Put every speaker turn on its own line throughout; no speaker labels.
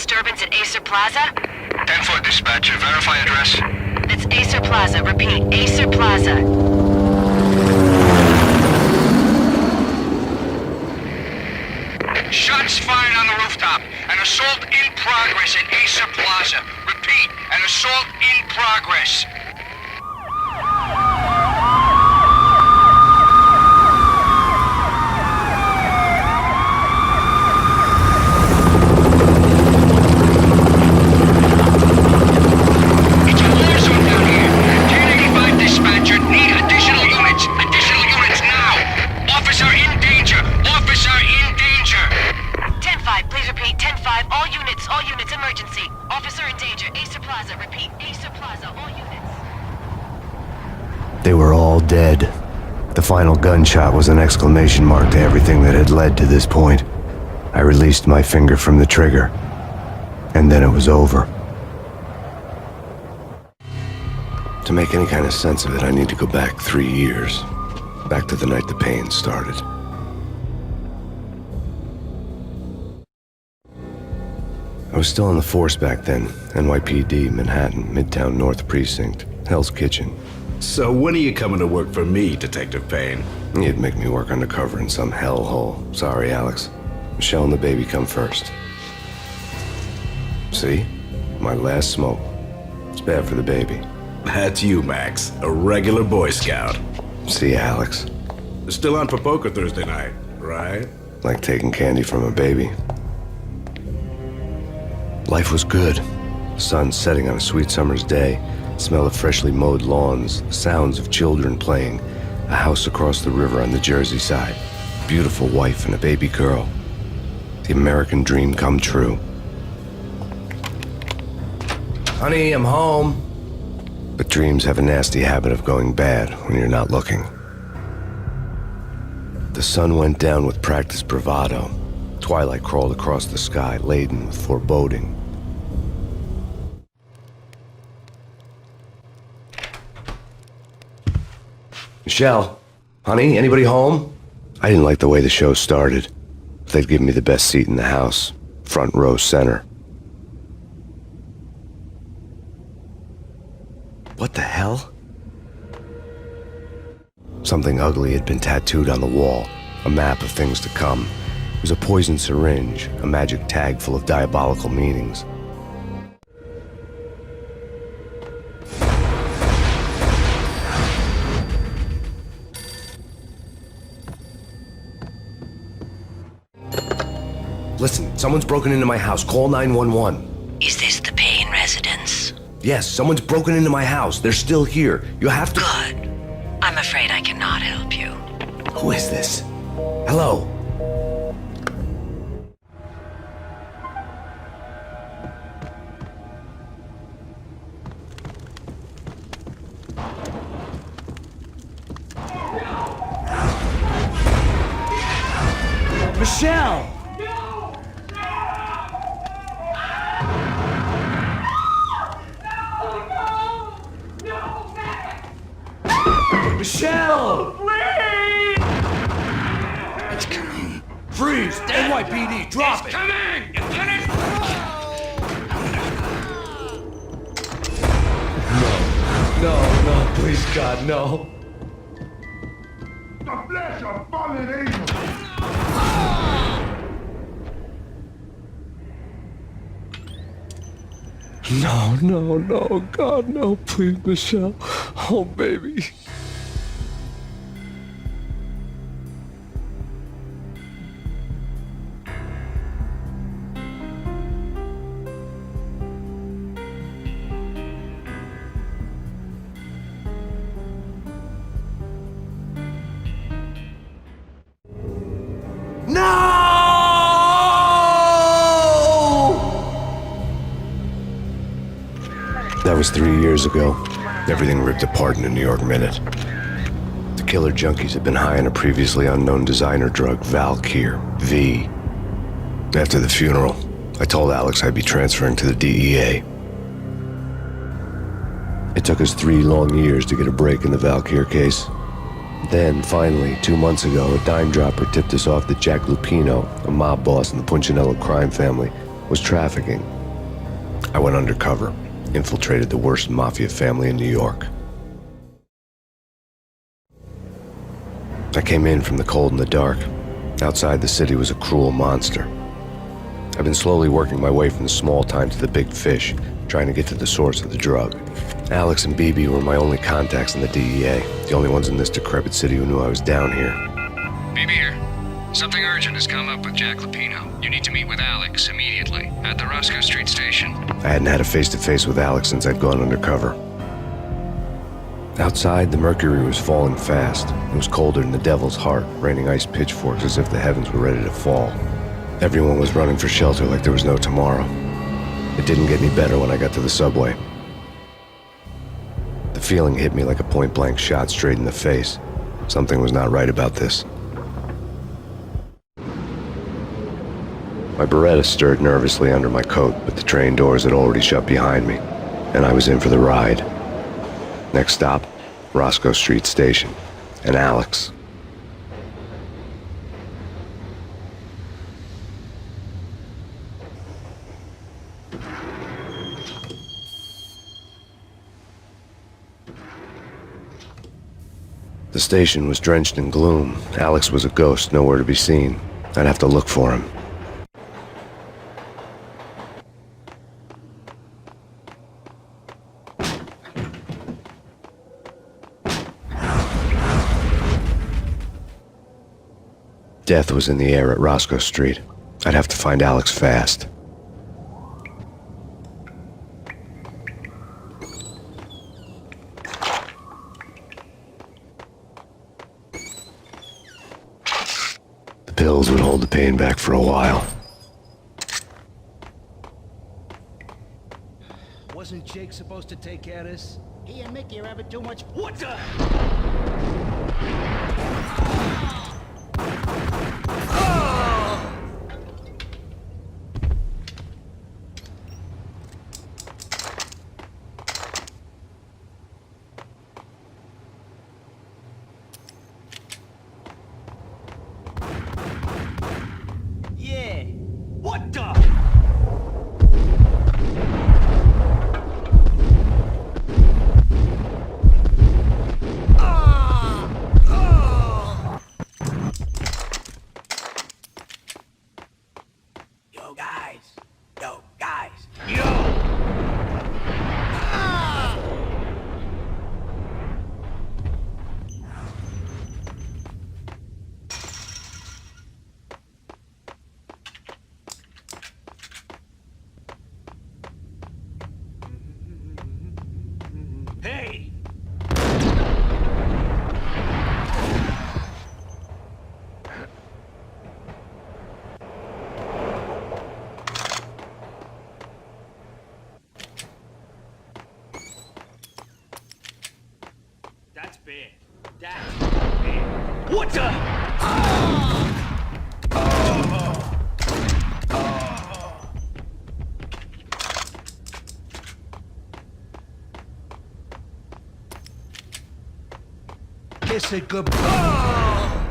disturbance at Acer Plaza?
10-4 dispatcher, verify address.
It's Acer Plaza. Repeat, Acer Plaza.
Shots fired on the rooftop. An assault in progress at Acer Plaza. Repeat, an assault in progress. It's a war zone down here. 1085 dispatcher, need additional units. Additional units now. Officer in danger. Officer in danger.
10-5, please repeat. 10-5, all units, emergency. Officer in danger, Acer Plaza. Repeat, Acer Plaza, all units.
They were all dead. The final gunshot was an exclamation mark to everything that had led to this point. I released my finger from the trigger, and then it was over. To make any kind of sense of it, I need to go back 3 years. Back to the night the Payne started. I was still in the force back then. NYPD, Manhattan, Midtown North Precinct, Hell's Kitchen.
So when are you coming to work for me, Detective Payne?
You'd make me work undercover in some hellhole. Sorry, Alex. Michelle and the baby come first. See? My last smoke. It's bad for the baby.
That's you, Max. A regular Boy Scout.
See, Alex.
Still on for poker Thursday night, right?
Like taking candy from a baby. Life was good. Sun setting on a sweet summer's day. Smell of freshly mowed lawns. Sounds of children playing. A house across the river on the Jersey side. Beautiful wife and a baby girl. The American dream come true. Honey, I'm home. But dreams have a nasty habit of going bad when you're not looking. The sun went down with practiced bravado. Twilight crawled across the sky, laden with foreboding. Michelle, honey, anybody home? I didn't like the way the show started. They'd give me the best seat in the house, front row center. What the hell? Something ugly had been tattooed on the wall, a map of things to come. It was a poison syringe, a magic tag full of diabolical meanings. Listen, someone's broken into my house. Call 911.
Is this the Payne residence?
Yes, someone's broken into my house. They're still here. You have to...
Good. I'm afraid I cannot help you.
Who is this? Hello?
Michelle! Michelle!
Please!
It's coming. Freeze! NYPD, drop it!
Coming! Lieutenant!
No, please, God, no.
The flesh of fallen angels!
No, God, no, please, Michelle. Oh, baby. That was 3 years ago. Everything ripped apart in a New York minute. The killer junkies had been high on a previously unknown designer drug, Valkyr, V. After the funeral, I told Alex I'd be transferring to the DEA. It took us 3 long years to get a break in the Valkyr case. Then, finally, 2 months ago, a dime dropper tipped us off that Jack Lupino, a mob boss in the Punchinello crime family, was trafficking. I went undercover, infiltrated the worst mafia family in New York. I came in from the cold and the dark. Outside the city was a cruel monster. I've been slowly working my way from the small time to the big fish, trying to get to the source of the drug. Alex and BB were my only contacts in the DEA, the only ones in this decrepit city who knew I was down here.
BB here. Something urgent has come up with Jack Lupino. You need to meet with Alex immediately at the Roscoe Street station.
I hadn't had a face-to-face with Alex since I'd gone undercover. Outside, the mercury was falling fast. It was colder than the devil's heart, raining ice pitchforks as if the heavens were ready to fall. Everyone was running for shelter like there was no tomorrow. It didn't get any better when I got to the subway. The feeling hit me like a point-blank shot straight in the face. Something was not right about this. My Beretta stirred nervously under my coat, but the train doors had already shut behind me, and I was in for the ride. Next stop, Roscoe Street Station, and Alex. The station was drenched in gloom. Alex was a ghost, nowhere to be seen. I'd have to look for him. Death was in the air at Roscoe Street. I'd have to find Alex fast. The pills would hold the pain back for a while.
Wasn't Jake supposed to take care of this? He and Mickey are having too much. What the? Yeah. What the? Yo, guys. Yo! Hey! That's bad. That's bad. What the? Kiss it goodbye.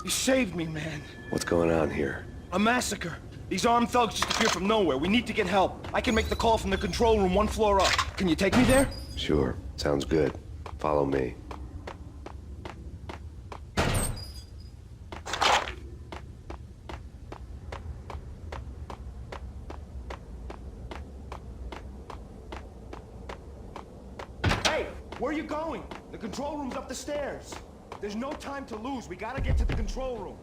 You saved me, man.
What's going on here?
A massacre. These armed thugs just appeared from nowhere. We need to get help. I can make the call from the control room 1 floor up. Can you take me there?
Sure, sounds good. Follow me.
Hey, where are you going? The control room's up the stairs. There's no time to lose. We gotta get to the control room.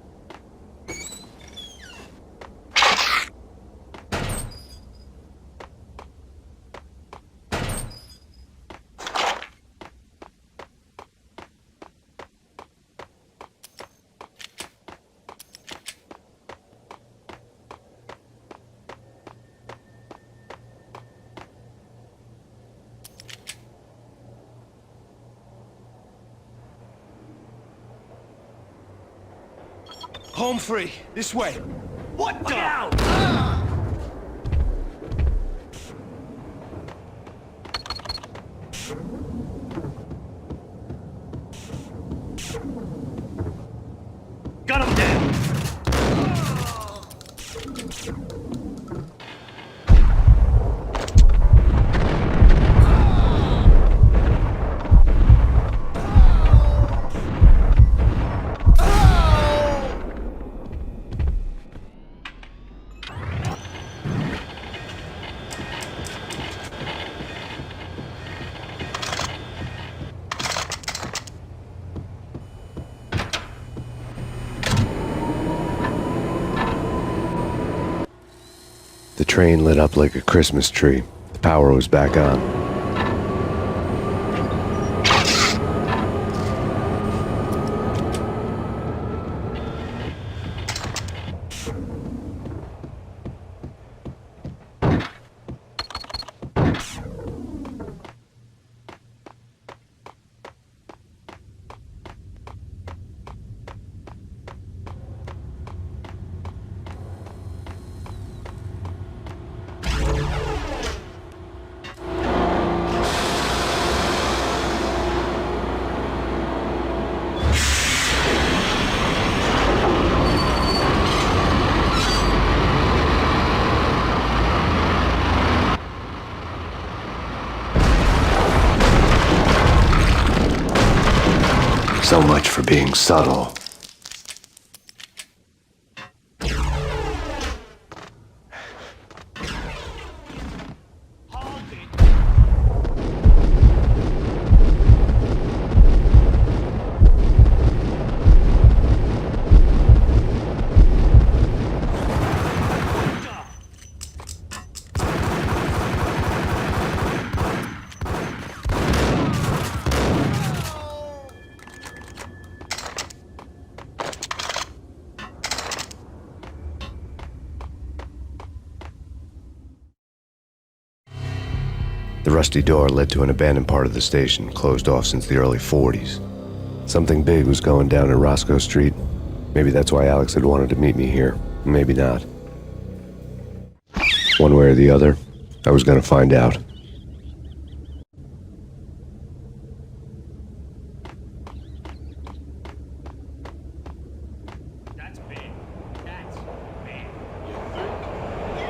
Home free. This way. What the?
Got
The train lit up like a Christmas tree. The power was back on. So much for being subtle. The rusty door led to an abandoned part of the station, closed off since the early 40s. Something big was going down at Roscoe Street. Maybe that's why Alex had wanted to meet me here. Maybe not. One way or the other, I was going to find out.
That's big. That's big. You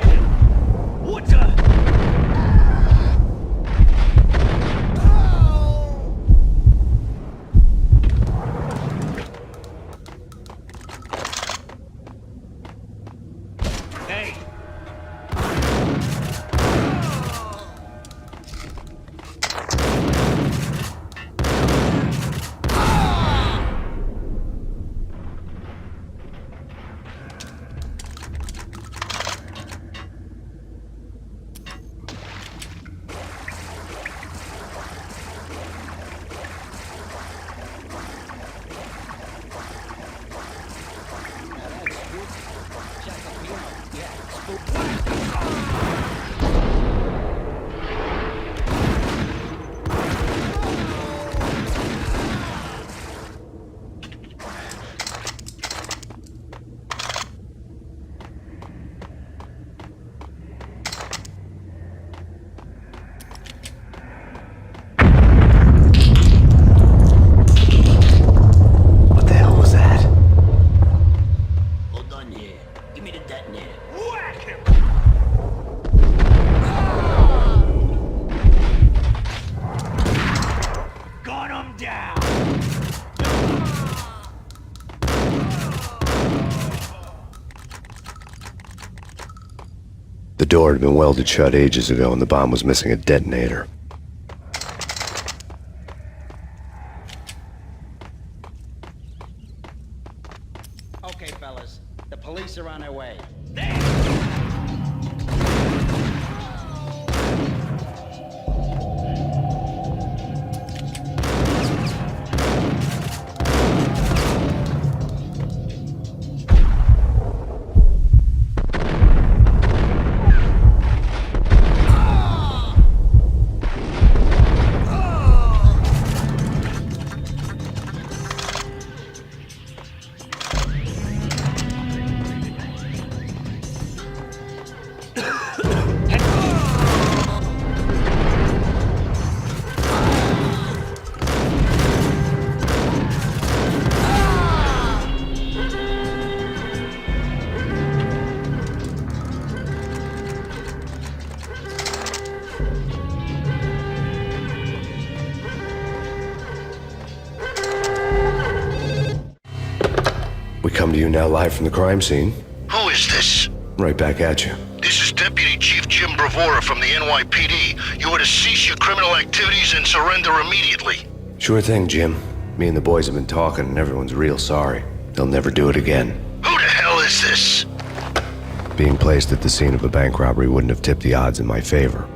think? What the? Hey!
What the hell was that?
Hold on here. Give me the detonator. Whack him! Gun him down!
The door had been welded shut ages ago and the bomb was missing a detonator.
Okay, fellas. The police are on their way.
now live from the crime scene.
Who is this?
Right back at you.
This is Deputy Chief Jim Bravura from the NYPD. You are to cease your criminal activities and surrender immediately.
Sure thing, Jim. Me and the boys have been talking and everyone's real sorry. They'll never do it again.
Who the hell is this?
Being placed at the scene of a bank robbery wouldn't have tipped the odds in my favor.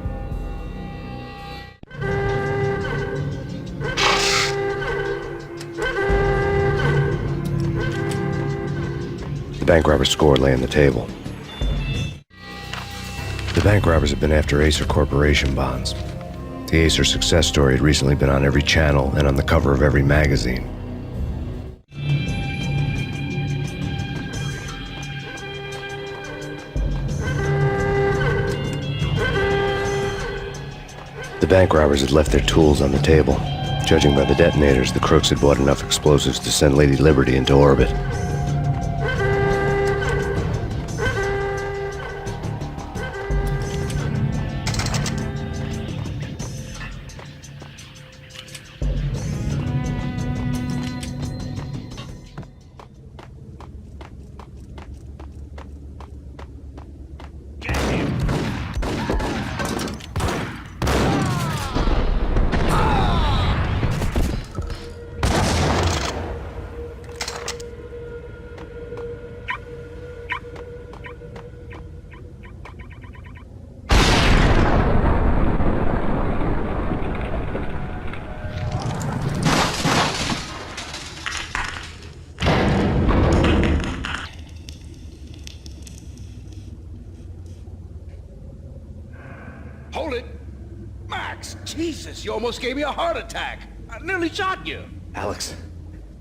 The bank robber's score lay on the table. The bank robbers had been after Acer Corporation bonds. The Acer success story had recently been on every channel and on the cover of every magazine. The bank robbers had left their tools on the table. Judging by the detonators, the crooks had bought enough explosives to send Lady Liberty into orbit.
Hold it! Max! Jesus, you almost gave me a heart attack! I nearly shot you!
Alex,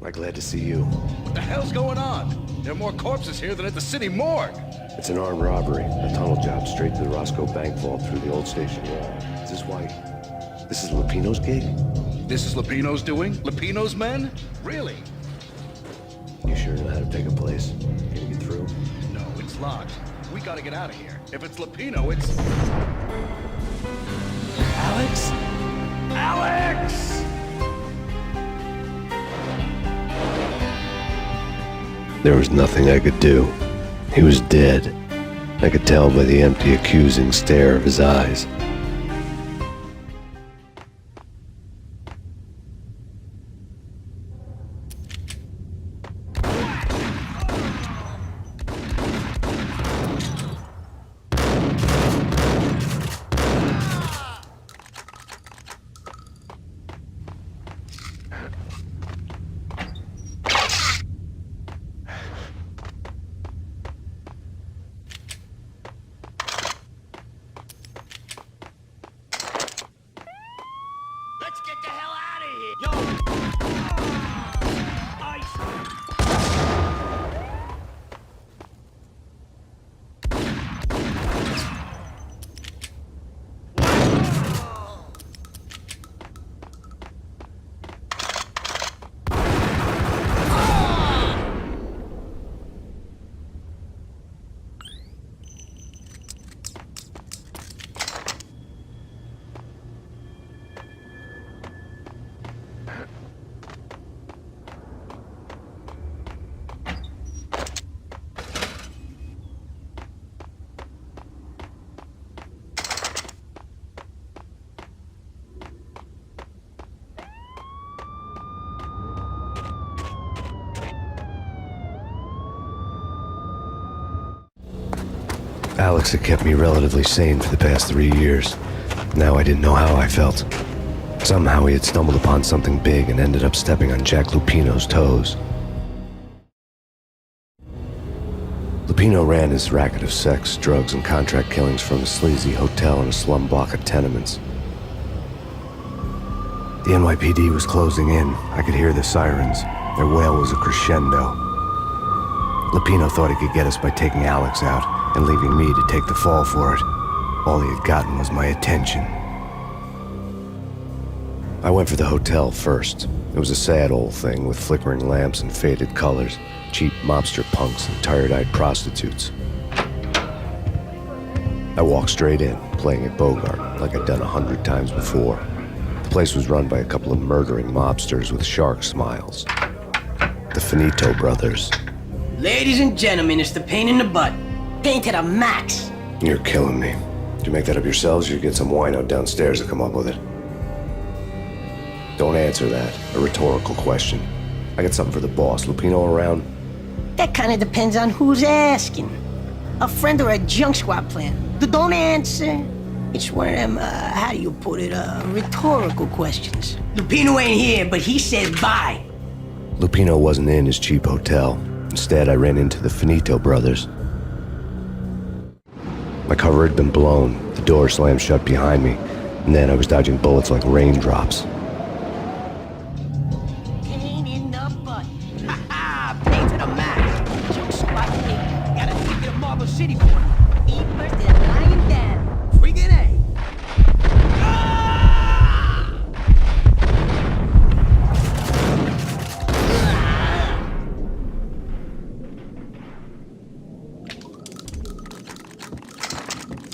I'm glad to see you.
What the hell's going on? There are more corpses here than at the city morgue!
It's an armed robbery, a tunnel job straight to the Roscoe Bank vault through the old station wall. Is this why? This is Lupino's gig?
This is Lupino's doing? Lupino's men? Really?
You sure know how to take a place? Can you get through?
No, it's locked. We gotta get out of here. If it's Lupino, it's... Alex? Alex!
There was nothing I could do. He was dead. I could tell by the empty, accusing stare of his eyes.
Let's get the hell out of here! Yo! Alex had kept me relatively sane for the past 3 years. Now I didn't know how I felt. Somehow he had stumbled upon something big and ended up stepping on Jack Lupino's toes. Lupino ran his racket of sex, drugs, and contract killings from a sleazy hotel in a slum block of tenements. The NYPD was closing in. I could hear the sirens. Their wail was a crescendo. Lupino thought he could get us by taking Alex out and leaving me to take the fall for it. All he had gotten was my attention. I went for the hotel first. It was a sad old thing with flickering lamps and faded colors, cheap mobster punks and tired-eyed prostitutes. I walked straight in, playing at Bogart, like I'd done 100 times before. The place was run by a couple of murdering mobsters with shark smiles. The Finito brothers.
Ladies and gentlemen, it's the pain in the butt. Pain to the max.
You're killing me. Did you make that up yourselves, or you get some wino downstairs to come up with it? Don't answer that. A rhetorical question. I got something for the boss. Lupino around?
That kind of depends on who's asking. A friend or a junk squad plan. Don't answer. It's one of them, how do you put it, rhetorical questions. Lupino ain't here, but he said bye.
Lupino wasn't in his cheap hotel. Instead, I ran into the Finito brothers. My cover had been blown. The door slammed shut behind me, and then I was dodging bullets like raindrops.
Pain in the butt. Ha ha! Pain to the max. Junk squad thing. Got a ticket to Marble City for him. Eat first and lying down. Friggin' A.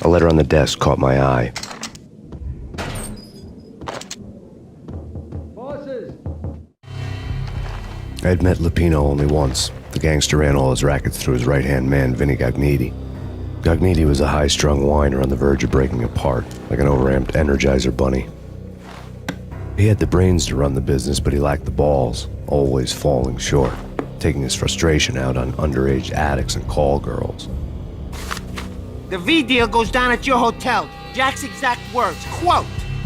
A letter on the desk caught my eye.
Bosses!
I had met Lupino only once. The gangster ran all his rackets through his right-hand man, Vinny Gagniti. Gagniti was a high-strung whiner on the verge of breaking apart, like an overamped Energizer bunny. He had the brains to run the business, but he lacked the balls, always falling short, taking his frustration out on underage addicts and call girls.
The V deal goes down at your hotel. Jack's exact words, quote,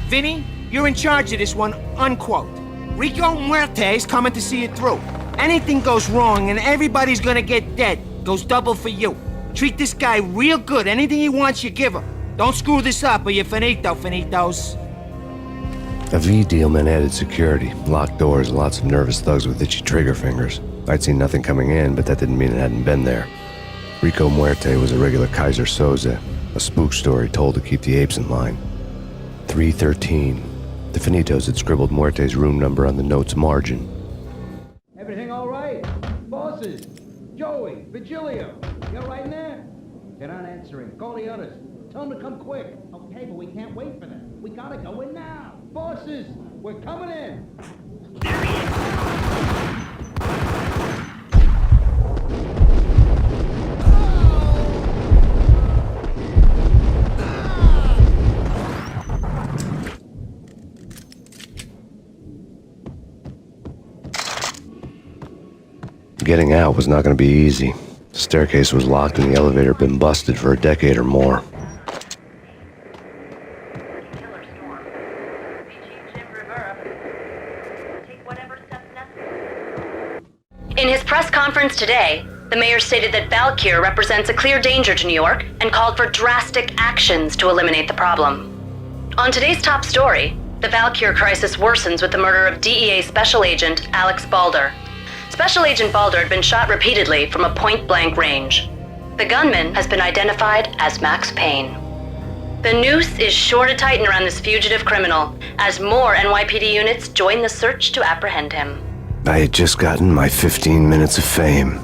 "Vinny, you're in charge of this one," unquote. Rico Muerte's coming to see it through. Anything goes wrong and everybody's gonna get dead. Goes double for you. Treat this guy real good. Anything he wants, you give him. Don't screw this up or you're finito, finitos.
A V deal meant added security, locked doors, and lots of nervous thugs with itchy trigger fingers. I'd seen nothing coming in, but that didn't mean it hadn't been there. Rico Muerte was a regular Kaiser Soze, a spook story told to keep the apes in line. 313. The Finitos had scribbled Muerte's room number on the note's margin.
Everything all right? Bosses? Joey? Vigilio? You all right in there? They're not answering. Call the others. Tell them to come quick. Okay, but we can't wait for them. We gotta go in now. Bosses, we're coming in.
Getting out was not going to be easy. The staircase was locked and the elevator had been busted for a decade or more.
In his press conference today, the mayor stated that Valkyr represents a clear danger to New York and called for drastic actions to eliminate the problem. On today's top story, the Valkyr crisis worsens with the murder of DEA Special Agent Alex Balder. Special Agent Balder had been shot repeatedly from a point-blank range. The gunman has been identified as Max Payne. The noose is sure to tighten around this fugitive criminal as more NYPD units join the search to apprehend him.
I had just gotten my 15 minutes of fame.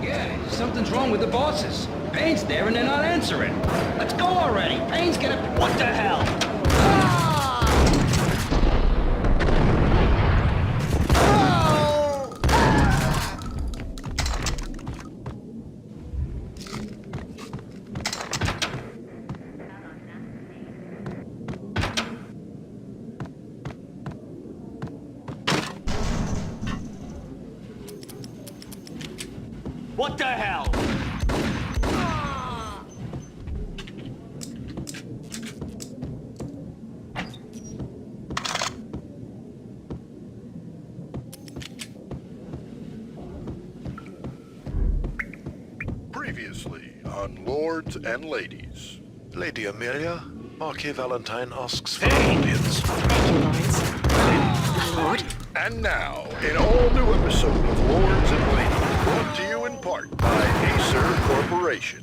Yeah, something's wrong with the bosses. Payne's there and they're not answering. Let's go already. Payne's gonna... What the hell? What the hell?
Previously on Lords and Ladies.
Lady Amelia, Marquis Valentine asks for
Hey!
an audience.
Thank you, Lawrence. My lord.
And now, an all-new episode of Lords and Ladies, brought to you in part by Acer Corporation.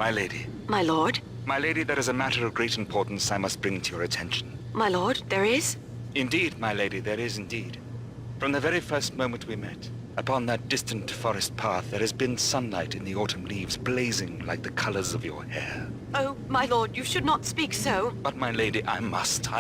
My lady.
My lord?
My lady, there is a matter of great importance I must bring to your attention.
My lord, there is?
Indeed, my lady, there is indeed. From the very first moment we met, upon that distant forest path, there has been sunlight in the autumn leaves blazing like the colors of your hair.
Oh, my lord, you should not speak so.
But my lady, I must.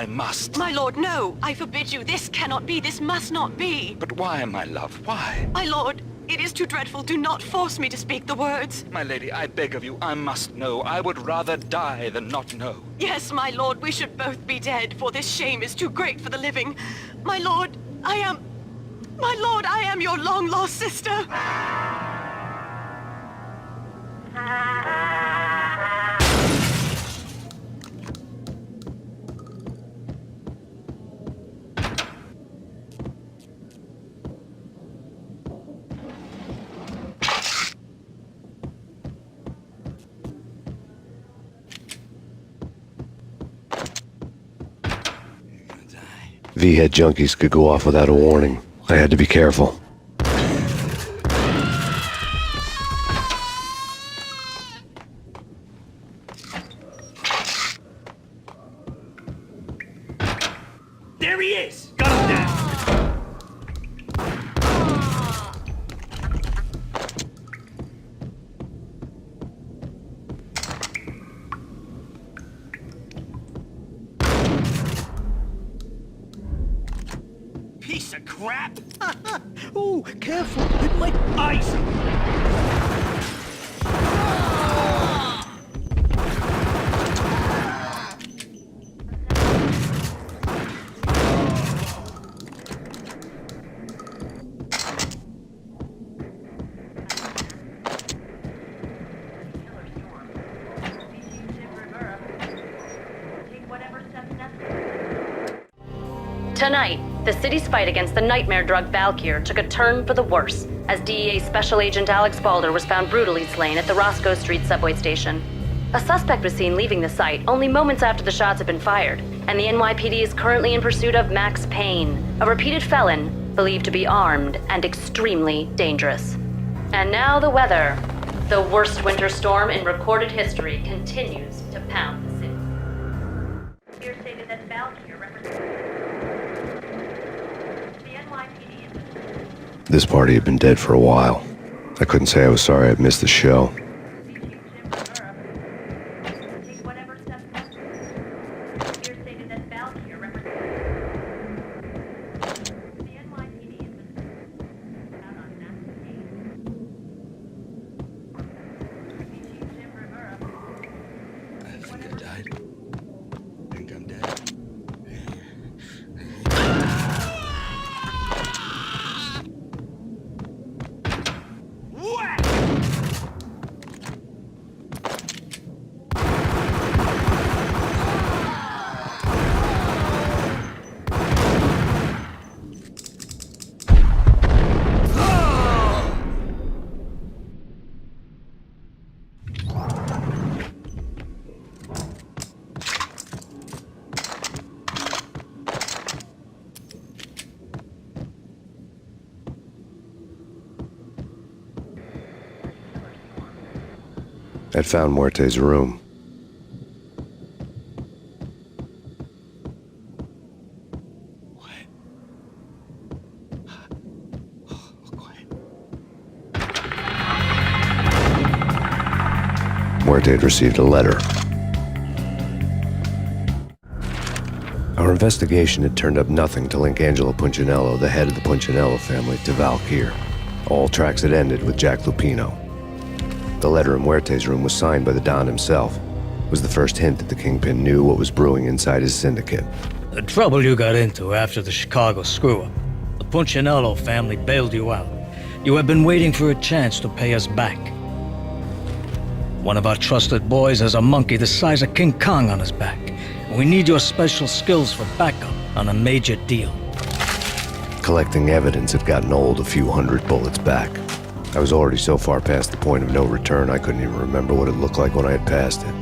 My lord, no! I forbid you. This cannot be. This must not be.
But why, my love, why?
My lord, it is too dreadful. Do not force me to speak the words.
My lady, I beg of you, I must know. I would rather die than not know.
Yes, my lord, we should both be dead, for this shame is too great for the living. My lord, I am your long-lost sister.
V-head junkies could go off without a warning. I had to be careful.
There he is! Got him down! Piece of crap! Ooh, careful! It might ice!
Tonight, the city's fight against the nightmare drug Valkyr took a turn for the worse as DEA Special Agent Alex Balder was found brutally slain at the Roscoe Street subway station. A suspect was seen leaving the site only moments after the shots had been fired, and the NYPD is currently in pursuit of Max Payne, a repeated felon believed to be armed and extremely dangerous. And now the weather. The worst winter storm in recorded history continues to pound the city. Here stated that Valkyr represents
This party had been dead for a while. I couldn't say I was sorry I'd missed the show.
I think I died. I think I'm dead.
I'd found Muerte's room. Muerte had received a letter. Our investigation had turned up nothing to link Angelo Punchinello, the head of the Punchinello family, to Valkyr. All tracks had ended with Jack Lupino. The letter in Muerte's room was signed by the Don himself. It was the first hint that the Kingpin knew what was brewing inside his syndicate.
The trouble you got into after the Chicago screw-up. The Punchinello family bailed you out. You have been waiting for a chance to pay us back. One of our trusted boys has a monkey the size of King Kong on his back. We need your special skills for backup on a major deal.
Collecting evidence had gotten old a few hundred bullets back. I was already so far past the point of no return I couldn't even remember what it looked like when I had passed it.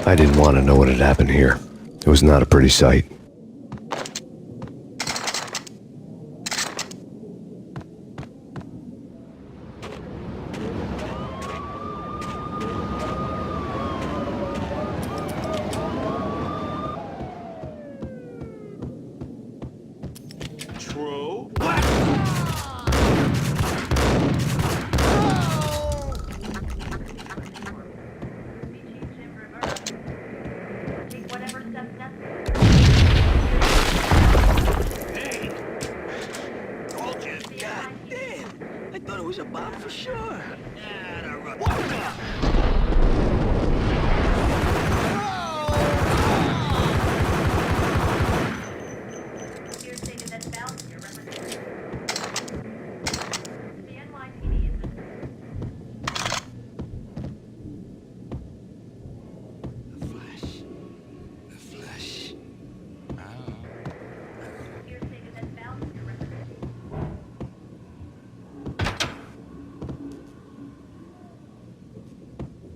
I didn't want to know what had happened here. It was not a pretty sight.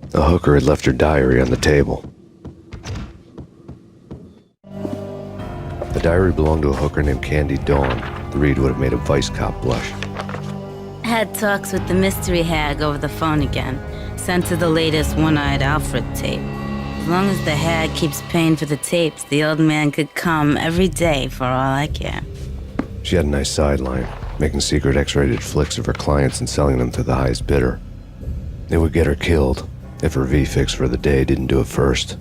The hooker had left her diary on the table. The diary belonged to a hooker named Candy Dawn. The read would have made a vice cop blush.
Had talks with the mystery hag over the phone again. Sent her the latest One-Eyed Alfred tape. As long as the hag keeps paying for the tapes, the old man could come every day for all I care.
She had a nice sideline, making secret X-rated flicks of her clients and selling them to the highest bidder. It would get her killed if her V-fix for the day didn't do it first.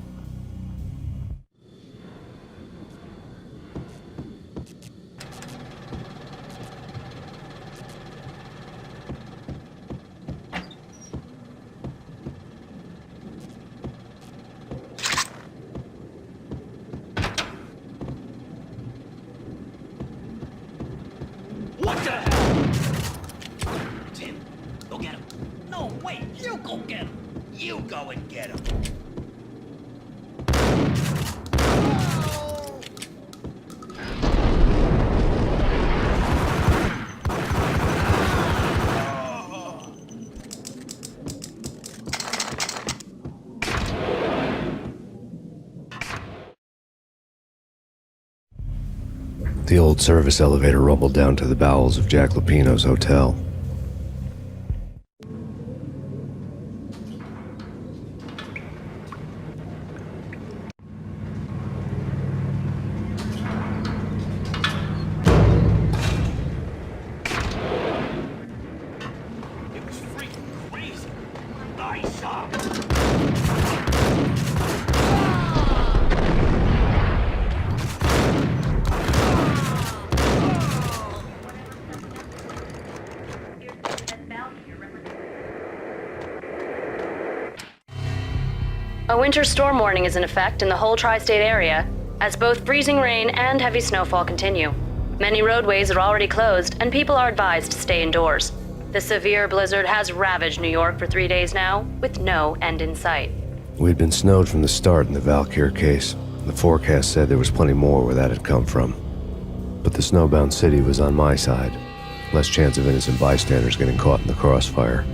What the hell? Tim, go get him. No, wait, you go get him. You go and get him.
The old service elevator rumbled down to the bowels of Jack Lupino's hotel.
A winter storm warning is in effect in the whole tri-state area, as both freezing rain and heavy snowfall continue. Many roadways are already closed, and people are advised to stay indoors. The severe blizzard has ravaged New York for 3 days now, with no end in sight.
We'd been snowed from the start in the Valkyr case. The forecast said there was plenty more where that had come from. But the snowbound city was on my side. Less chance of innocent bystanders getting caught in the crossfire.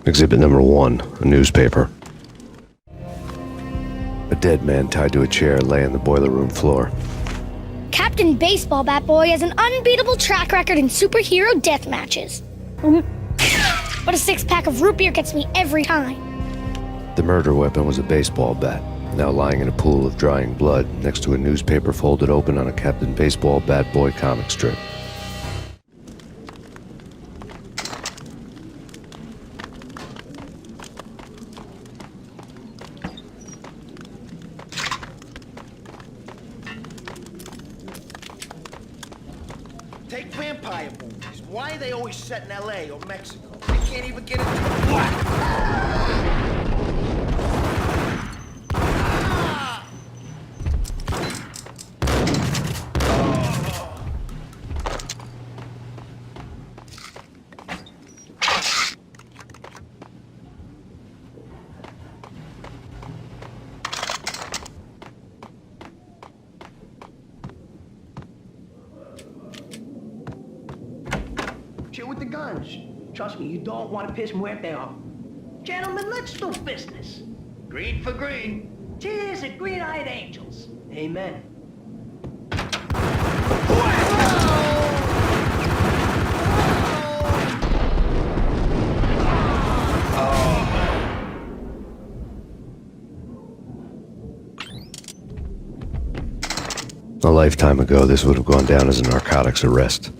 Exhibit number 1, a newspaper. A dead man tied to a chair lay on the boiler room floor.
Captain Baseball Bat Boy has an unbeatable track record in superhero death matches. But a 6-pack of root beer gets me every time.
The murder weapon was a baseball bat, now lying in a pool of drying blood next to a newspaper folded open on a Captain Baseball Bat Boy comic strip.
Take vampire movies. Why are they always set in L.A. or Mexico? They can't even get into the black.
Chill with the guns. Trust me, you don't want to piss Muerte off. Gentlemen, let's do business. Green for green. Cheers at green-eyed angels. Amen.
A lifetime ago, this would have gone down as a narcotics arrest.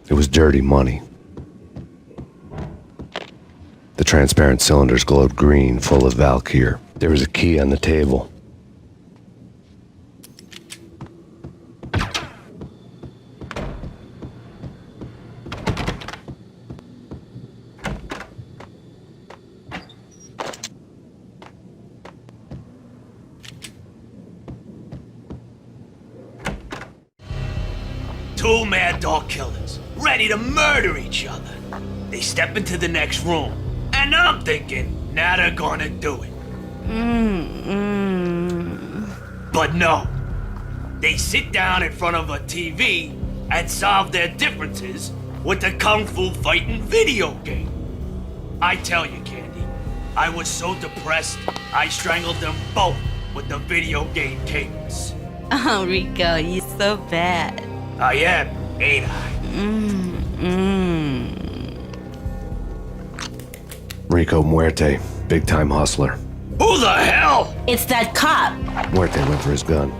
It was dirty money. The transparent cylinders glowed green, full of Valkyr. There was a key on the table.
Two mad dog killers, ready to murder each other. They step into the next room, and I'm thinking, now they're gonna do it. But no. They sit down in front of a TV and solve their differences with a kung fu fighting video game. I tell you, Candy, I was so depressed, I strangled them both with the video game cables.
Oh, Rico, you're so bad.
I am, ain't I?
Rico Muerte, big-time hustler.
Who the hell?
It's that cop.
Muerte went for his gun.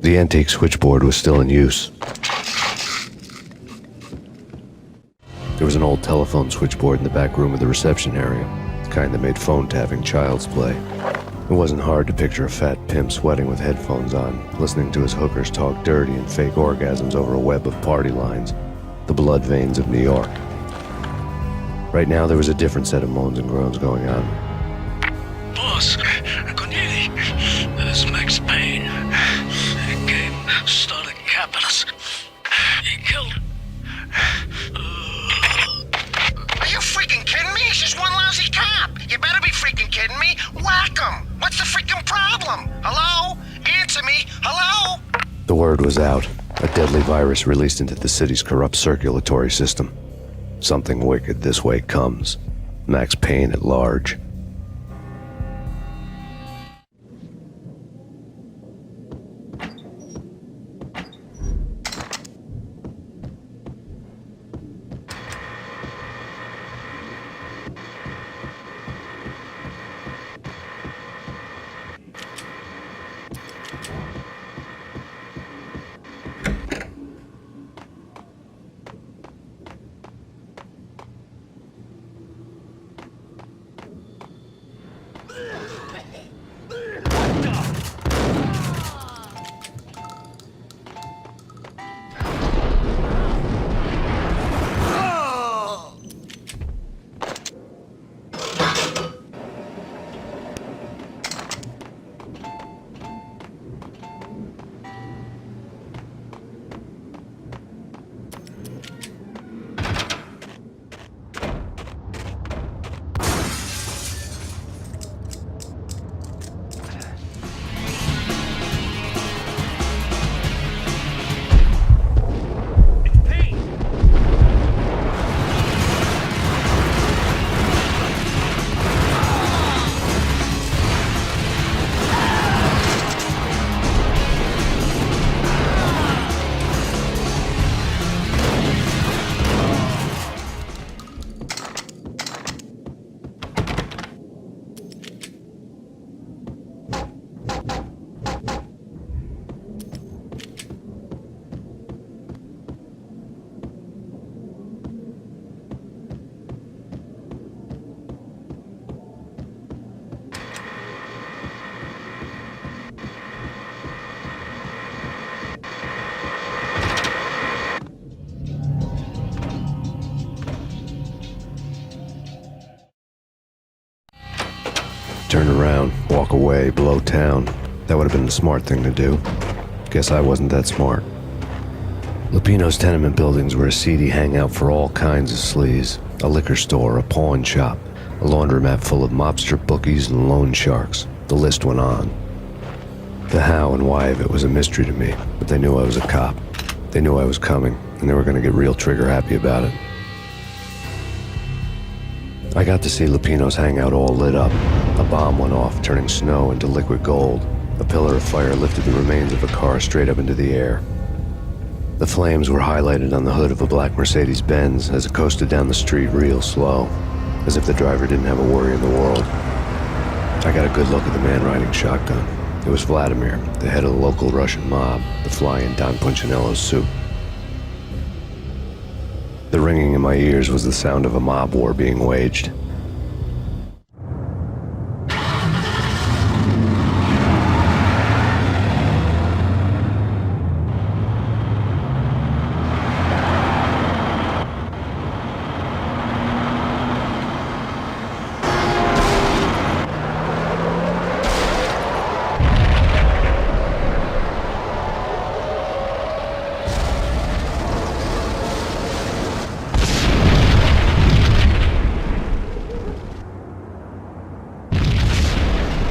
The antique switchboard was still in use. There was an old telephone switchboard in the back room of the reception area, the kind that made phone tapping child's play. It wasn't hard to picture a fat pimp sweating with headphones on, listening to his hookers talk dirty and fake orgasms over a web of party lines, the blood veins of New York. Right now, there was a different set of moans and groans going on.
Boss, Corneli, this is Max Payne. He came, started capping us. He killed...
Are you freaking kidding me? He's just one lousy cop. You better be freaking kidding me. Whack him. What's the freaking problem? Hello? Answer me. Hello?
The word was out. A deadly virus released into the city's corrupt circulatory system. Something wicked this way comes. Max Payne at large. turn around, walk away, blow town. That would have been the smart thing to do. Guess I wasn't that smart. Lupino's tenement buildings were a seedy hangout for all kinds of sleaze. A liquor store, a pawn shop, a laundromat full of mobster bookies and loan sharks. The list went on. The how and why of it was a mystery to me, but they knew I was a cop. They knew I was coming, and they were going to get real trigger happy about it. I got to see Lupino's hangout all lit up. A bomb went off, turning snow into liquid gold. A pillar of fire lifted the remains of a car straight up into the air. The flames were highlighted on the hood of a black Mercedes-Benz as it coasted down the street real slow, as if the driver didn't have a worry in the world. I got a good look at the man riding shotgun. It was Vladimir, the head of the local Russian mob, the fly in Don Punchinello's suit. The ringing in my ears was the sound of a mob war being waged.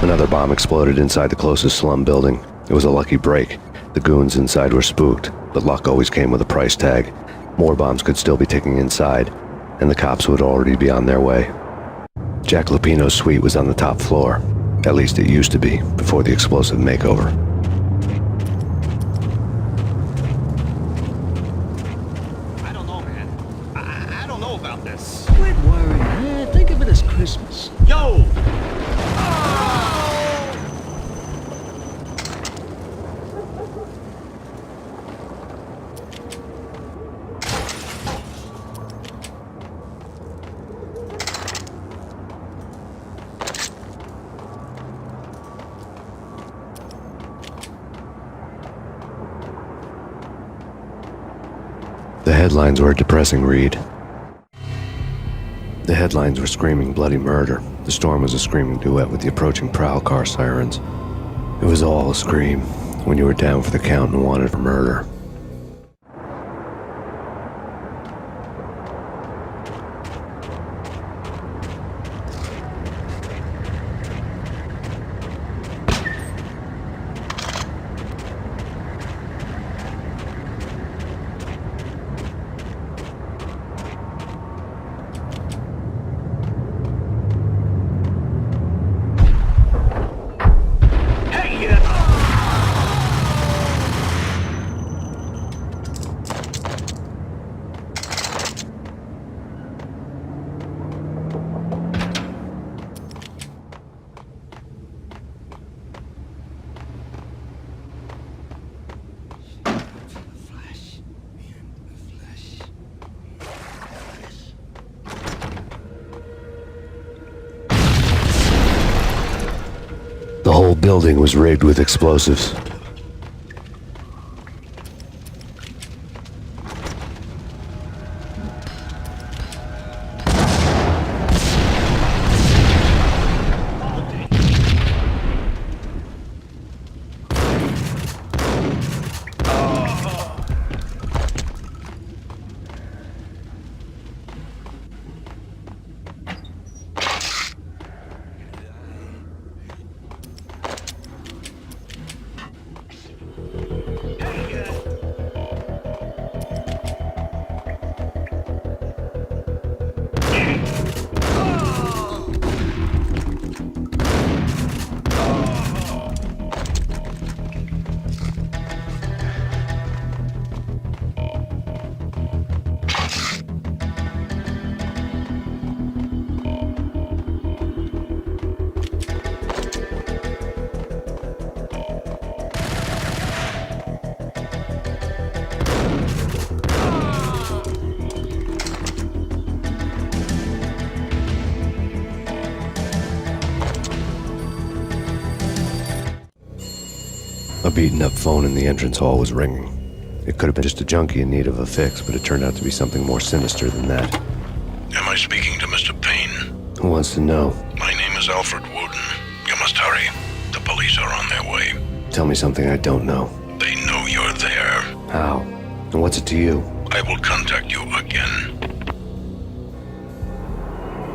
Another bomb exploded inside the closest slum building. It was a lucky break. The goons inside were spooked, but luck always came with a price tag. More bombs could still be ticking inside, and the cops would already be on their way. Jack Lupino's suite was on the top floor. At least it used to be, before the explosive makeover.
I don't know, man. I don't know about this.
Quit worrying, man. Think of it as Christmas.
Yo!
The headlines were a depressing read. The headlines were screaming bloody murder. The storm was a screaming duet with the approaching prowl car sirens. It was all a scream when you were down for the count and wanted for murder. The whole building was rigged with explosives. A beaten-up phone in the entrance hall was ringing. It could have been just a junkie in need of a fix, but it turned out to be something more sinister than that.
Am I speaking to Mr. Payne?
Who wants to know?
My name is Alfred Woden.
You must hurry. The police are on their way.
Tell me something I don't know.
They know you're there.
How? And what's it to you?
I will contact you again.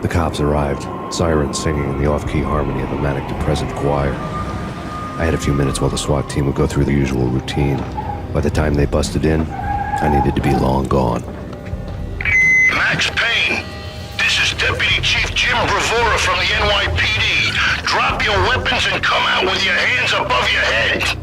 The cops arrived, sirens singing in the off-key harmony of a manic-depressive choir. I had a few minutes while the SWAT team would go through the usual routine. By the time they busted in, I needed to be long gone.
Max Payne, this is Deputy Chief Jim Bravura from the NYPD. Drop your weapons and come out with your hands above your head.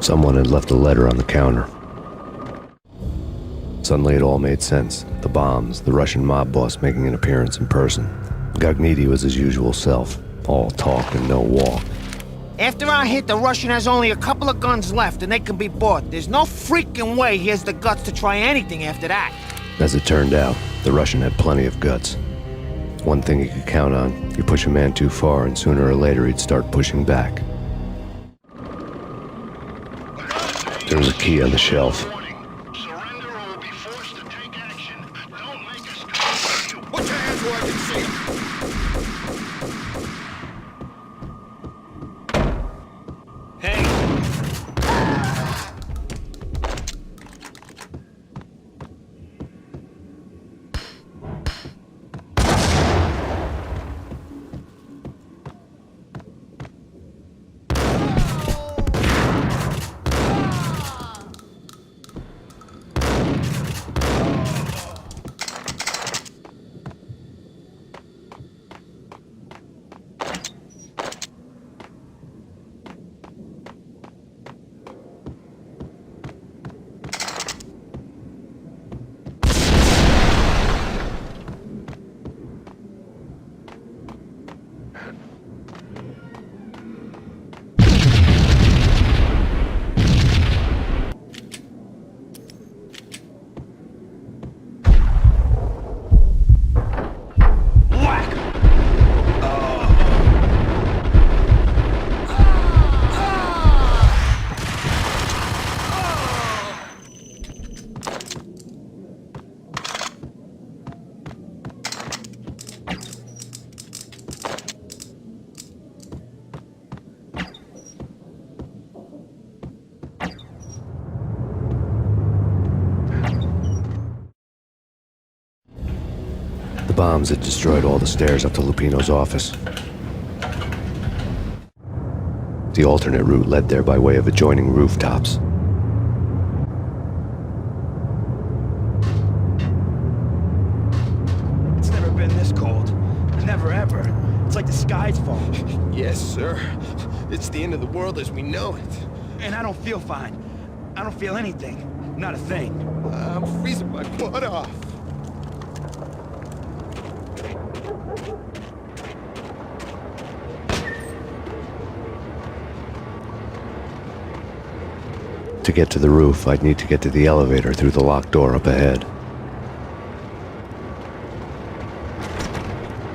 Someone had left a letter on the counter. Suddenly it all made sense. The bombs, the Russian mob boss making an appearance in person. Gognitti was his usual self, all talk and no walk.
After our hit, the Russian has only a couple of guns left and they can be bought. There's no freaking way he has the guts to try anything after that.
As it turned out, the Russian had plenty of guts. One thing you could count on, you push a man too far and sooner or later he'd start pushing back. There was a key on the shelf.
Put your hands where I can see.
The bombs had destroyed all the stairs up to Lupino's office. The alternate route led there by way of adjoining rooftops.
It's never been this cold. Never ever. It's like the sky's falling.
Yes, sir. It's the end of the world as we know it.
And I don't feel fine. I don't feel anything. Not a thing.
I'm freezing my butt off.
To get to the roof, I'd need to get to the elevator through the locked door up ahead.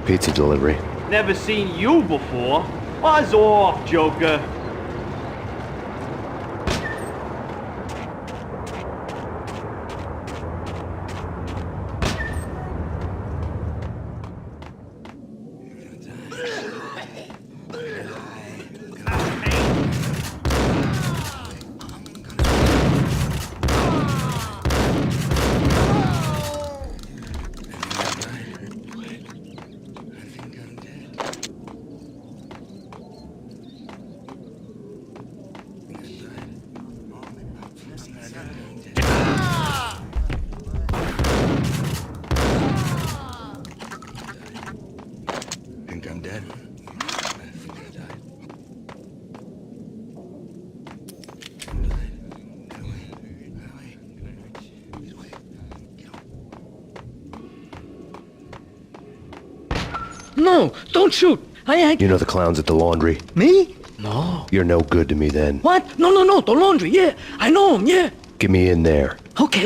Pizza delivery.
Never seen you before. Buzz off, Joker.
Think I'm dead.
No, don't shoot. I ain't...
You know the clowns at the laundry?
Me? No.
You're no good to me then.
What? No, the laundry, yeah. I know him, yeah.
Get me in there.
Okay.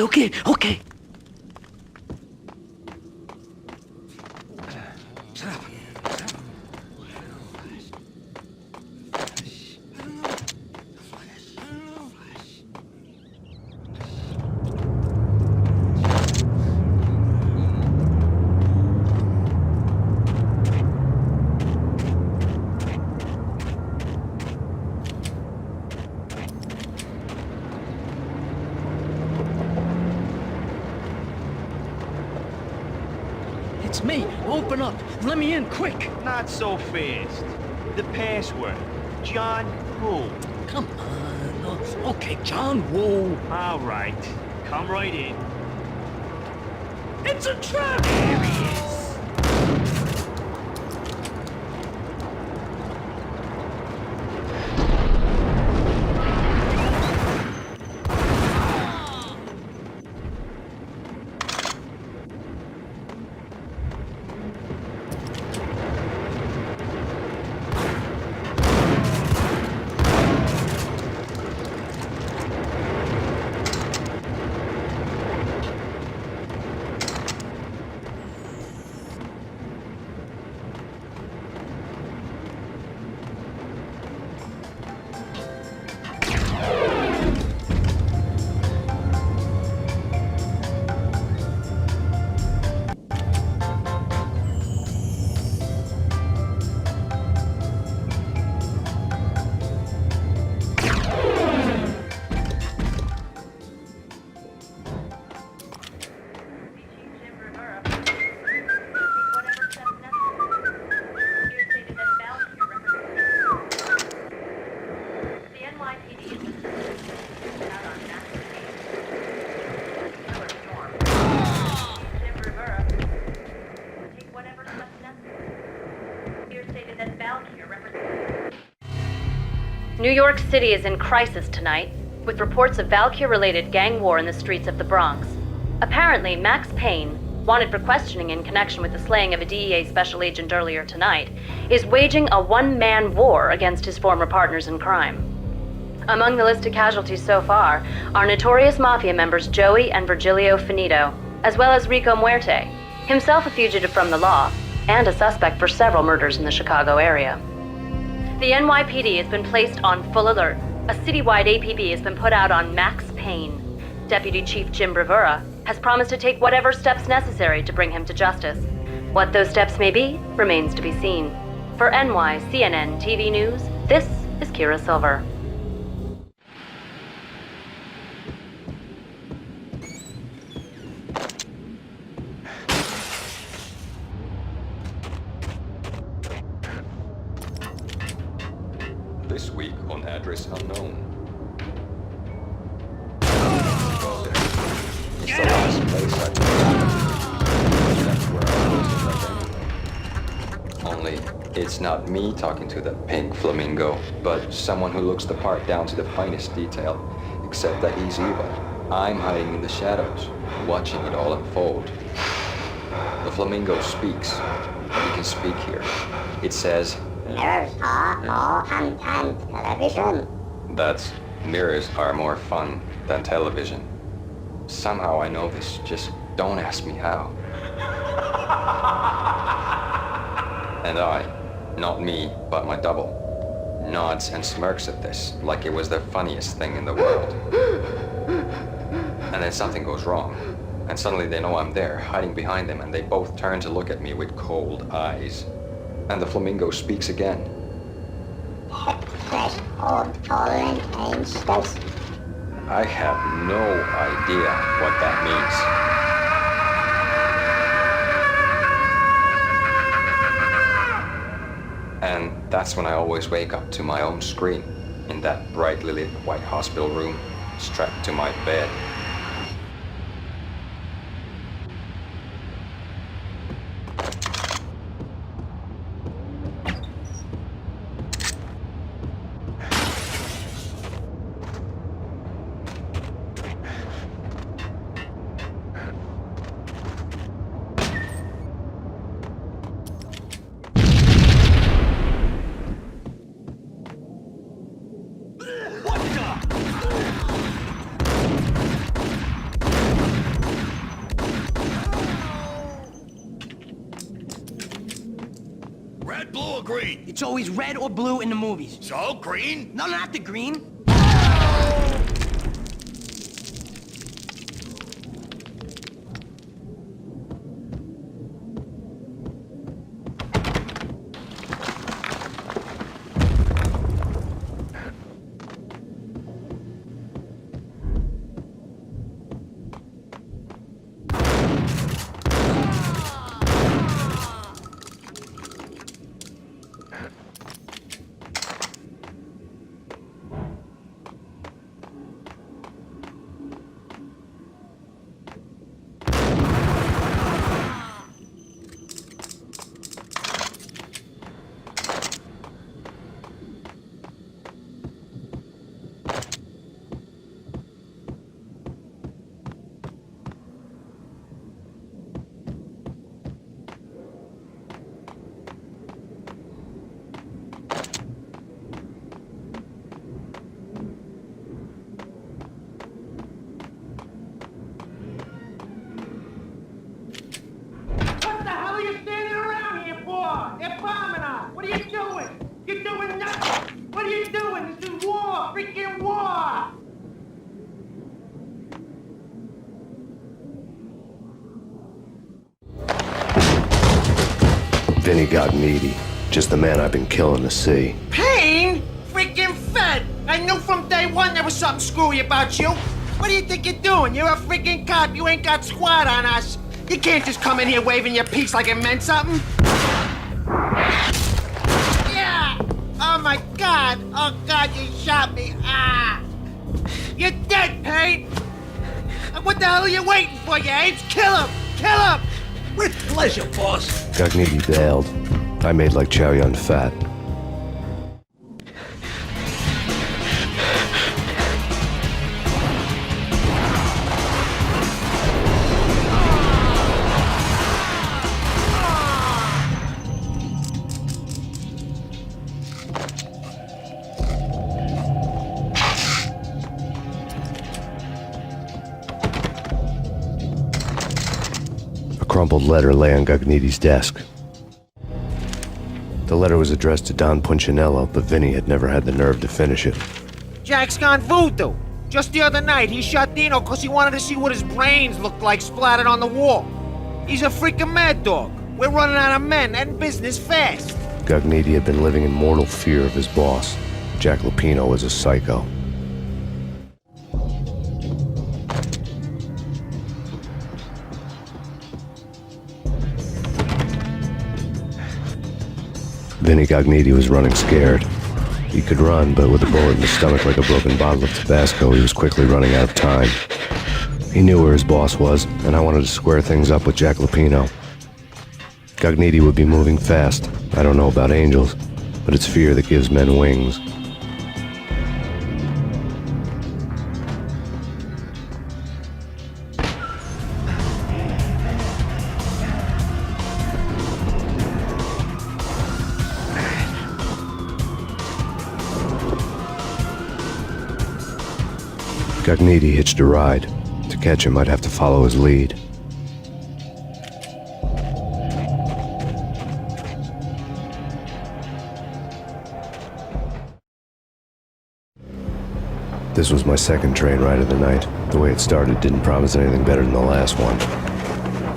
It's me. Open up. Let me in, quick.
Not so fast. The password. John who?
Come on. Okay, John Woo.
All right. Come right in.
It's a trap!
There he is.
New York City is in crisis tonight, with reports of Valkyr-related gang war in the streets of the Bronx. Apparently, Max Payne, wanted for questioning in connection with the slaying of a DEA special agent earlier tonight, is waging a one-man war against his former partners in crime. Among the listed casualties so far are notorious mafia members Joey and Virgilio Finito, as well as Rico Muerte, himself a fugitive from the law, and a suspect for several murders in the Chicago area. The NYPD has been placed on full alert. A citywide APB has been put out on Max Payne. Deputy Chief Jim Bravura has promised to take whatever steps necessary to bring him to justice. What those steps may be remains to be seen. For NYCNN TV News, this is Kira Silver.
This week on Address Unknown. It's the last place I've been. That's where I was in Only, it's not me talking to the pink flamingo, but someone who looks the part down to the finest detail. Except that he's evil. I'm hiding in the shadows, watching it all unfold. The flamingo speaks. You can speak here. It says, "Mirrors are more fun than television." That's, mirrors are more fun than television. Somehow I know this, just don't ask me how. And I, not me, but my double, nods and smirks at this like it was the funniest thing in the world. And then something goes wrong, and suddenly they know I'm there, hiding behind them, and they both turn to look at me with cold eyes. And the flamingo speaks again. I have no idea what that means. And that's when I always wake up to my own scream, in that brightly lit white hospital room, strapped to my bed.
It's always red or blue in the movies.
So, green?
No, not the green.
What the hell are you standing around here for? They're bombing us. What are you doing? You're doing nothing. What are you doing? This is war. Freaking war.
Vinny Gognitti, just the man I've been killing to see.
Payne? Freaking Fed! I knew from day one there was something screwy about you. What do you think you're doing? You're a freaking cop. You ain't got squad on us. You can't just come in here waving your piece like it meant something. Yeah! Oh my God! Oh God, you shot me! Ah! You're dead, Payne! What the hell are you waiting for, you apes? Kill him! Kill him!
With pleasure, boss.
Gognitti bailed. I made like Chow Yun Fat. A crumpled letter lay on Gognitti's desk. The letter was addressed to Don Punchinello, but Vinny had never had the nerve to finish it.
Jack's gone voodoo. Just the other night, he shot Dino because he wanted to see what his brains looked like splattered on the wall. He's a freaking mad dog. We're running out of men and business fast.
Gognitti had been living in mortal fear of his boss. Jack Lupino was a psycho. Vinny Gognitti was running scared. He could run, but with a bullet in his stomach like a broken bottle of Tabasco, he was quickly running out of time. He knew where his boss was, and I wanted to square things up with Jack Lupino. Gognitti would be moving fast. I don't know about angels, but it's fear that gives men wings. Gognitti hitched a ride. To catch him, I'd have to follow his lead. This was my second train ride of the night. The way it started didn't promise anything better than the last one.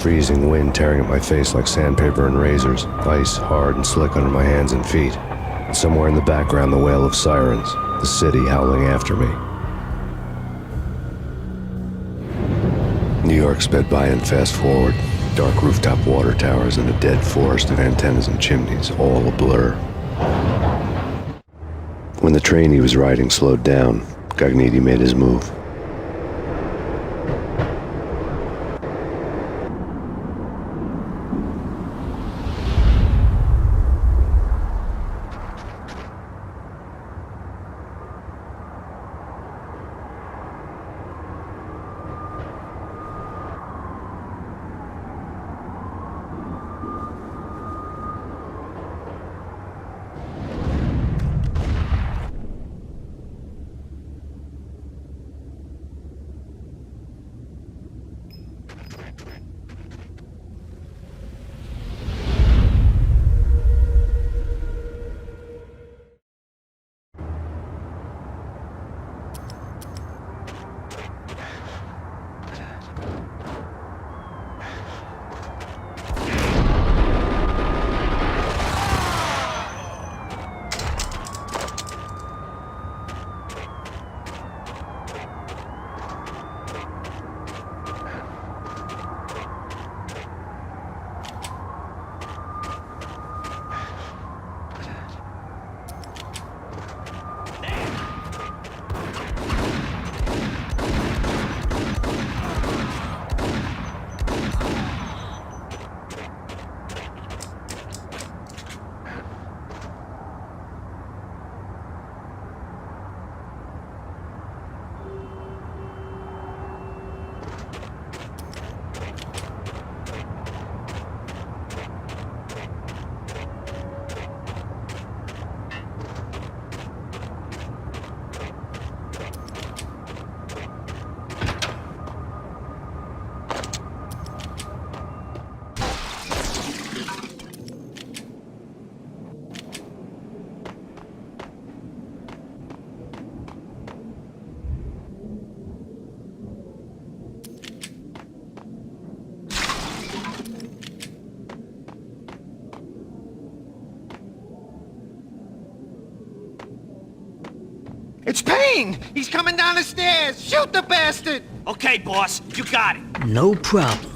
Freezing wind tearing at my face like sandpaper and razors, ice hard and slick under my hands and feet. And somewhere in the background, the wail of sirens, the city howling after me. New York sped by in fast forward. Dark rooftop water towers and a dead forest of antennas and chimneys, all a blur. When the train he was riding slowed down, Gognitti made his move.
It's Payne! He's coming down the stairs! Shoot the bastard! Okay, boss, you got it.
No problem.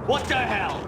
What the hell?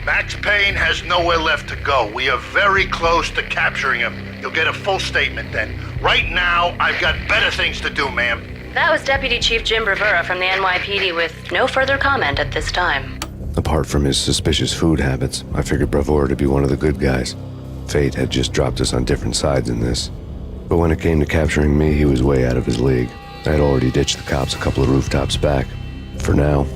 Max Payne has nowhere left to go. We are very close to capturing him. You'll get a full statement then. Right now, I've got better things to do, ma'am.
That was Deputy Chief Jim Rivera from the NYPD with no further comment at this time.
Apart from his suspicious food habits, I figured Bravura to be one of the good guys. Fate had just dropped us on different sides in this. But when it came to capturing me, he was way out of his league. I had already ditched the cops a couple of rooftops back. For now.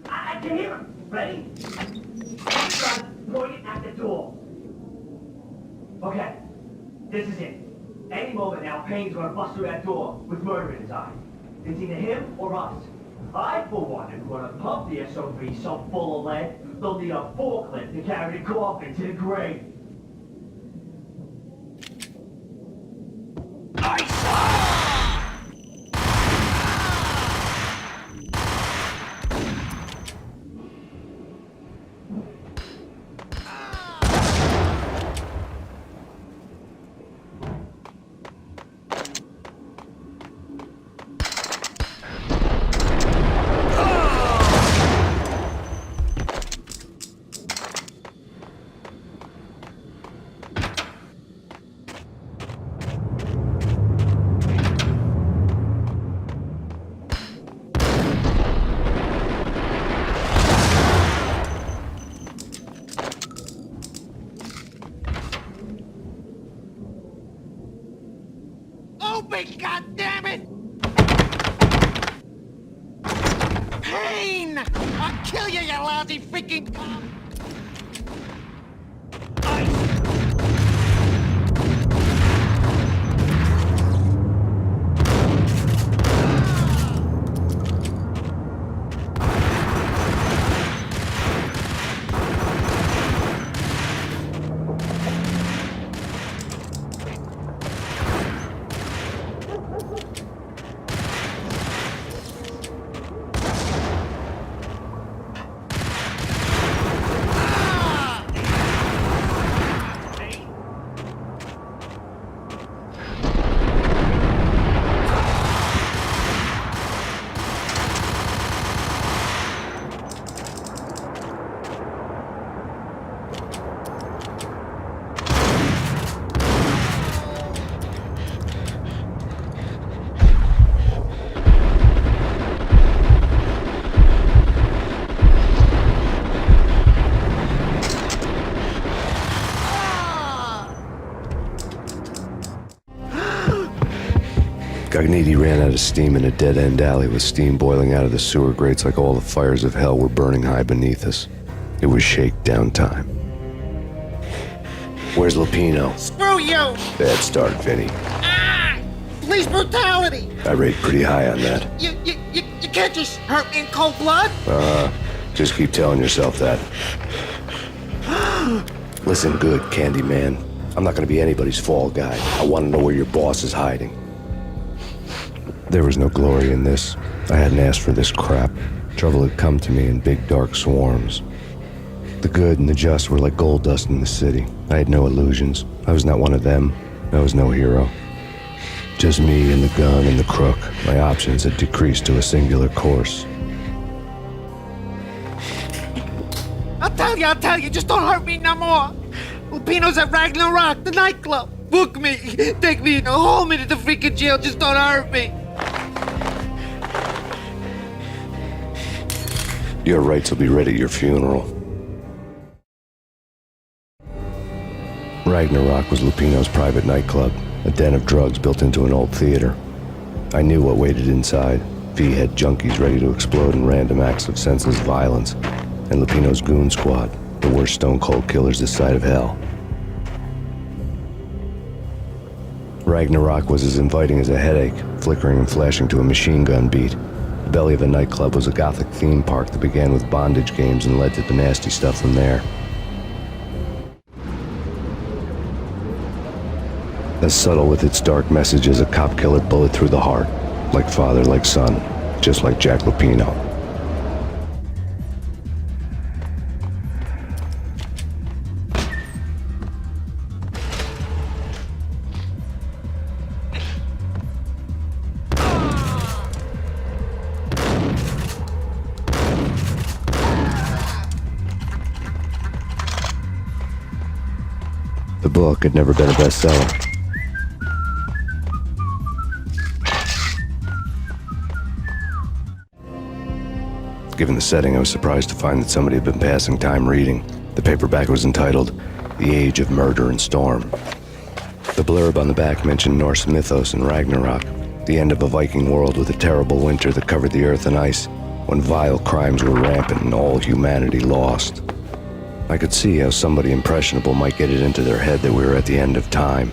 I can hear him. Ready? Point it at the door. Okay, this is it. Any moment now, Payne's gonna bust through that door with murder in his eye. It's either him or us. I, for one, am gonna pump the SOB so full of lead, they'll need a forklift to carry the coffin to the grave.
me, goddammit! Payne! I'll kill you, you lousy freaking cop!
Gagniti ran out of steam in a dead-end alley with steam boiling out of the sewer grates like all the fires of hell were burning high beneath us. It was shakedown time. Where's Lupino?
Screw you!
Bad start, Vinny.
Ah! Police brutality!
I rate pretty high on that.
You can't just hurt me in cold blood?
Just keep telling yourself that. Listen good, Candyman. I'm not gonna be anybody's fall guy. I want to know where your boss is hiding. There was no glory in this. I hadn't asked for this crap. Trouble had come to me in big dark swarms. The good and the just were like gold dust in the city. I had no illusions. I was not one of them. I was no hero. Just me and the gun and the crook. My options had decreased to a singular course.
I'll tell you, just don't hurt me no more. Lupino's at Ragnarok, the nightclub. Book me, take me, hold me to the freaking jail, just don't hurt me.
Your rights will be ready at your funeral. Ragnarok was Lupino's private nightclub, a den of drugs built into an old theater. I knew what waited inside. V had junkies ready to explode in random acts of senseless violence, and Lupino's goon squad, the worst stone-cold killers this side of hell. Ragnarok was as inviting as a headache, flickering and flashing to a machine gun beat. The belly of the nightclub was a gothic theme park that began with bondage games and led to the nasty stuff from there. As subtle with its dark message as a cop killer bullet through the heart, like father, like son, just like Jack Lupino. The book had never been a bestseller. Given the setting, I was surprised to find that somebody had been passing time reading. The paperback was entitled The Age of Murder and Storm. The blurb on the back mentioned Norse mythos and Ragnarok, the end of a Viking world with a terrible winter that covered the earth in ice, when vile crimes were rampant and all humanity lost. I could see how somebody impressionable might get it into their head that we were at the end of time.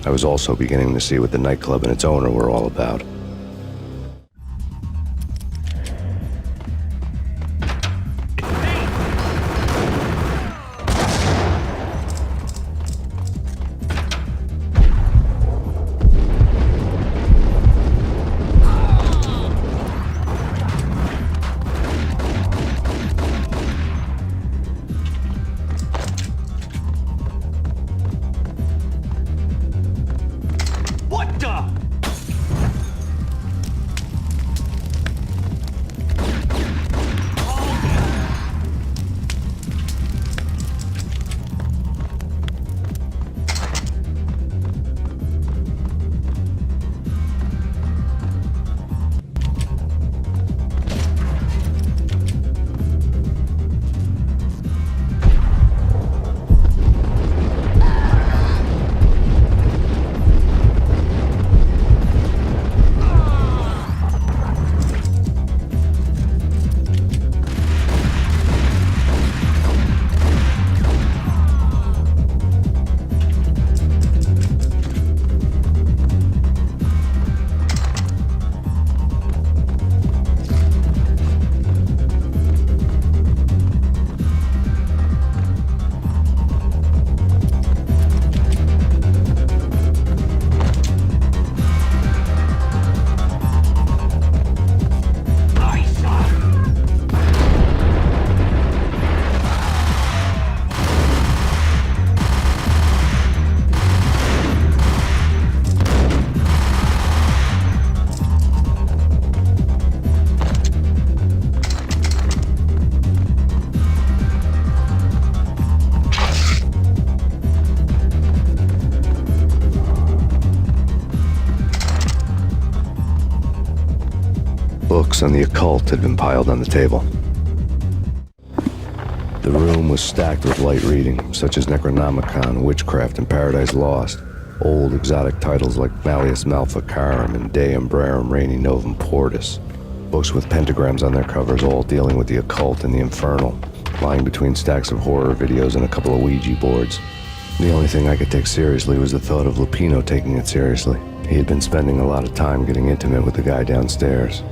I was also beginning to see what the nightclub and its owner were all about. books on the occult had been piled on the table. The room was stacked with light reading, such as Necronomicon, Witchcraft, and Paradise Lost. Old exotic titles like Malleus Maleficarum and De Umbrarum Reini Novum Portus. Books with pentagrams on their covers, all dealing with the occult and the infernal, lying between stacks of horror videos and a couple of Ouija boards. The only thing I could take seriously was the thought of Lupino taking it seriously. He had been spending a lot of time getting intimate with the guy downstairs.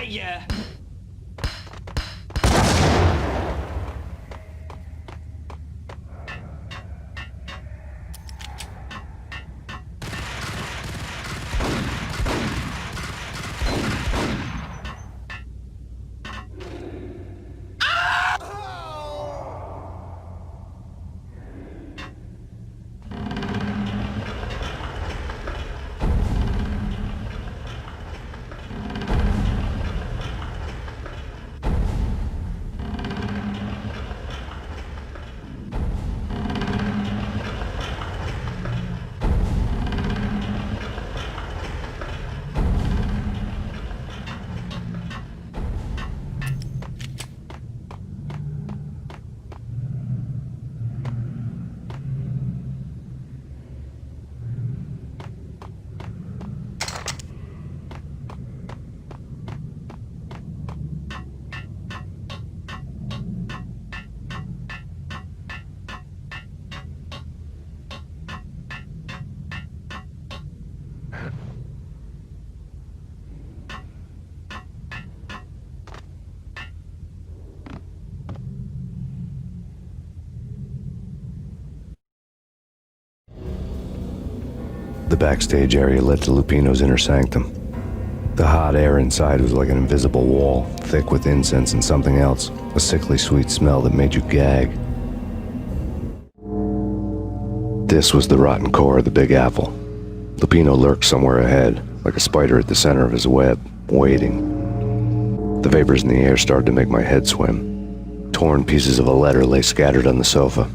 Hey, yeah.
The backstage area led to Lupino's inner sanctum. The hot air inside was like an invisible wall, thick with incense and something else, a sickly sweet smell that made you gag. This was the rotten core of the Big Apple. Lupino lurked somewhere ahead, like a spider at the center of his web, waiting. The vapors in the air started to make my head swim. Torn pieces of a letter lay scattered on the sofa.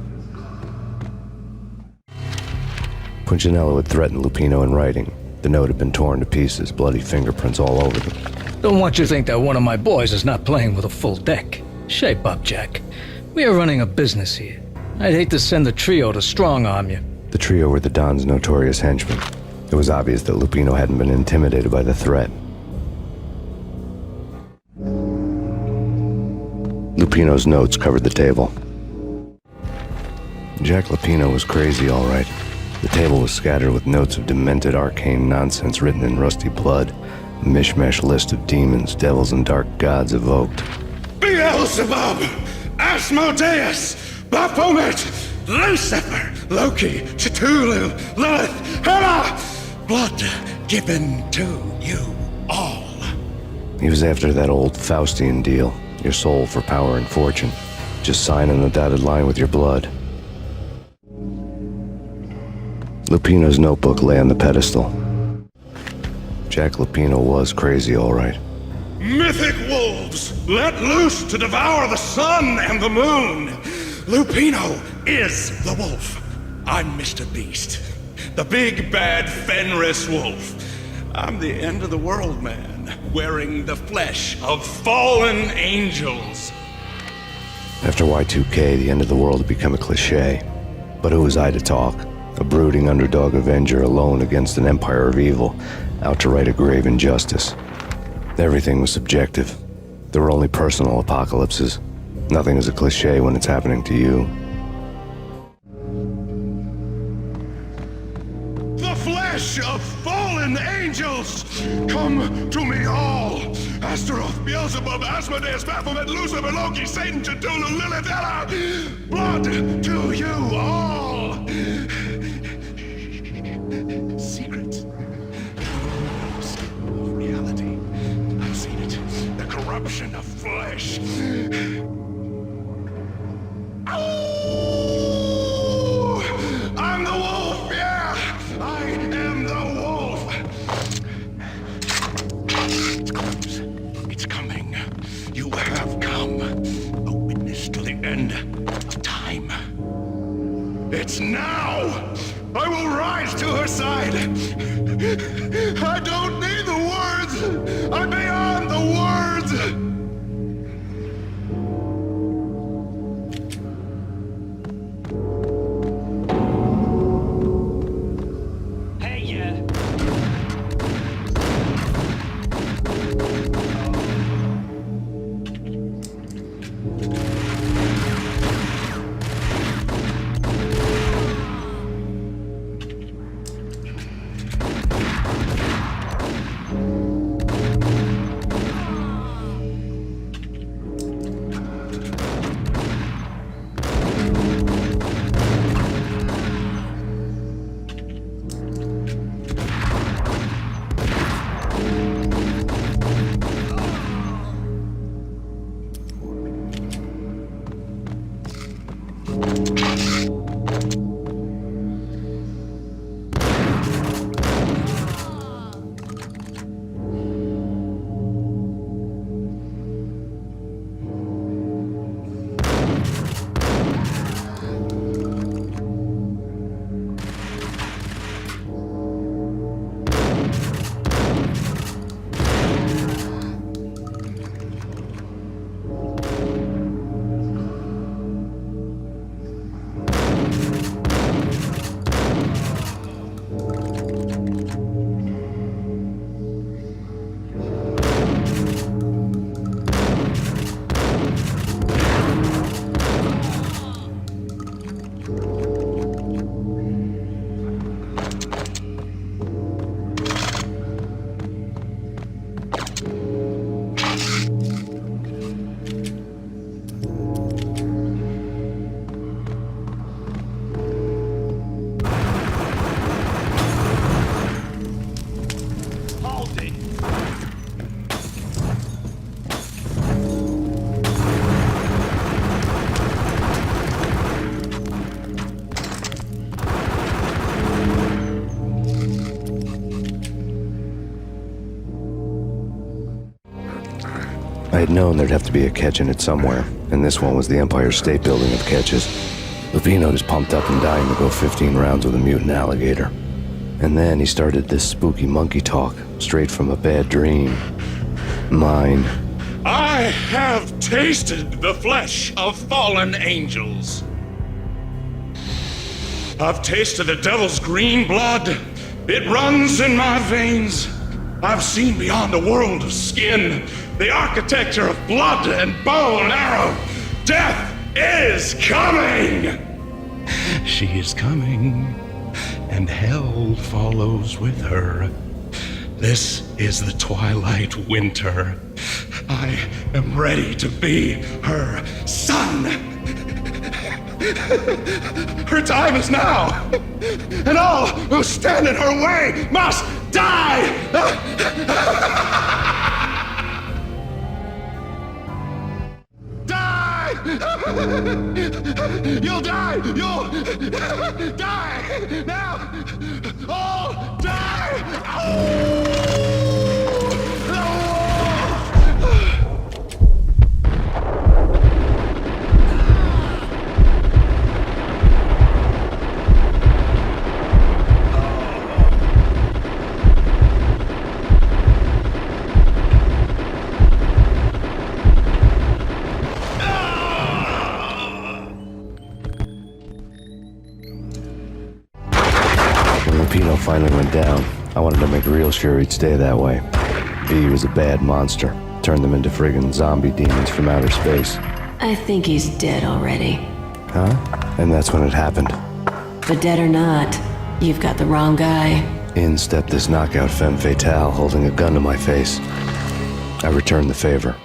Punchinello had threatened Lupino in writing. The note had been torn to pieces, bloody fingerprints all over them.
Don't want you to think that one of my boys is not playing with a full deck. Shape up, Jack. We are running a business here. I'd hate to send the trio to strong-arm you.
The trio were the Don's notorious henchmen. It was obvious that Lupino hadn't been intimidated by the threat. Lupino's notes covered the table. Jack Lupino was crazy, all right. The table was scattered with notes of demented arcane nonsense written in rusty blood, a mishmash list of demons, devils, and dark gods evoked.
Beelzebub, Asmodeus, Baphomet, Lucifer, Loki, Cthulhu, Lilith, Hela, blood given to you all.
He was after that old Faustian deal, your soul for power and fortune. Just sign on the dotted line with your blood. Lupino's notebook lay on the pedestal. Jack Lupino was crazy, all right.
Mythic wolves, let loose to devour the sun and the moon. Lupino is the wolf. I'm Mr. Beast, the big bad Fenris wolf. I'm the end of the world man, wearing the flesh of fallen angels.
After Y2K, the end of the world had become a cliché. But who was I to talk? A brooding underdog avenger alone against an empire of evil, out to right a grave injustice. Everything was subjective. There were only personal apocalypses. Nothing is a cliché when it's happening to you.
The flesh of fallen angels! Come to me all! Astaroth, Beelzebub, Asmodeus, Baphomet, Lucifer, Loki, Satan, Cthulhu, Lilith, Hela! Blood to you all! Secret. Of reality. I've seen it. The corruption of flesh. Oh! I'm the wolf, yeah! I am the wolf! It's close. It's coming. You have come. A witness to the end of time. It's now! I will rise to her side! I don't need the words! I'm beyond the words!
Hey, yeah.
I had known there'd have to be a catch in it somewhere, and this one was the Empire State Building of catches. Lupino just pumped up and dying to go 15 rounds with a mutant alligator. And then he started this spooky monkey talk, straight from a bad dream. Mine.
I have tasted the flesh of fallen angels. I've tasted the devil's green blood. It runs in my veins. I've seen beyond a world of skin, the architecture of blood and bow and arrow. Death is coming! She is coming, and hell follows with her. This is the twilight winter. I am ready to be her son. Her time is now, and all who stand in her way must die! Die! You'll die! You'll die! Now! All die!
Lupino finally went down. I wanted to make real sure he'd stay that way. V was a bad monster. Turned them into friggin' zombie demons from outer space.
I think he's dead already.
Huh? And that's when it happened.
But dead or not, you've got the wrong guy.
In stepped this knockout femme fatale holding a gun to my face. I returned the favor.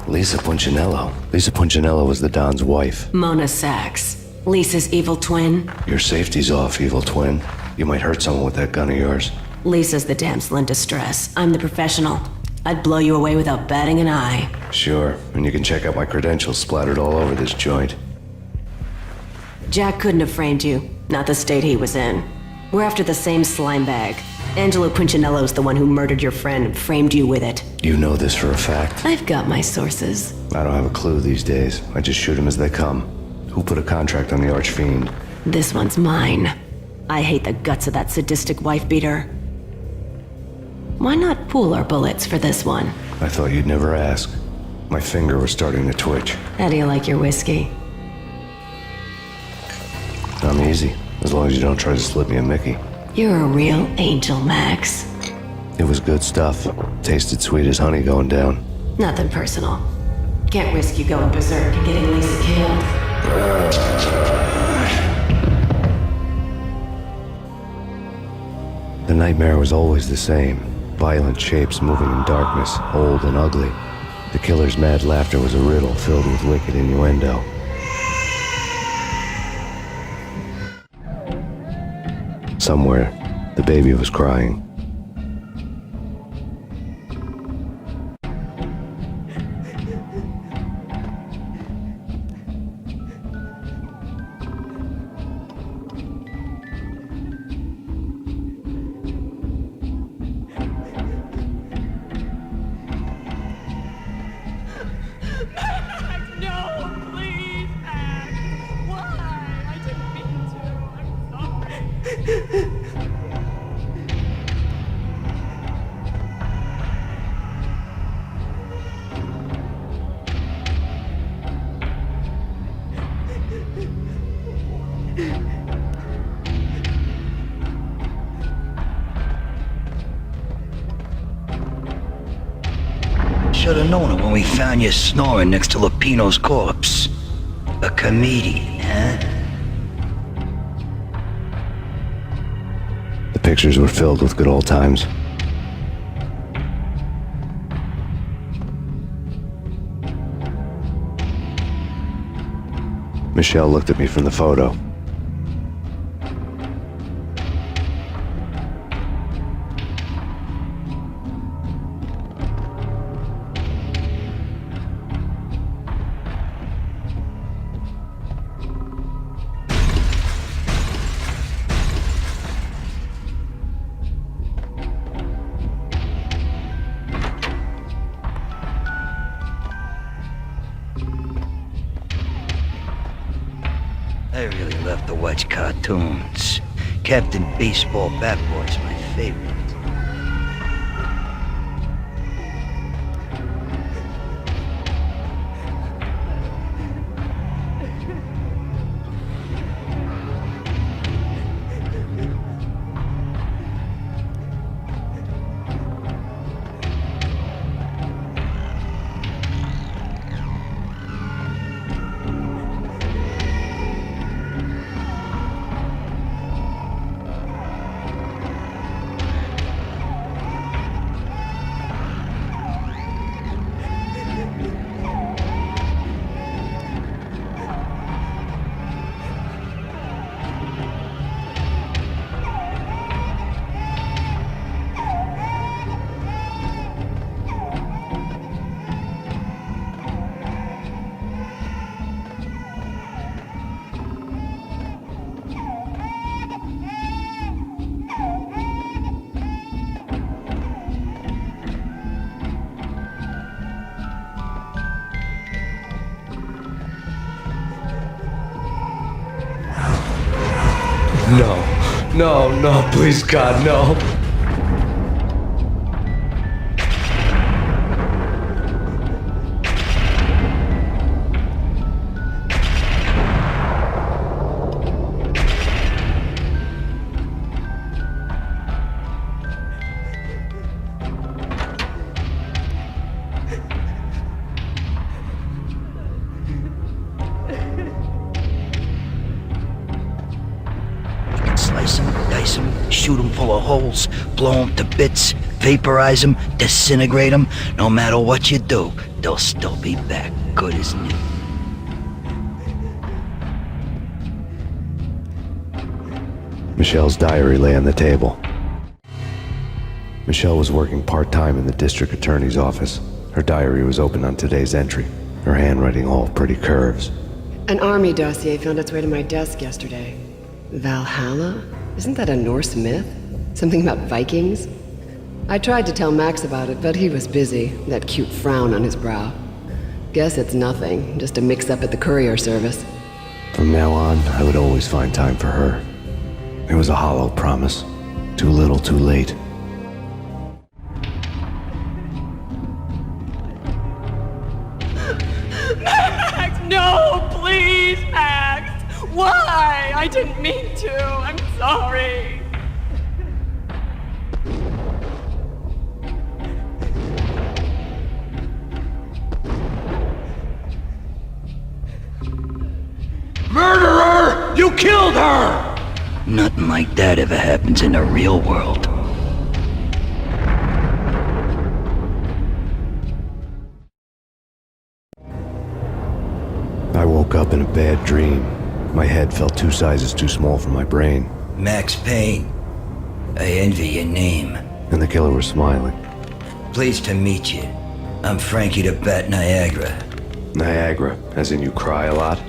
Lisa Punchinello. Lisa Punchinello was the Don's wife.
Mona Sachs. Lisa's evil twin.
Your safety's off, evil twin. You might hurt someone with that gun of yours.
Lisa's the damsel in distress. I'm the professional. I'd blow you away without batting an eye.
Sure, and you can check out my credentials splattered all over this joint.
Jack couldn't have framed you. Not the state he was in. We're after the same slime bag. Angelo Punchinello's the one who murdered your friend and framed you with it.
You know this for a fact?
I've got my sources.
I don't have a clue these days. I just shoot them as they come. Who put a contract on the Archfiend?
This one's mine. I hate the guts of that sadistic wife-beater. Why not pool our bullets for this one?
I thought you'd never ask. My finger was starting to twitch.
How do you like your whiskey?
I'm easy, as long as you don't try to slip me a Mickey.
You're a real angel, Max.
It was good stuff. Tasted sweet as honey going down.
Nothing personal. Can't risk you going berserk and getting Lisa killed.
The nightmare was always the same. Violent shapes moving in darkness, old and ugly. The killer's mad laughter was a riddle filled with wicked innuendo. Somewhere, the baby was crying.
Should have known it when we found you snoring next to Lupino's corpse. A comedian, huh?
The pictures were filled with good old times. Michelle looked at me from the photo.
I really love to watch cartoons. Captain Baseball Bat Boy's my favorite.
No, please God, no.
Slice them, dice them, shoot them full of holes, blow them to bits, vaporize them, disintegrate them. No matter what you do, they'll still be back, good as new.
Michelle's diary lay on the table. Michelle was working part-time in the district attorney's office. Her diary was open on today's entry, her handwriting all pretty curves.
An army dossier found its way to my desk yesterday. Valhalla? Isn't that a Norse myth? Something about Vikings? I tried to tell Max about it, but he was busy, that cute frown on his brow. Guess it's nothing, just a mix-up at the courier service.
From now on, I would always find time for her. It was a hollow promise. Too little, too late.
Max, no, please, Max. Why? I didn't mean to. I'm sorry.
Murderer! You killed her! Nothing like that ever happens in the real world.
I woke up in a bad dream. My head felt 2 sizes too small for my brain.
Max Payne. I envy your name.
And the killer was smiling.
Pleased to meet you. I'm Frankie the Bat Niagara.
Niagara, as in you cry a lot?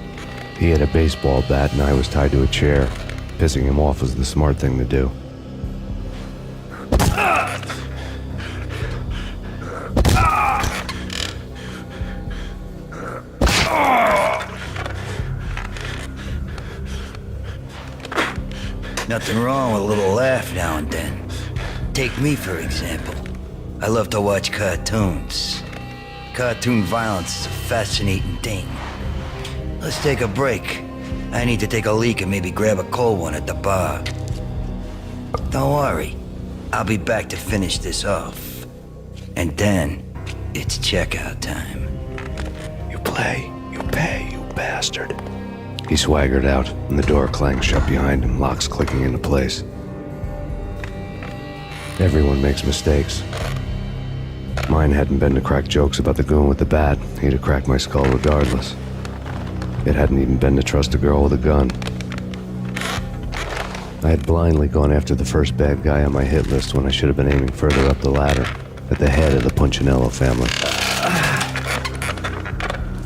He had a baseball bat and I was tied to a chair. Pissing him off was the smart thing to do.
Nothing wrong with a little laugh now and then. Take me, for example. I love to watch cartoons. Cartoon violence is a fascinating thing. Let's take a break. I need to take a leak and maybe grab a cold one at the bar. Don't worry. I'll be back to finish this off. And then, it's checkout time.
You play, you pay, you bastard. He swaggered out, and the door clanged shut behind him, locks clicking into place. Everyone makes mistakes. Mine hadn't been to crack jokes about the goon with the bat. He'd have cracked my skull regardless. It hadn't even been to trust a girl with a gun. I had blindly gone after the first bad guy on my hit list when I should have been aiming further up the ladder, at the head of the Punchinello family.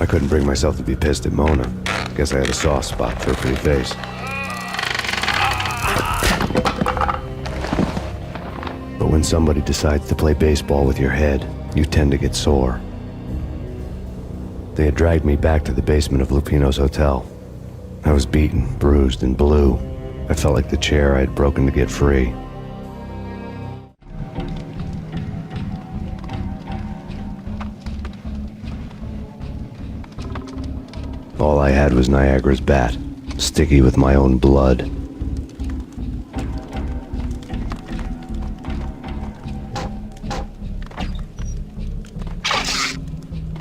I couldn't bring myself to be pissed at Mona. Guess I had a soft spot for a pretty face. But when somebody decides to play baseball with your head, you tend to get sore. They had dragged me back to the basement of Lupino's hotel. I was beaten, bruised, and blue. I felt like the chair I had broken to get free. All I had was Niagara's bat, sticky with my own blood.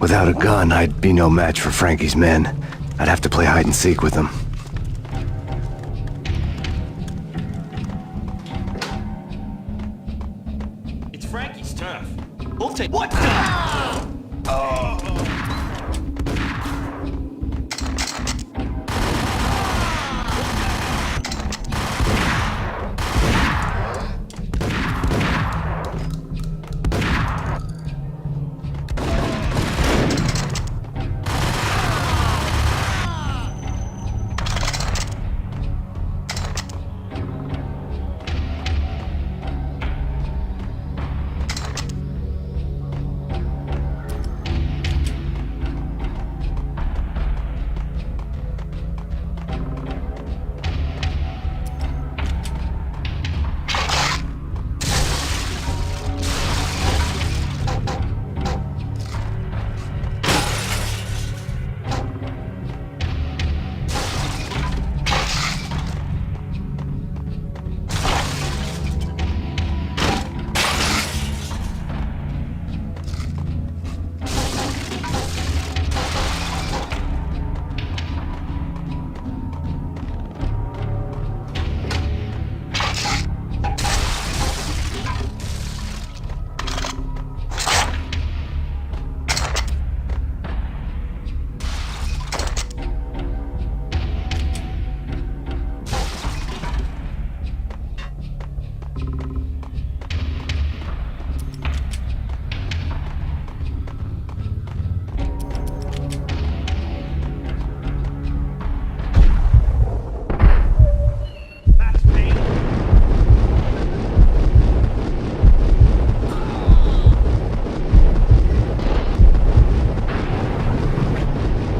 Without a gun, I'd be no match for Frankie's men. I'd have to play hide and seek with them.
It's Frankie's turf. We'll take... What the?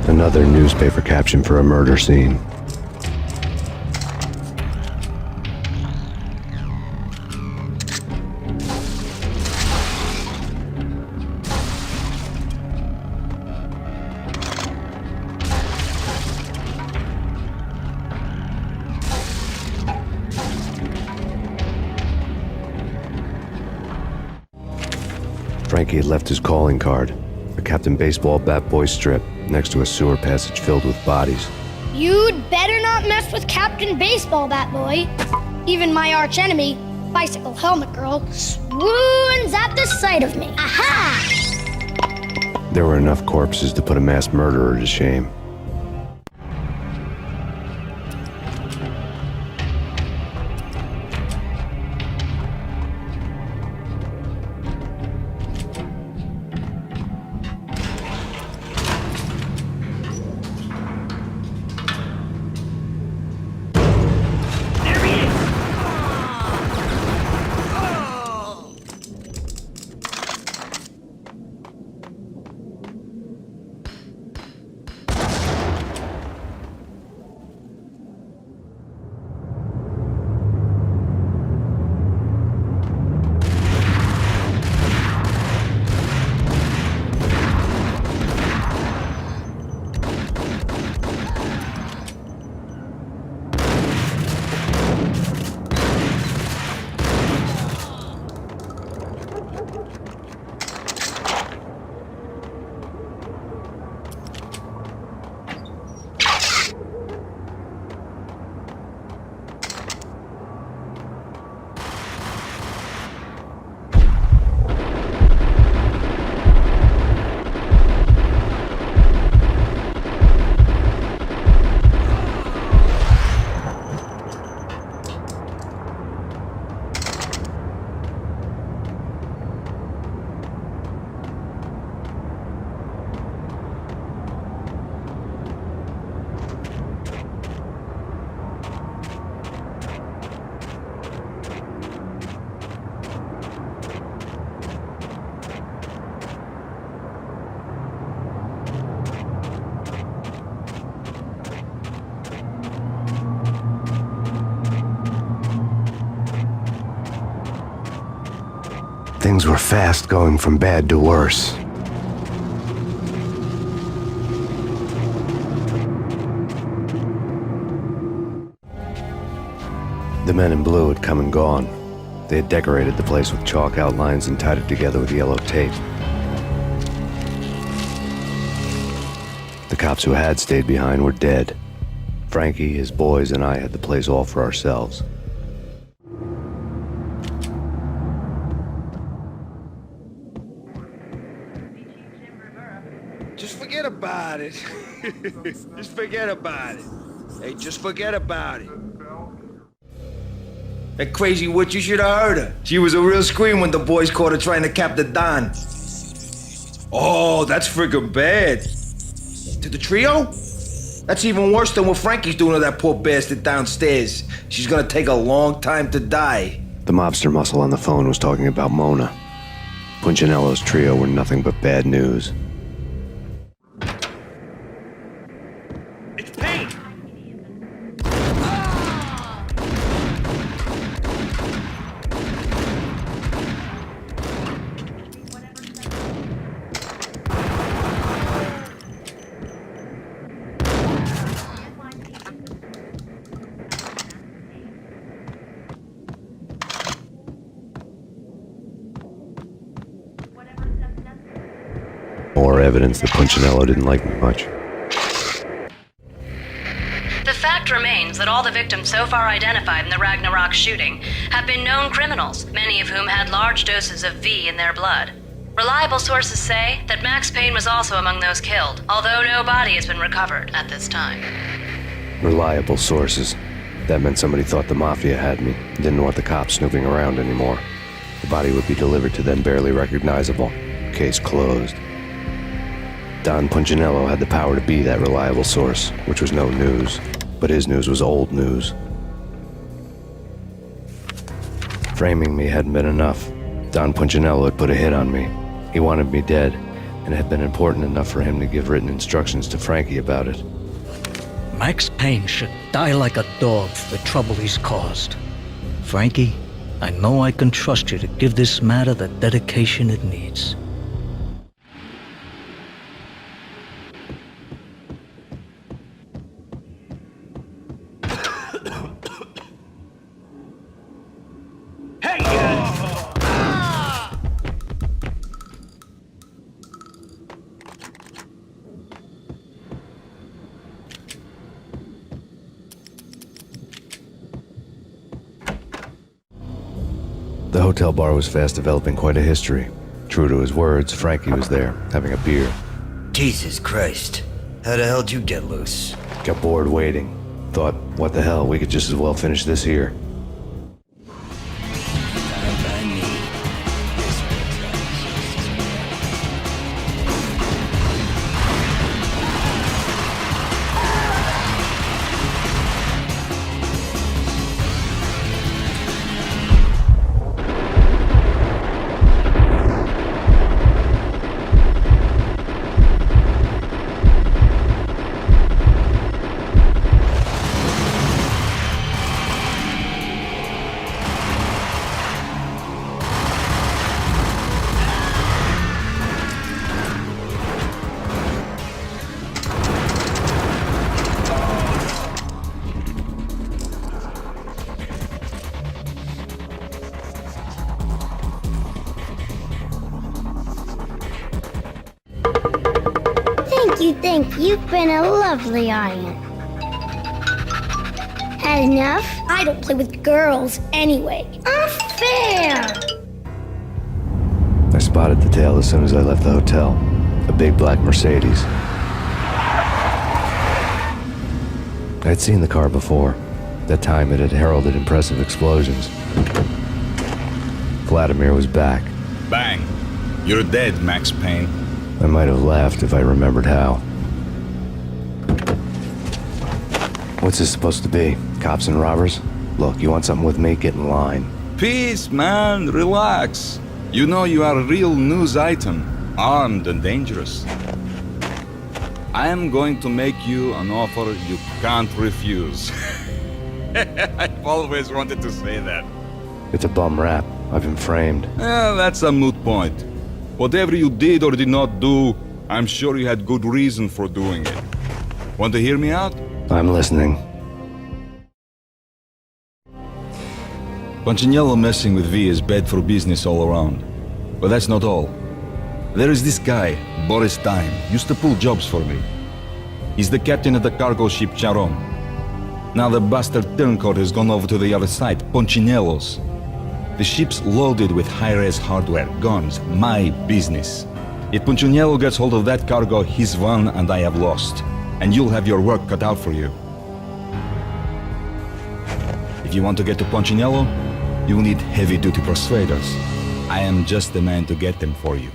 Another newspaper caption for a murder scene. Frankie had left his calling card, a Captain Baseball bat boy strip, next to a sewer passage filled with bodies.
You'd better not mess with Captain Baseball, Bat Boy. Even my archenemy, Bicycle Helmet Girl, swoons at the sight of me. Aha!
There were enough corpses to put a mass murderer to shame. Things were fast going from bad to worse. The men in blue had come and gone. They had decorated the place with chalk outlines and tied it together with yellow tape. The cops who had stayed behind were dead. Frankie, his boys, and I had the place all for ourselves.
Just forget about it. Just forget about it. Hey, just forget about it. That crazy witch, you should have heard her. She was a real scream when the boys caught her trying to cap the Don. Oh, that's freaking bad. To the trio? That's even worse than what Frankie's doing to that poor bastard downstairs. She's gonna take a long time to die.
The mobster muscle on the phone was talking about Mona. Punchinello's trio were nothing but bad news.
It's Payne!
More evidence that Punchinello didn't like me much.
The fact remains that all the victims so far identified in the Ragnarok shooting have been known criminals, many of whom had large doses of V in their blood. Reliable sources say that Max Payne was also among those killed, although no body has been recovered at this time.
Reliable sources. That meant somebody thought the Mafia had me, and didn't want the cops snooping around anymore. The body would be delivered to them barely recognizable. Case closed. Don Punchinello had the power to be that reliable source, which was no news. But his news was old news. Framing me hadn't been enough. Don Punchinello had put a hit on me. He wanted me dead, and it had been important enough for him to give written instructions to Frankie about it.
Max Payne should die like a dog for the trouble he's caused. Frankie, I know I can trust you to give this matter the dedication it needs.
The hotel bar was fast developing quite a history. True to his words, Frankie was there, having a beer.
Jesus Christ. How the hell did you get loose?
Got bored waiting. Thought, what the hell, we could just as well finish this here.
Thank you. You've been a lovely audience. Had enough? I don't play with girls anyway. Unfair!
I spotted the tail as soon as I left the hotel. A big black Mercedes. I'd seen the car before. That time it had heralded impressive explosions. Vladimir was back.
Bang. You're dead, Max Payne.
I might have laughed if I remembered how. What's this supposed to be? Cops and robbers? Look, you want something with me? Get in line.
Peace, man. Relax. You know you are a real news item, armed and dangerous. I am going to make you an offer you can't refuse. I've always wanted to say that.
It's a bum rap. I've been framed.
That's a moot point. Whatever you did or did not do, I'm sure you had good reason for doing it. Want to hear me out?
I'm listening.
Punchinello messing with V is bad for business all around. But that's not all. There is this guy, Boris Time, used to pull jobs for me. He's the captain of the cargo ship Charon. Now the bastard turncoat has gone over to the other side, Punchinello's. The ship's loaded with high-res hardware, guns, my business. If Punchinello gets hold of that cargo, he's won and I have lost. And you'll have your work cut out for you. If you want to get to Punchinello, you'll need heavy-duty persuaders. I am just the man to get them for you.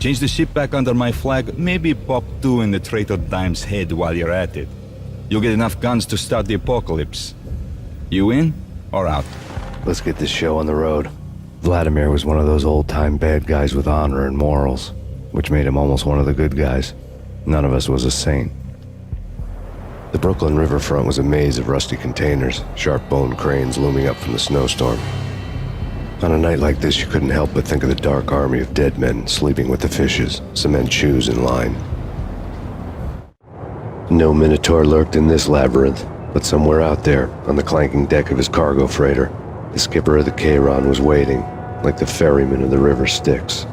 Change the ship back under my flag, maybe pop 2 in the traitor Dime's head while you're at it. You'll get enough guns to start the apocalypse. You in or out?
Let's get this show on the road. Vladimir was one of those old-time bad guys with honor and morals, which made him almost one of the good guys. None of us was a saint. The Brooklyn riverfront was a maze of rusty containers, sharp-boned cranes looming up from the snowstorm. On a night like this, you couldn't help but think of the dark army of dead men sleeping with the fishes, cement shoes in line. No Minotaur lurked in this labyrinth, but somewhere out there, on the clanking deck of his cargo freighter, the skipper of the Chiron was waiting, like the ferryman of the river Styx.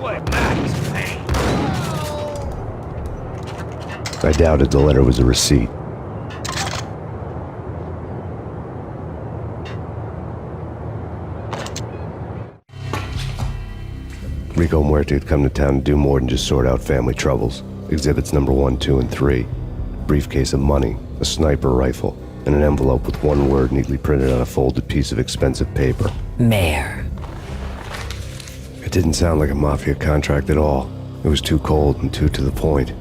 what matters, Payne.
I doubted the letter was a receipt. Rico Muerte had come to town to do more than just sort out family troubles. Exhibits number 1, 2, and 3. A briefcase of money, a sniper rifle, and an envelope with one word neatly printed on a folded piece of expensive paper.
Mayor.
It didn't sound like a mafia contract at all. It was too cold and too to the point.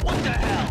What the hell?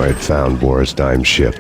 I had found Boris Dime's ship.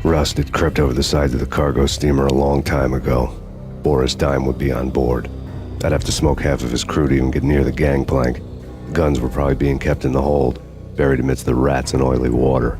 Rust had crept over the sides of the cargo steamer a long time ago. Boris Dime would be on board. I'd have to smoke half of his crew to even get near the gangplank. The guns were probably being kept in the hold, buried amidst the rats and oily water.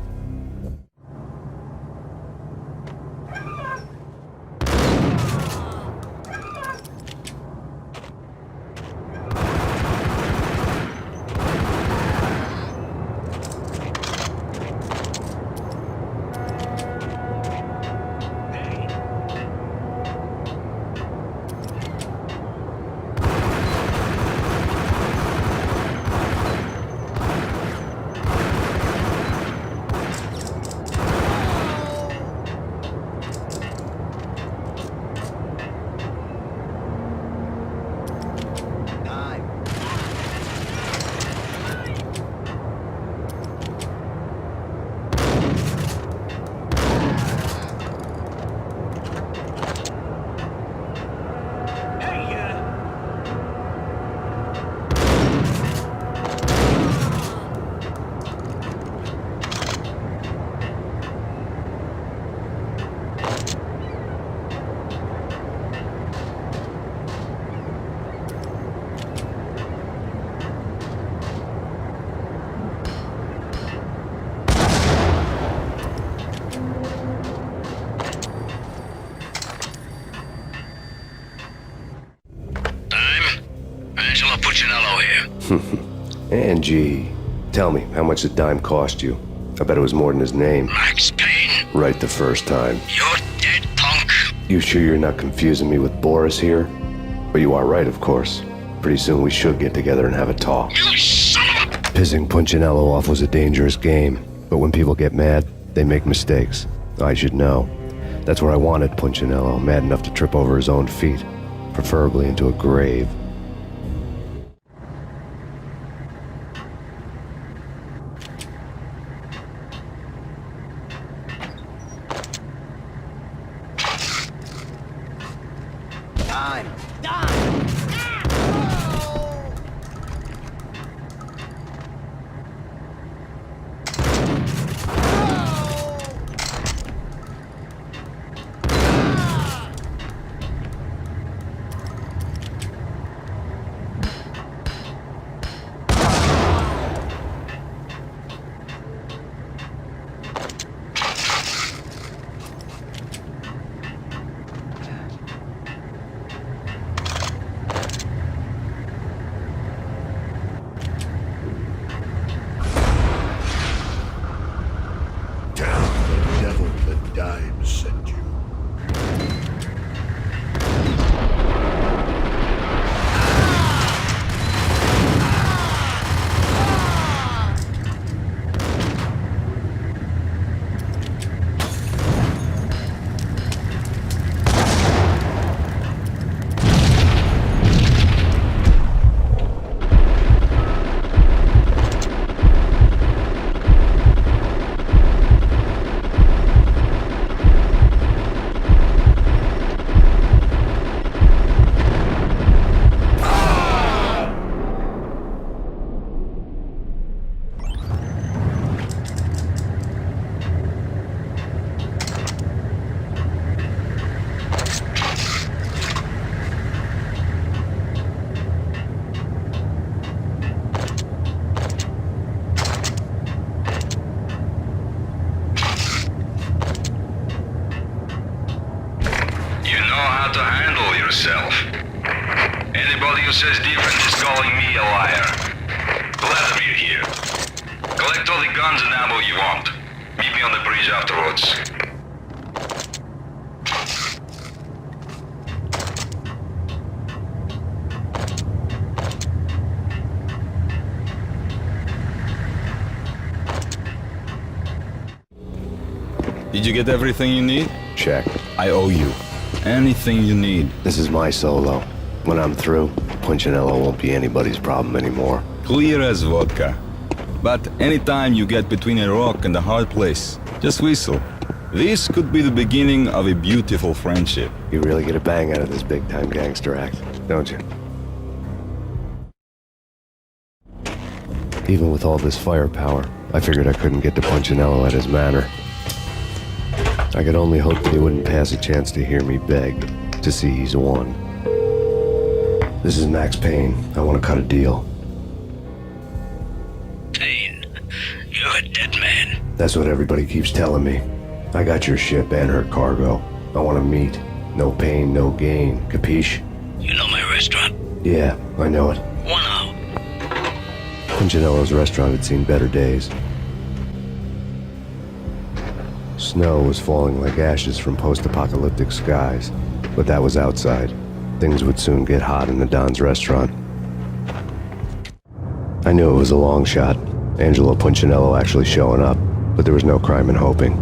Angie, tell me, how much did Dime cost you? I bet it was more than his name.
Max Payne.
Right the first time.
You're dead, punk.
You sure you're not confusing me with Boris here? But you are right, of course. Pretty soon we should get together and have a talk.
You son of a...
Pissing Punchinello off was a dangerous game, but when people get mad, they make mistakes. I should know. That's where I wanted Punchinello, mad enough to trip over his own feet, preferably into a grave.
says different is calling me a liar. Glad of you here. Collect all the guns and ammo you want. Meet me on the bridge afterwards.
Did you get everything you need?
Check.
I owe you. Anything you need.
This is my solo. When I'm through, Punchinello won't be anybody's problem anymore.
Clear as vodka. But anytime you get between a rock and a hard place, just whistle. This could be the beginning of a beautiful friendship.
You really get a bang out of this big-time gangster act, don't you? Even with all this firepower, I figured I couldn't get to Punchinello at his manor. I could only hope that he wouldn't pass a chance to hear me beg, to see he's won. This is Max Payne. I want to cut a deal.
Payne, you're a dead man.
That's what everybody keeps telling me. I got your ship and her cargo. I want to meet. No pain, no gain. Capiche?
You know my restaurant?
Yeah, I know it.
1 hour.
Punchinello's restaurant had seen better days. Snow was falling like ashes from post-apocalyptic skies, but that was outside. Things would soon get hot in the Don's restaurant. I knew it was a long shot, Angelo Punchinello actually showing up, but there was no crime in hoping.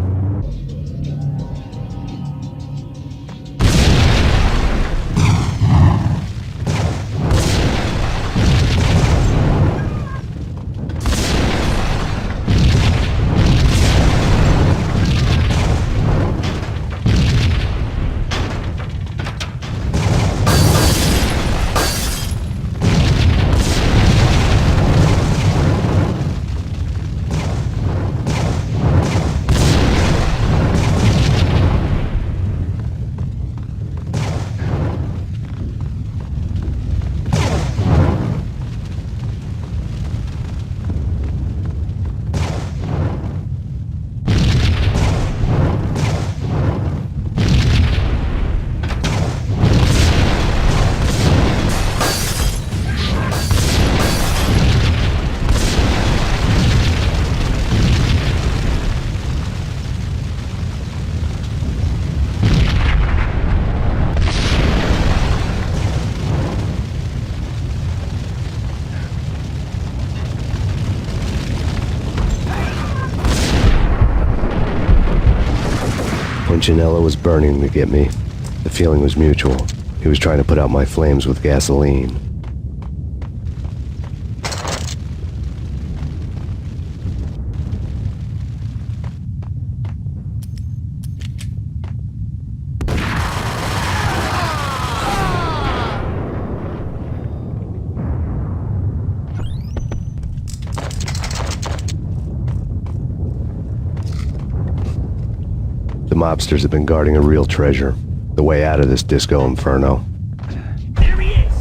Punchinello was burning to get me. The feeling was mutual. He was trying to put out my flames with gasoline. The mobsters have been guarding a real treasure. The way out of this disco inferno.
There he is!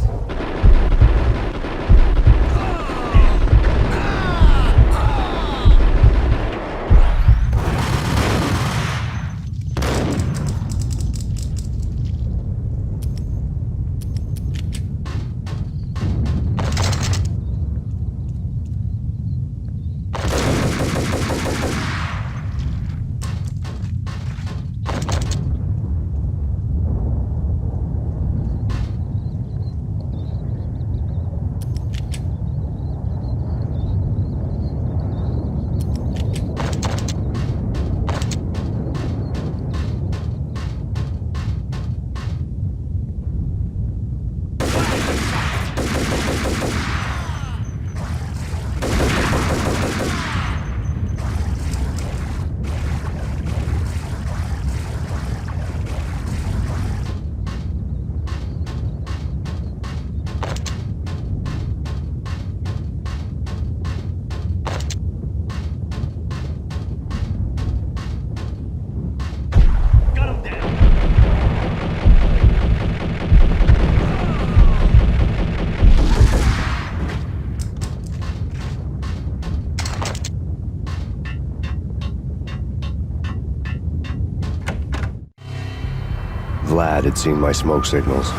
Vlad had seen my smoke signals.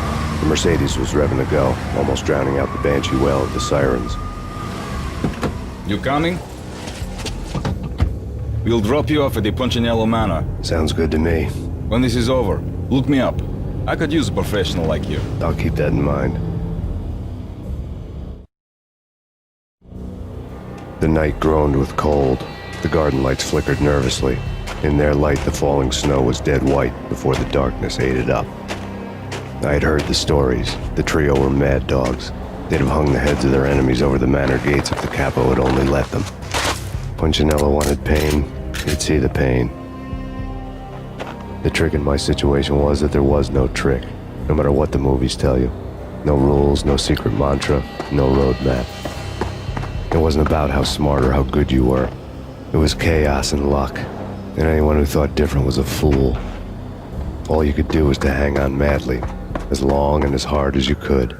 The Mercedes was revving to go, almost drowning out the banshee wail of the sirens.
You coming? We'll drop you off at the Punchinello Manor.
Sounds good to me.
When this is over, look me up. I could use a professional like you.
I'll keep that in mind. The night groaned with cold. The garden lights flickered nervously. In their light, the falling snow was dead white before the darkness ate it up. I had heard the stories. The trio were mad dogs. They'd have hung the heads of their enemies over the manor gates if the capo had only let them. Punchinello wanted Payne. He'd see the pain. The trick in my situation was that there was no trick, no matter what the movies tell you. No rules, no secret mantra, no roadmap. It wasn't about how smart or how good you were. It was chaos and luck, and anyone who thought different was a fool. All you could do was to hang on madly, as long and as hard as you could.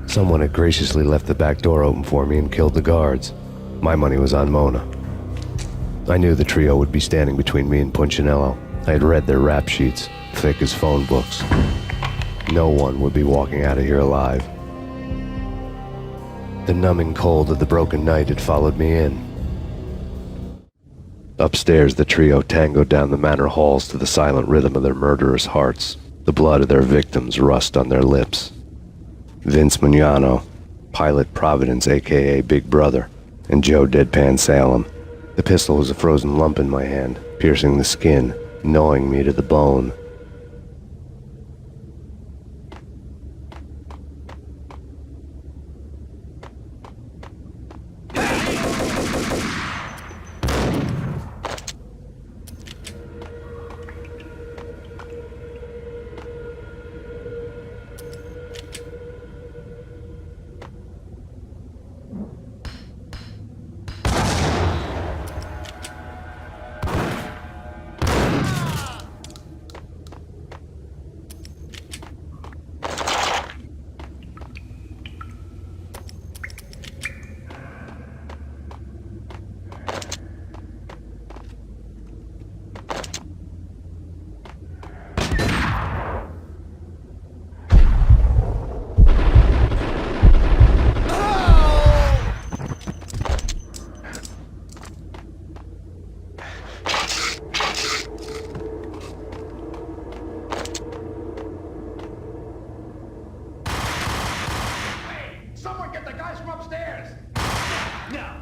Someone had graciously left the back door open for me and killed the guards. My money was on Mona. I knew the trio would be standing between me and Punchinello. I had read their rap sheets, thick as phone books. No one would be walking out of here alive. The numbing cold of the broken night had followed me in. Upstairs, the trio tangoed down the manor halls to the silent rhythm of their murderous hearts. The blood of their victims rust on their lips. Vince Mugnano, Pilot Providence, a.k.a. Big Brother, and Joe Deadpan Salem. The pistol was a frozen lump in my hand, piercing the skin, gnawing me to the bone.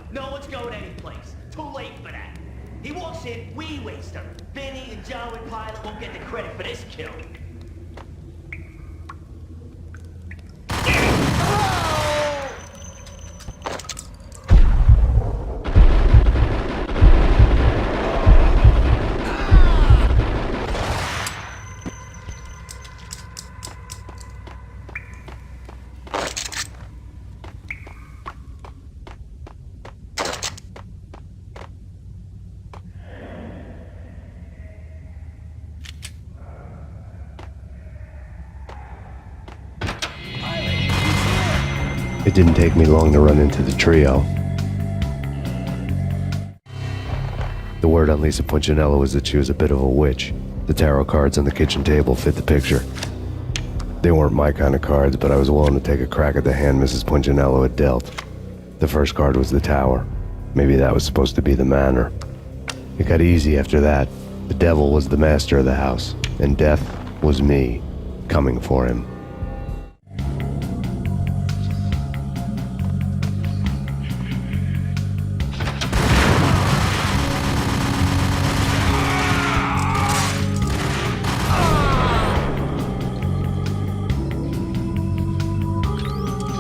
No one's going anyplace. Too late for that. He walks in, we waste him. Vinny and Joe and Pilot won't get the credit for this kill.
It didn't take me long to run into the trio. The word on Lisa Punchinello was that she was a bit of a witch. The tarot cards on the kitchen table fit the picture. They weren't my kind of cards, but I was willing to take a crack at the hand Mrs. Punchinello had dealt. The first card was the tower. Maybe that was supposed to be the manor. It got easy after that. The devil was the master of the house, and death was me, coming for him.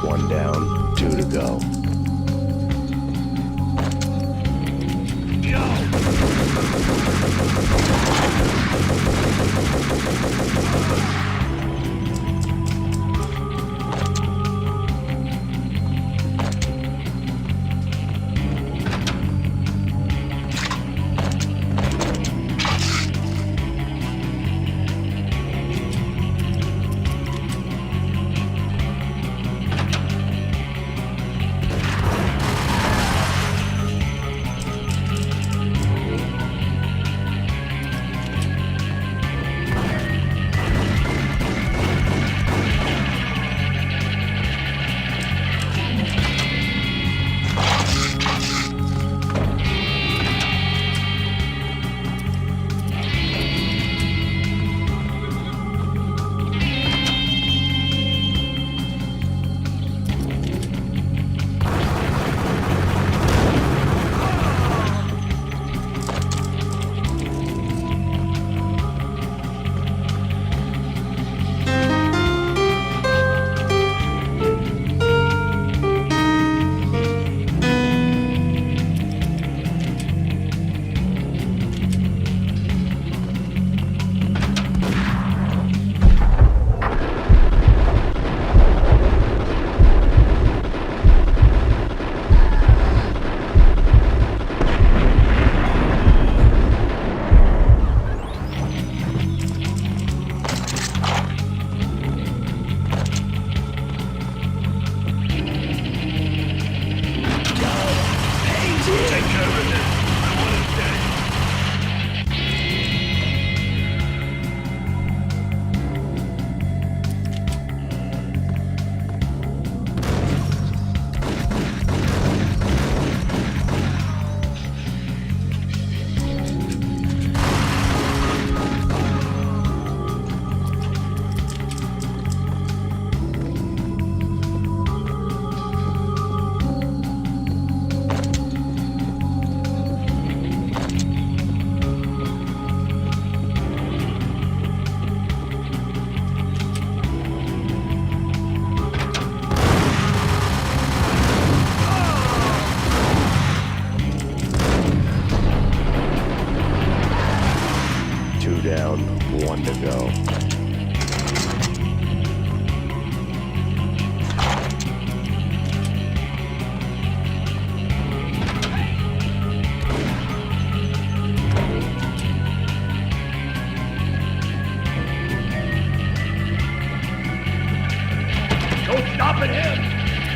One down, two to go.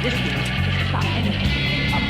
This way. Stop anything. Up.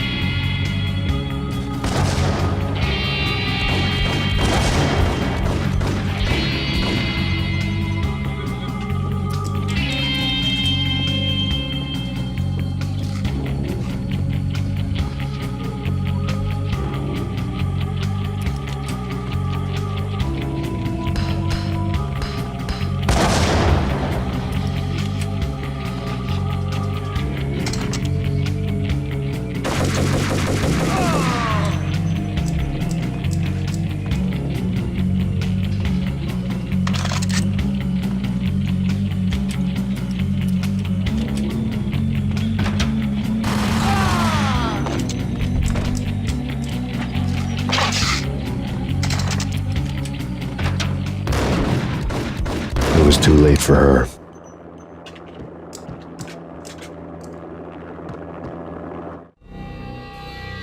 It was too late for her.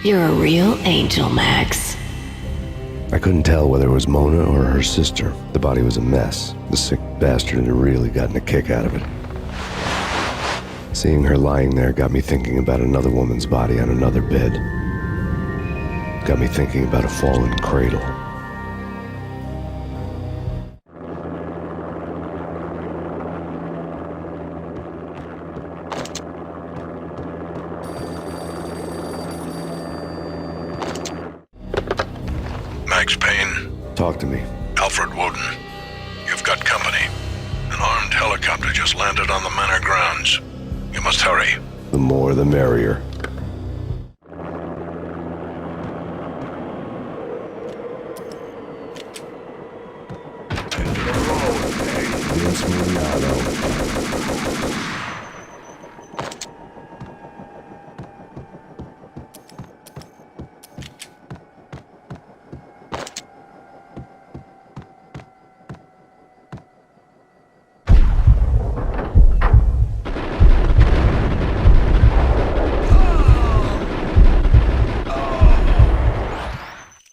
You're a real angel, Max.
I couldn't tell whether it was Mona or her sister. The body was a mess. The sick bastard had really gotten a kick out of it. Seeing her lying there got me thinking about another woman's body on another bed. Got me thinking about a fallen cradle.
Max Payne.
Talk to me.
Alfred Woden. You've got company. An armed helicopter just landed on the manor grounds. You must hurry.
The more the merrier.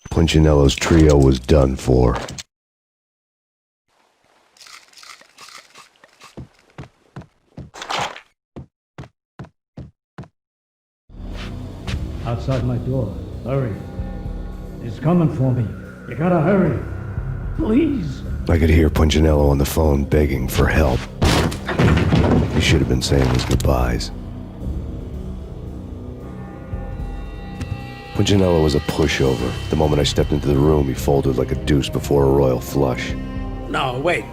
Punchinello's trio was done for.
Outside my door. Hurry. He's coming for me. You gotta hurry. Please.
I could hear Punchinello on the phone begging for help. He should have been saying his goodbyes. Punchinello was a pushover. The moment I stepped into the room, he folded like a deuce before a royal flush.
No, wait.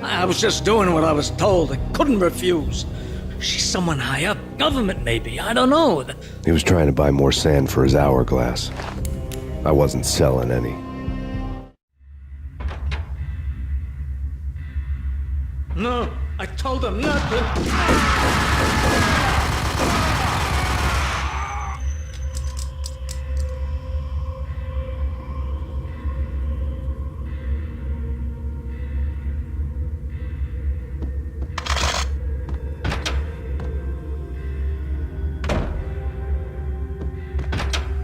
I was just doing what I was told. I couldn't refuse. She's someone high up. Government, maybe. I don't know.
He was trying to buy more sand for his hourglass. I wasn't selling any.
No, I told him not to.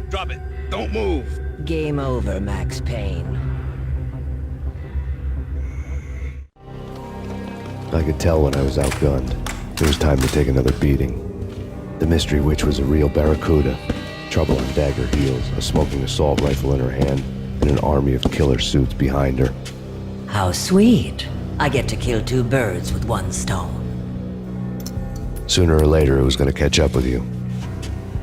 Drop it. Don't move.
Game over, Max Payne.
I could tell when I was outgunned. It was time to take another beating. The mystery witch was a real barracuda. Trouble on dagger heels, a smoking assault rifle in her hand, and an army of killer suits behind her.
How sweet. I get to kill two birds with one stone.
Sooner or later, it was going to catch up with you.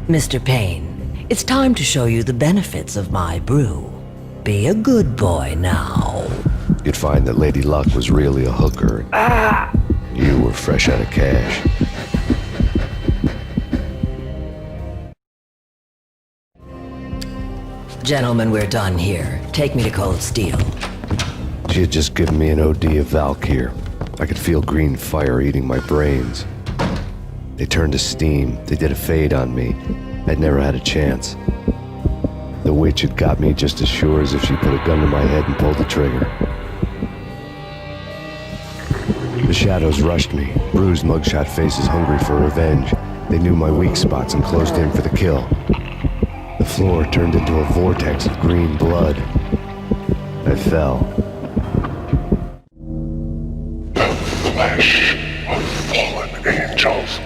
Mr. Payne, it's time to show you the benefits of my brew. Be a good boy now.
You'd find that Lady Luck was really a hooker. You were fresh out of cash.
Gentlemen, we're done here. Take me to Cold Steel.
She had just given me an OD of Valkyr. I could feel green fire eating my brains. They turned to steam. They did a fade on me. I'd never had a chance. The witch had got me just as sure as if she put a gun to my head and pulled the trigger. The shadows rushed me, bruised mugshot faces hungry for revenge. They knew my weak spots and closed in for the kill. The floor turned into a vortex of green blood. I fell.
The flesh of fallen angels.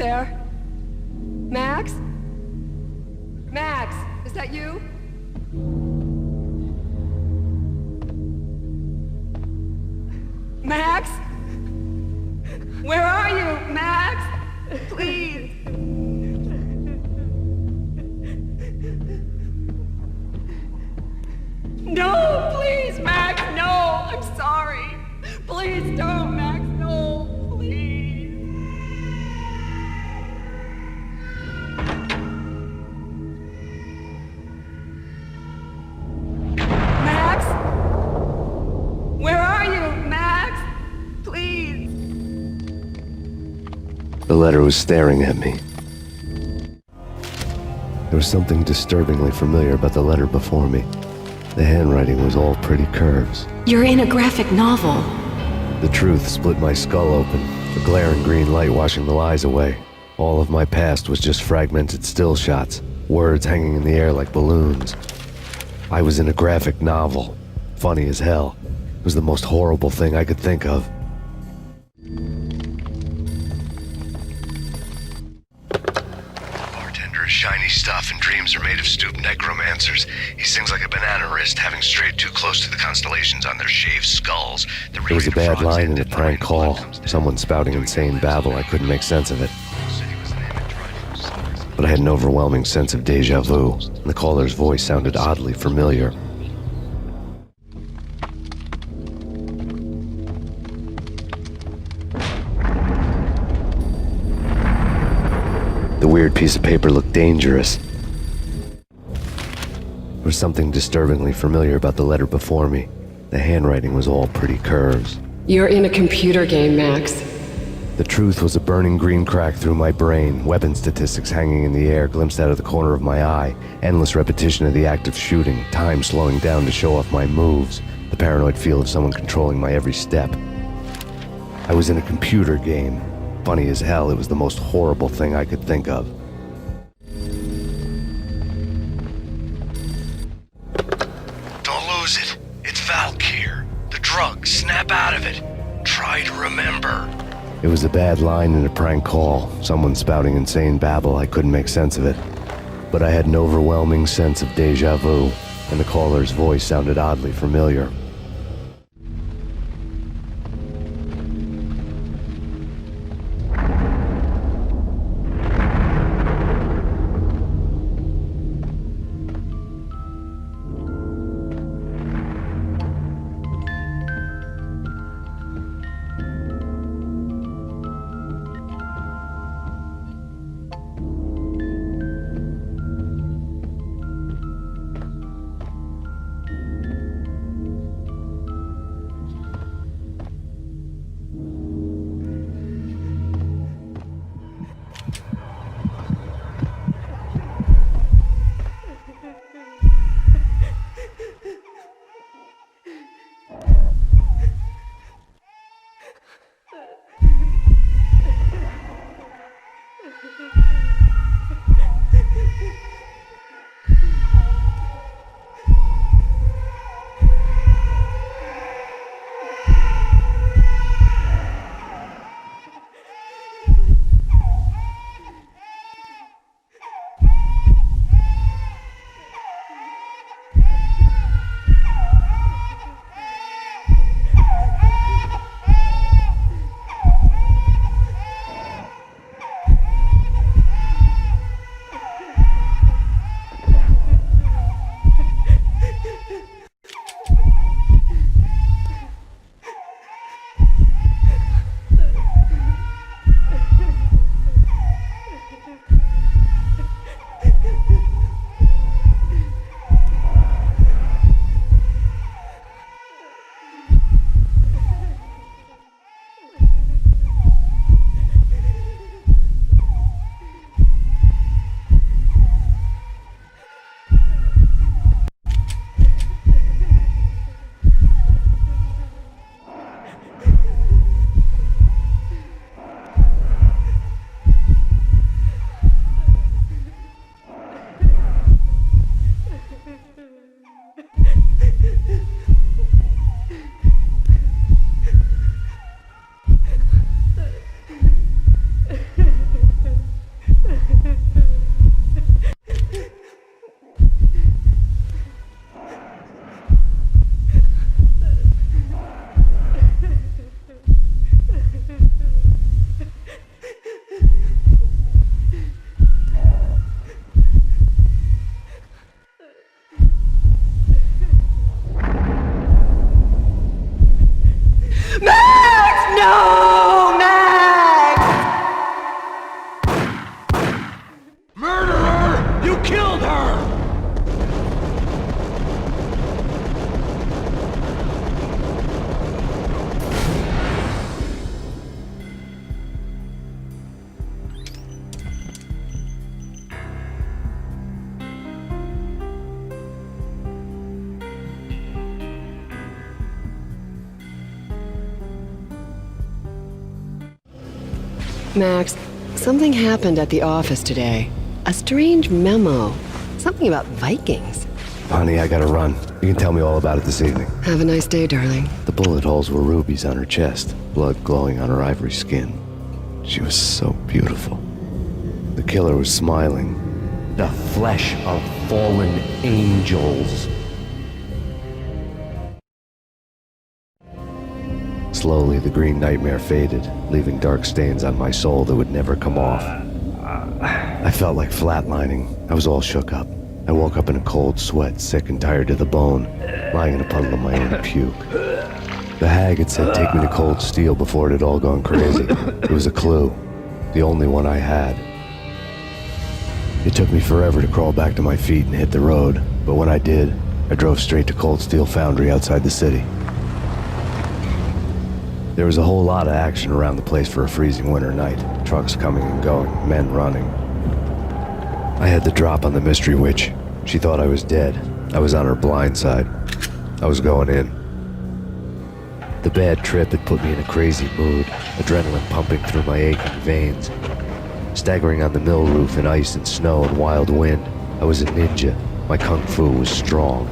there? Max? Max, is that you? Max? Where are you, Max? Please. No, please, Max, no! I'm sorry. Please don't, Max, no, please. Max? Where are you, Max? Please.
The letter was staring at me. There was something disturbingly familiar about the letter before me. The handwriting was all pretty curves.
You're in a graphic novel.
The truth split my skull open, the glaring green light washing the lies away. All of my past was just fragmented still shots, words hanging in the air like balloons. I was in a graphic novel. Funny as hell. It was the most horrible thing I could think of. Bartender is shiny stuff and dreams are made of stooped necromancers. He sings like a banana wrist, having strayed too close to the constellations on their shaved skulls. There was a bad line in a prank call. Someone spouting insane babble. I couldn't make sense of it. But I had an overwhelming sense of deja vu. The caller's voice sounded oddly familiar. The weird piece of paper looked dangerous. There was something disturbingly familiar about the letter before me. The handwriting was all pretty curves.
You're in a computer game, Max.
The truth was a burning green crack through my brain, weapon statistics hanging in the air, glimpsed out of the corner of my eye, endless repetition of the act of shooting, time slowing down to show off my moves, the paranoid feel of someone controlling my every step. I was in a computer game. Funny as hell, it was the most horrible thing I could think of.
Don't lose it. It's Valkyr. The drug. Snap out of it. Try to remember.
It was a bad line in a prank call, someone spouting insane babble. I couldn't make sense of it. But I had an overwhelming sense of deja vu, and the caller's voice sounded oddly familiar.
Max, something happened at the office today. A strange memo. Something about Vikings.
Honey, I gotta run. You can tell me all about it this evening.
Have a nice day, darling.
The bullet holes were rubies on her chest, blood glowing on her ivory skin. She was so beautiful. The killer was smiling.
The flesh of fallen angels.
Slowly, the green nightmare faded, leaving dark stains on my soul that would never come off. I felt like flatlining. I was all shook up. I woke up in a cold sweat, sick and tired to the bone, lying in a puddle of my own puke. The hag had said take me to Cold Steel before it had all gone crazy. It was a clue, the only one I had. It took me forever to crawl back to my feet and hit the road, but when I did, I drove straight to Cold Steel Foundry outside the city. There was a whole lot of action around the place for a freezing winter night. Trucks coming and going, men running. I had the drop on the mystery witch. She thought I was dead. I was on her blind side. I was going in. The bad trip had put me in a crazy mood, adrenaline pumping through my aching veins. Staggering on the mill roof in ice and snow and wild wind, I was a ninja. My kung fu was strong.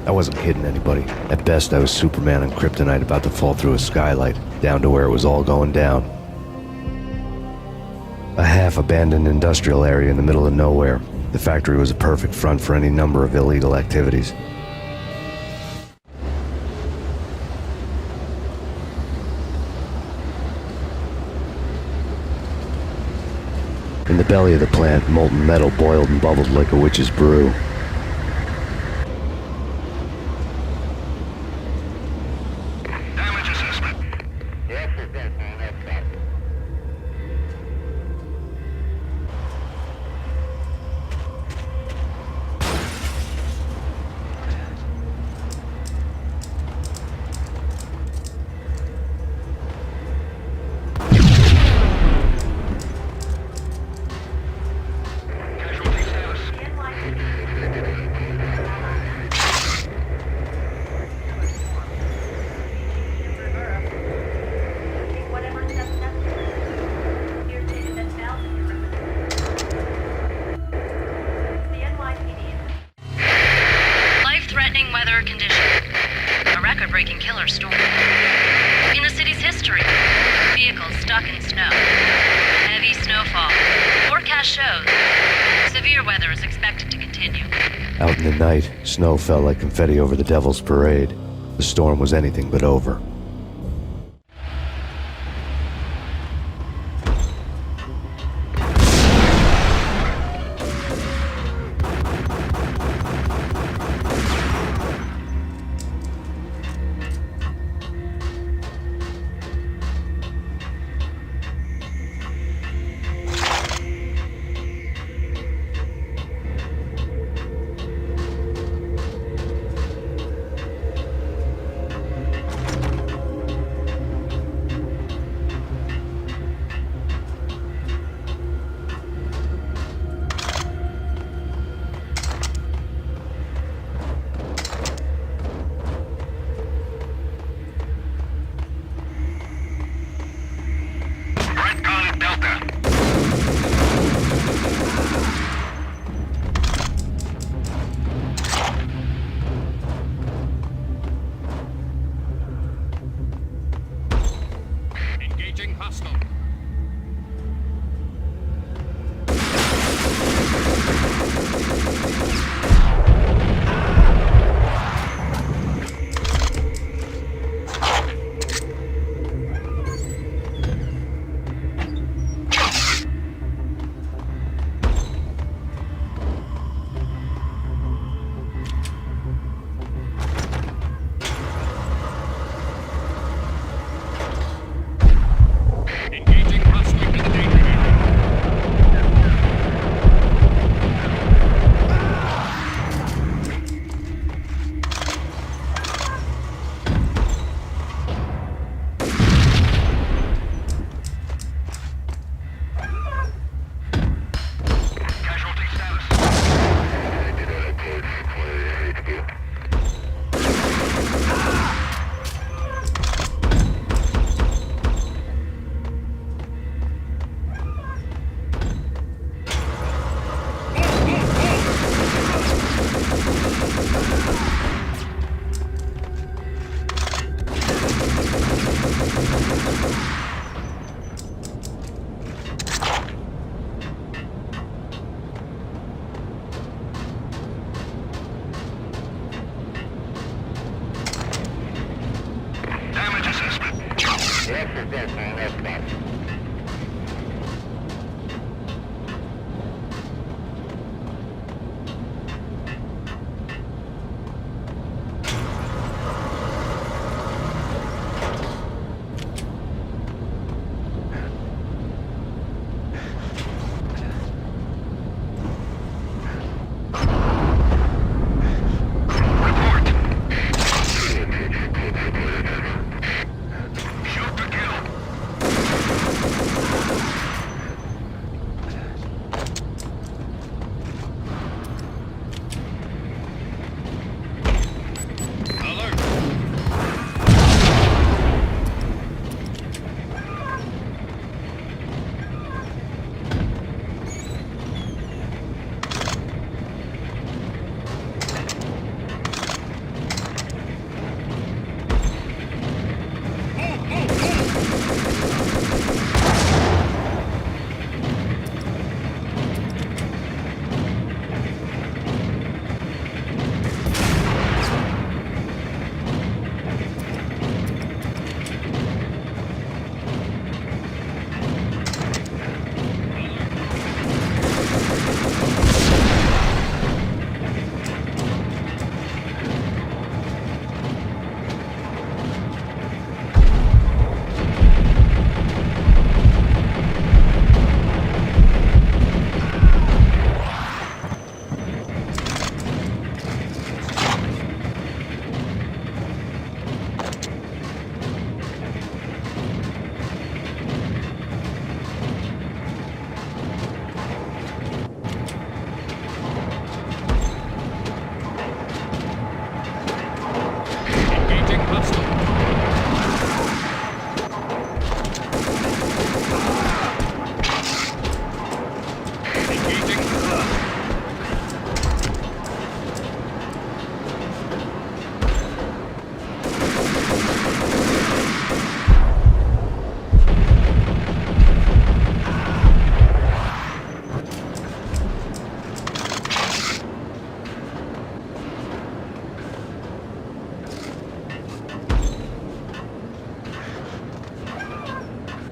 I wasn't kidding anybody. At best, I was Superman on Kryptonite about to fall through a skylight, down to where it was all going down. A half-abandoned industrial area in the middle of nowhere. The factory was a perfect front for any number of illegal activities. In the belly of the plant, molten metal boiled and bubbled like a witch's brew.
Life-threatening weather conditions. A record-breaking killer storm. In the city's history, vehicles stuck in snow. Heavy snowfall. Forecast shows severe weather is expected to continue.
Out in the night, snow fell like confetti over the Devil's Parade. The storm was anything but over.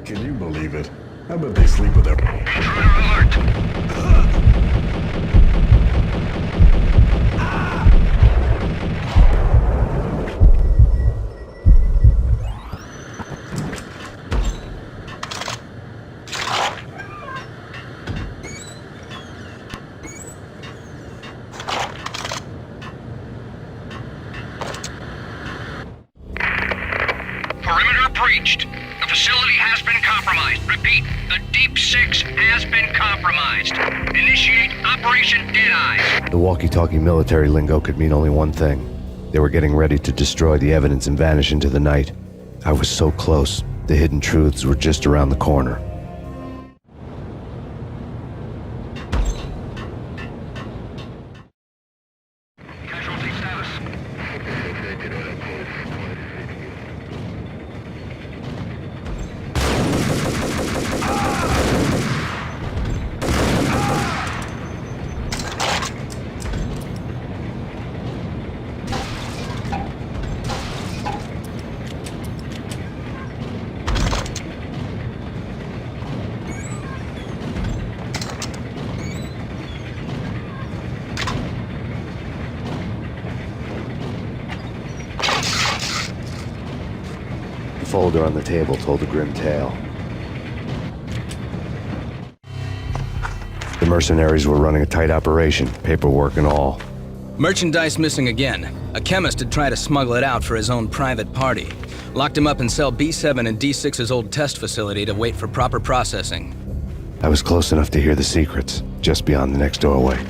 Can you believe it? I bet they sleep with their...
Perimeter breached. The facility has been compromised. Repeat, the Deep Six has been compromised. Initiate Operation Deadeye.
The walkie-talkie military lingo could mean only one thing. They were getting ready to destroy the evidence and vanish into the night. I was so close. The hidden truths were just around the corner. The folder on the table told a grim tale. The mercenaries were running a tight operation, paperwork and all.
Merchandise missing again. A chemist had tried to smuggle it out for his own private party. Locked him up in cell B7 in D6's old test facility to wait for proper processing.
I was close enough to hear the secrets, just beyond the next doorway.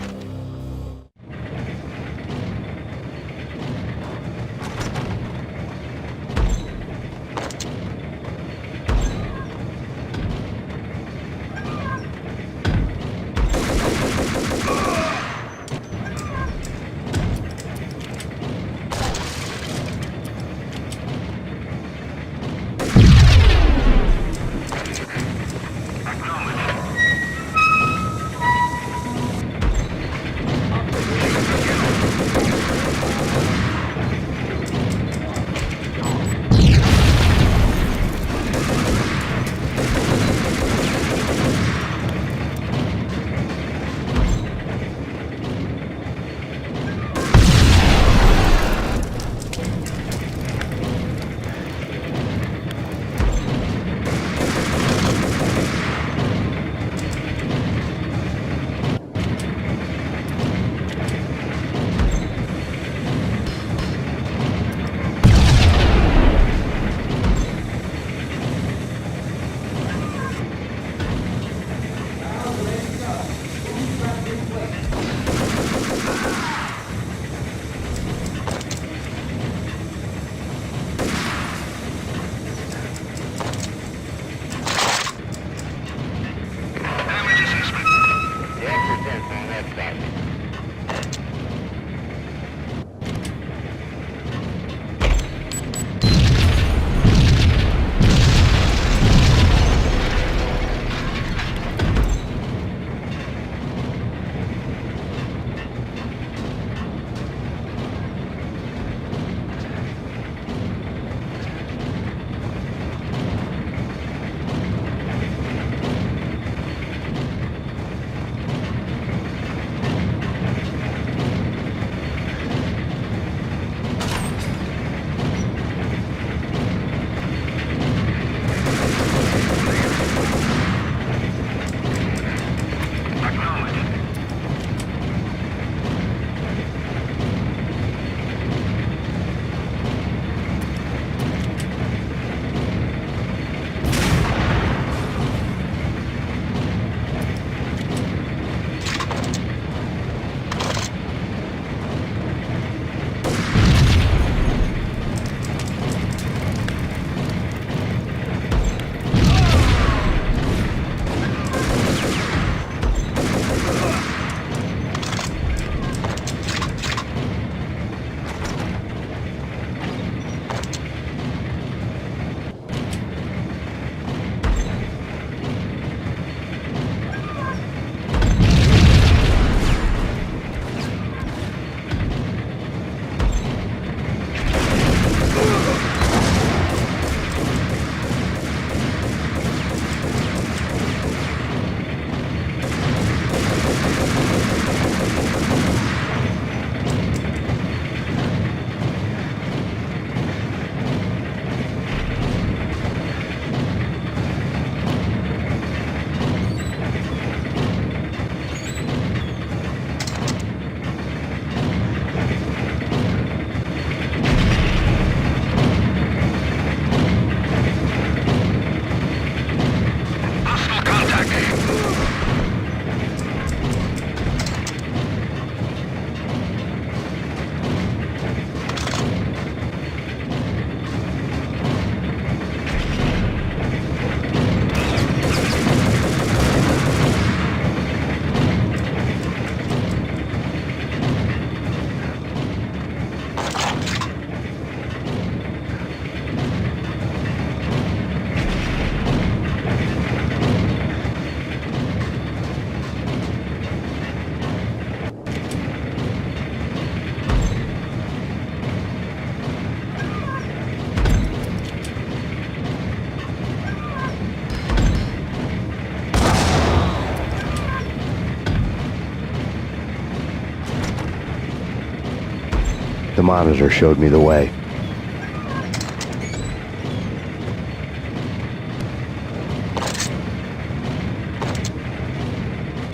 monitor showed me the way.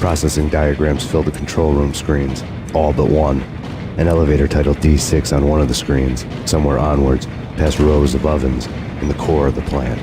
Processing diagrams filled the control room screens, all but one. An elevator titled D6 on one of the screens, somewhere onwards, past rows of ovens, in the core of the plant.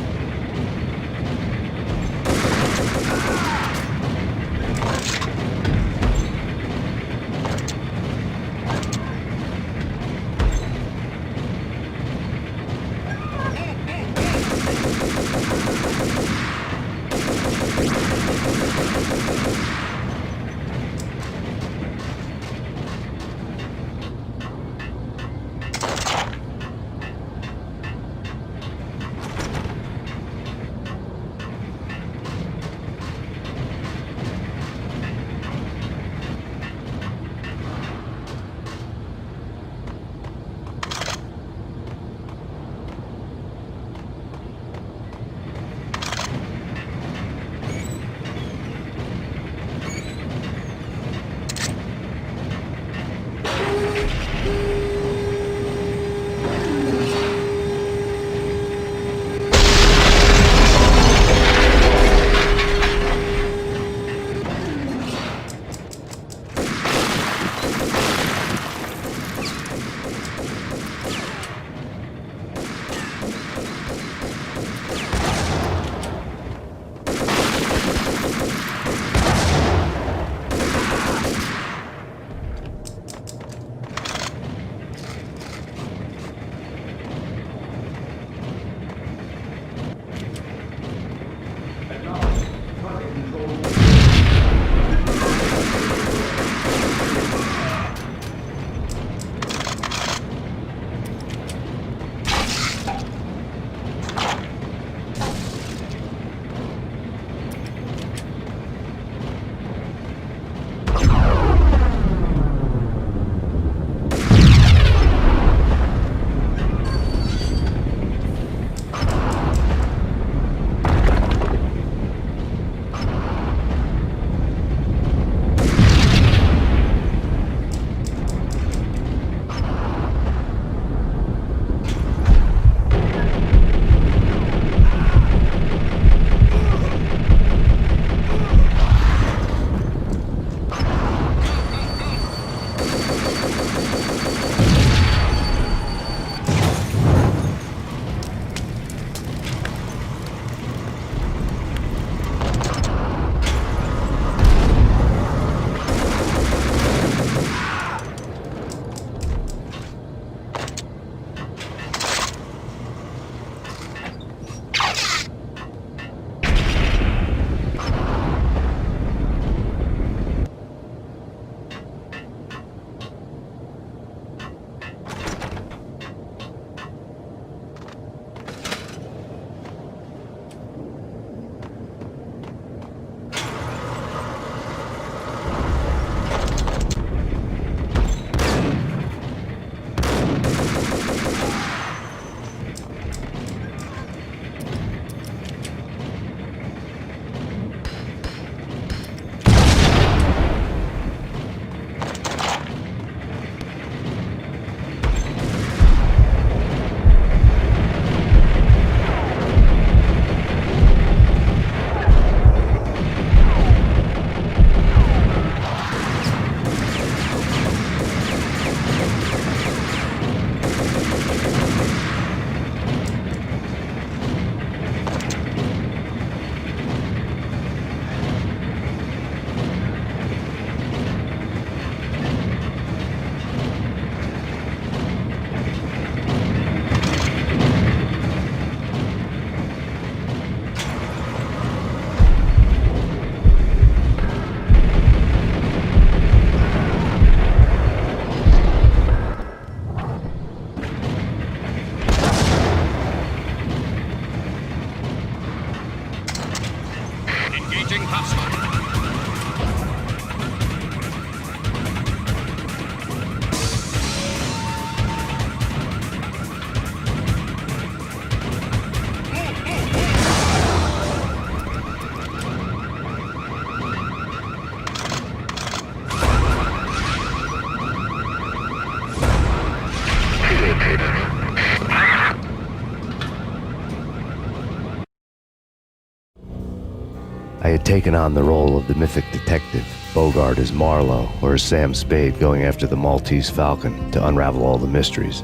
I had taken on the role of the mythic detective, Bogart as Marlowe or as Sam Spade going after the Maltese Falcon to unravel all the mysteries.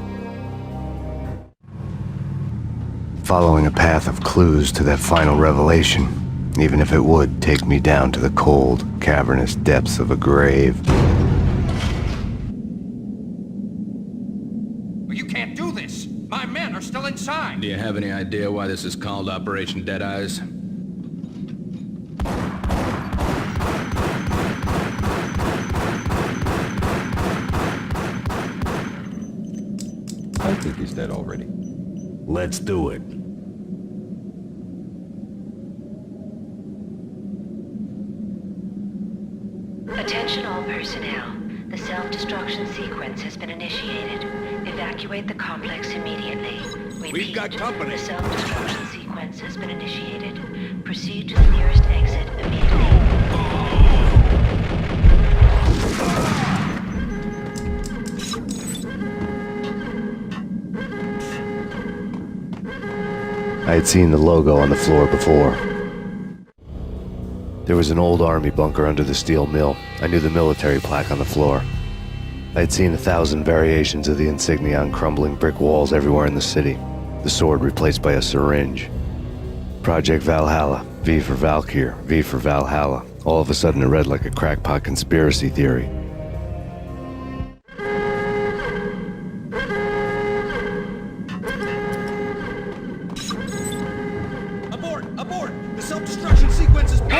Following a path of clues to that final revelation, even if it would take me down to the cold, cavernous depths of a grave.
You can't do this! My men are still inside!
Do you have any idea why this is called Operation Deadeyes?
I think he's dead already.
Let's do it.
Attention all personnel. The self-destruction sequence has been initiated. Evacuate the complex immediately. Repeat,
We've got company.
The self-destruction sequence has been initiated. Proceed to the nearest exit immediately.
I had seen the logo on the floor before. There was an old army bunker under the steel mill. I knew the military plaque on the floor. I had seen 1,000 variations of the insignia on crumbling brick walls everywhere in the city. The sword replaced by a syringe. Project Valhalla, V for Valkyr, V for Valhalla. All of a sudden it read like a crackpot conspiracy theory.
Abort! The self-destruction sequence is pulled!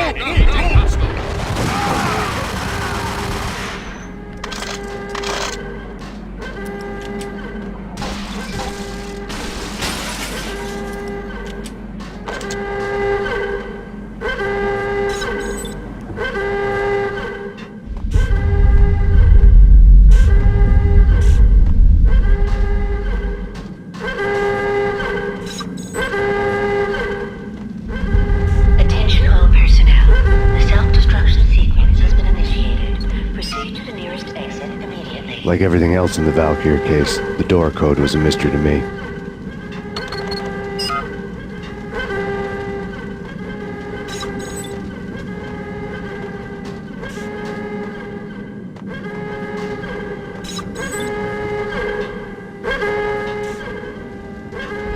Attention all personnel. The self-destruction sequence has been initiated. Proceed to the nearest exit immediately.
Like everything else in the Valkyr case, the door code was a mystery to me.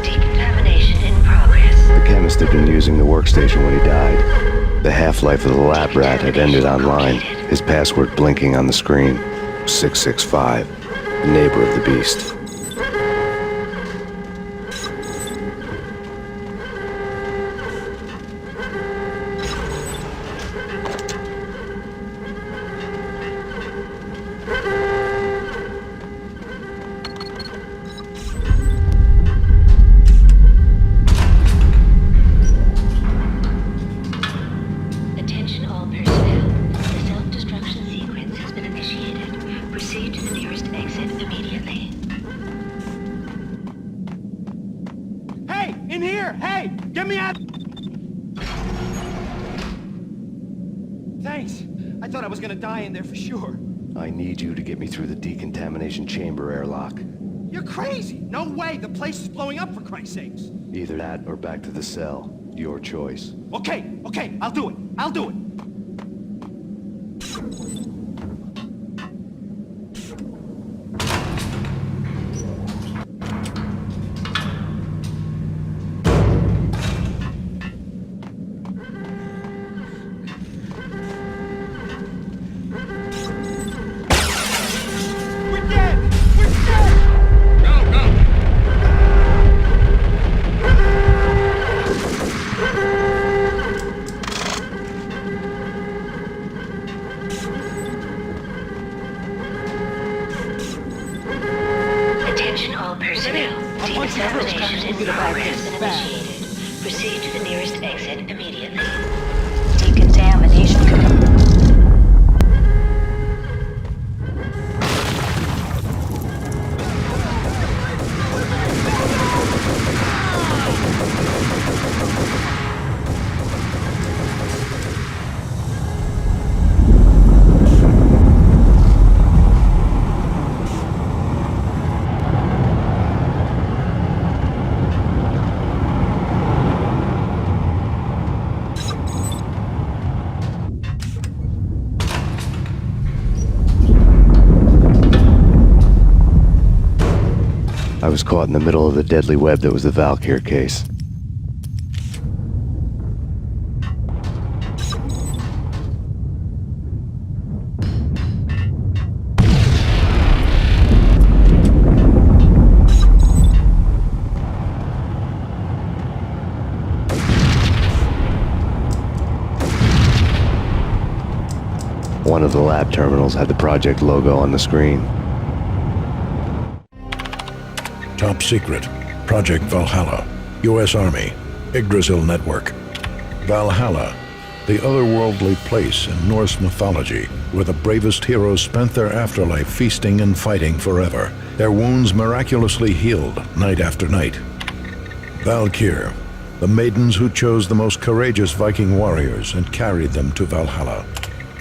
Decontamination in progress.
The chemist had been using the workstation when he died. The half-life of the lab rat had ended online, his password blinking on the screen. 665, the neighbor of the beast.
Attention all personnel. The self-destruction sequence has been initiated. Proceed to the nearest exit immediately.
Hey! In here! Hey! Get me out! Thanks. I thought I was gonna die in there for sure.
I need you to get me through the decontamination chamber airlock.
You're crazy! No way! The place is blowing up, for Christ's sakes!
Either that or back to the cell. Your choice.
Okay, I'll do it. I'll do it. We're dead! We're dead!
Go, go!
Attention all personnel. Decontamination in progress has been initiated. Proceed to the nearest exit immediately. Decontamination complete.
was caught in the middle of the deadly web that was the Valkyr case. One of the lab terminals had the project logo on the screen.
Top secret. Project Valhalla. U.S. Army. Yggdrasil Network. Valhalla. The otherworldly place in Norse mythology where the bravest heroes spent their afterlife feasting and fighting forever. Their wounds miraculously healed night after night. Valkyr. The maidens who chose the most courageous Viking warriors and carried them to Valhalla.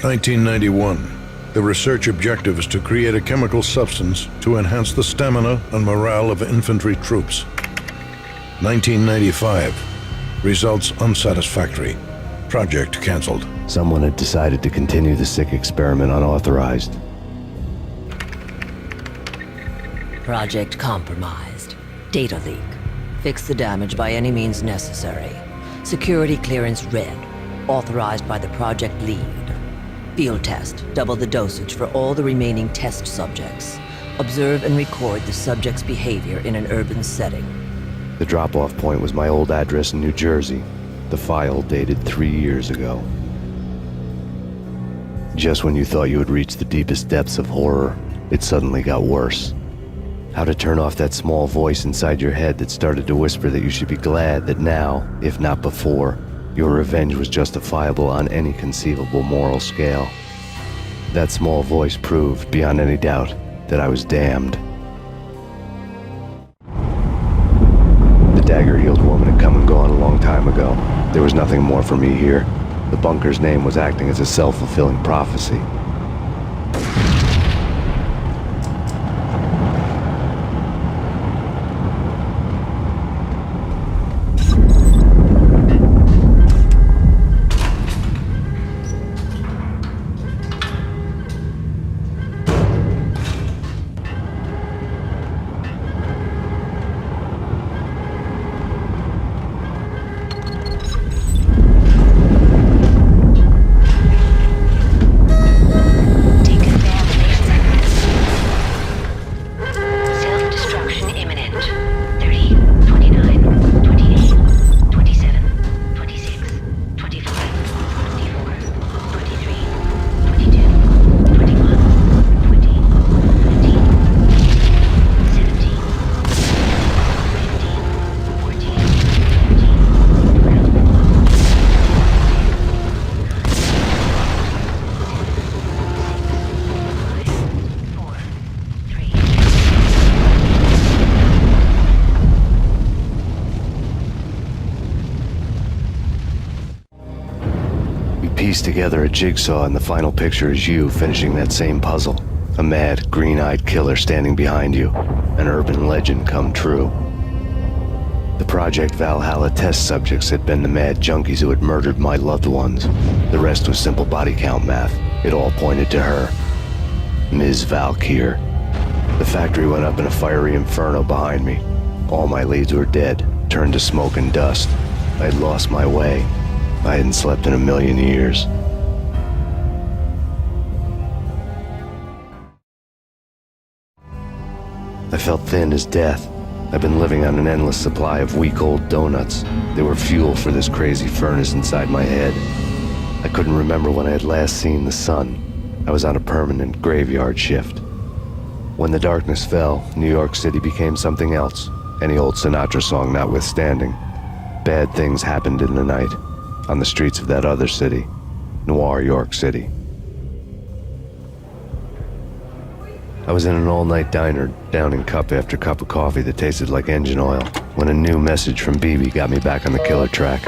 1991. The research objective is to create a chemical substance to enhance the stamina and morale of infantry troops. 1995. Results unsatisfactory. Project cancelled.
Someone had decided to continue the sick experiment unauthorized.
Project compromised. Data leak. Fix the damage by any means necessary. Security clearance red. Authorized by the project lead. Field test. Double the dosage for all the remaining test subjects. Observe and record the subject's behavior in an urban setting.
The drop-off point was my old address in New Jersey. The file dated 3 years ago. Just when you thought you had reached the deepest depths of horror, it suddenly got worse. How to turn off that small voice inside your head that started to whisper that you should be glad that now, if not before, your revenge was justifiable on any conceivable moral scale. That small voice proved, beyond any doubt, that I was damned. The dagger-heeled woman had come and gone a long time ago. There was nothing more for me here. The bunker's name was acting as a self-fulfilling prophecy. Piece together a jigsaw, and the final picture is you finishing that same puzzle. A mad, green-eyed killer standing behind you. An urban legend come true. The Project Valhalla test subjects had been the mad junkies who had murdered my loved ones. The rest was simple body count math. It all pointed to her. Ms. Valkyr. The factory went up in a fiery inferno behind me. All my leads were dead, turned to smoke and dust. I'd lost my way. I hadn't slept in a million years. I felt thin as death. I've been living on an endless supply of week-old donuts. They were fuel for this crazy furnace inside my head. I couldn't remember when I had last seen the sun. I was on a permanent graveyard shift. When the darkness fell, New York City became something else, any old Sinatra song notwithstanding. Bad things happened in the night. On the streets of that other city, Noir York City. I was in an all-night diner, downing cup after cup of coffee that tasted like engine oil, when a new message from BB got me back on the killer track.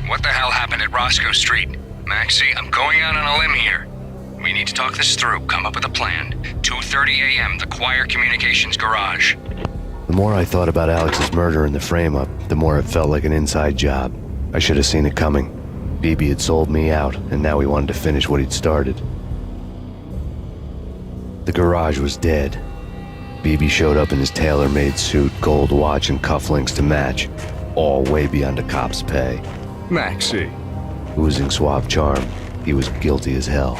What the hell happened at Roscoe Street? Maxie, I'm going out on a limb here. We need to talk this through, come up with a plan. 2:30 a.m., the Choir Communications Garage.
The more I thought about Alex's murder and the frame-up, the more it felt like an inside job. I should have seen it coming. BB had sold me out, and now he wanted to finish what he'd started. The garage was dead. BB showed up in his tailor-made suit, gold watch, and cufflinks to match, all way beyond a cop's pay.
Maxie.
Oozing suave charm, he was guilty as hell.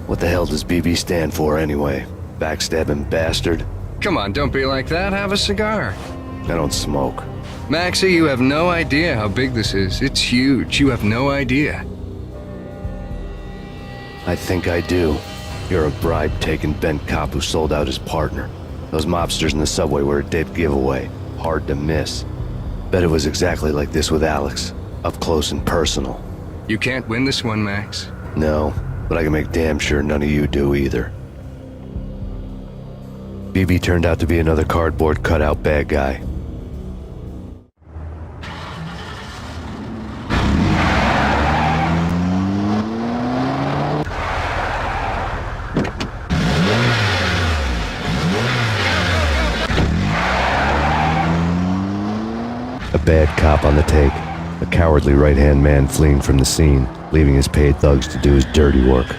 What the hell does BB stand for anyway? Backstabbing bastard?
Come on, don't be like that. Have a cigar.
I don't smoke.
Maxie, you have no idea how big this is. It's huge. You have no idea.
I think I do. You're a bribe-taking bent cop who sold out his partner. Those mobsters in the subway were a dead giveaway. Hard to miss. Bet it was exactly like this with Alex. Up close and personal.
You can't win this one, Max.
No, but I can make damn sure none of you do either. BB turned out to be another cardboard cutout bad guy. A bad cop on the take, a cowardly right-hand man fleeing from the scene, leaving his paid thugs to do his dirty work.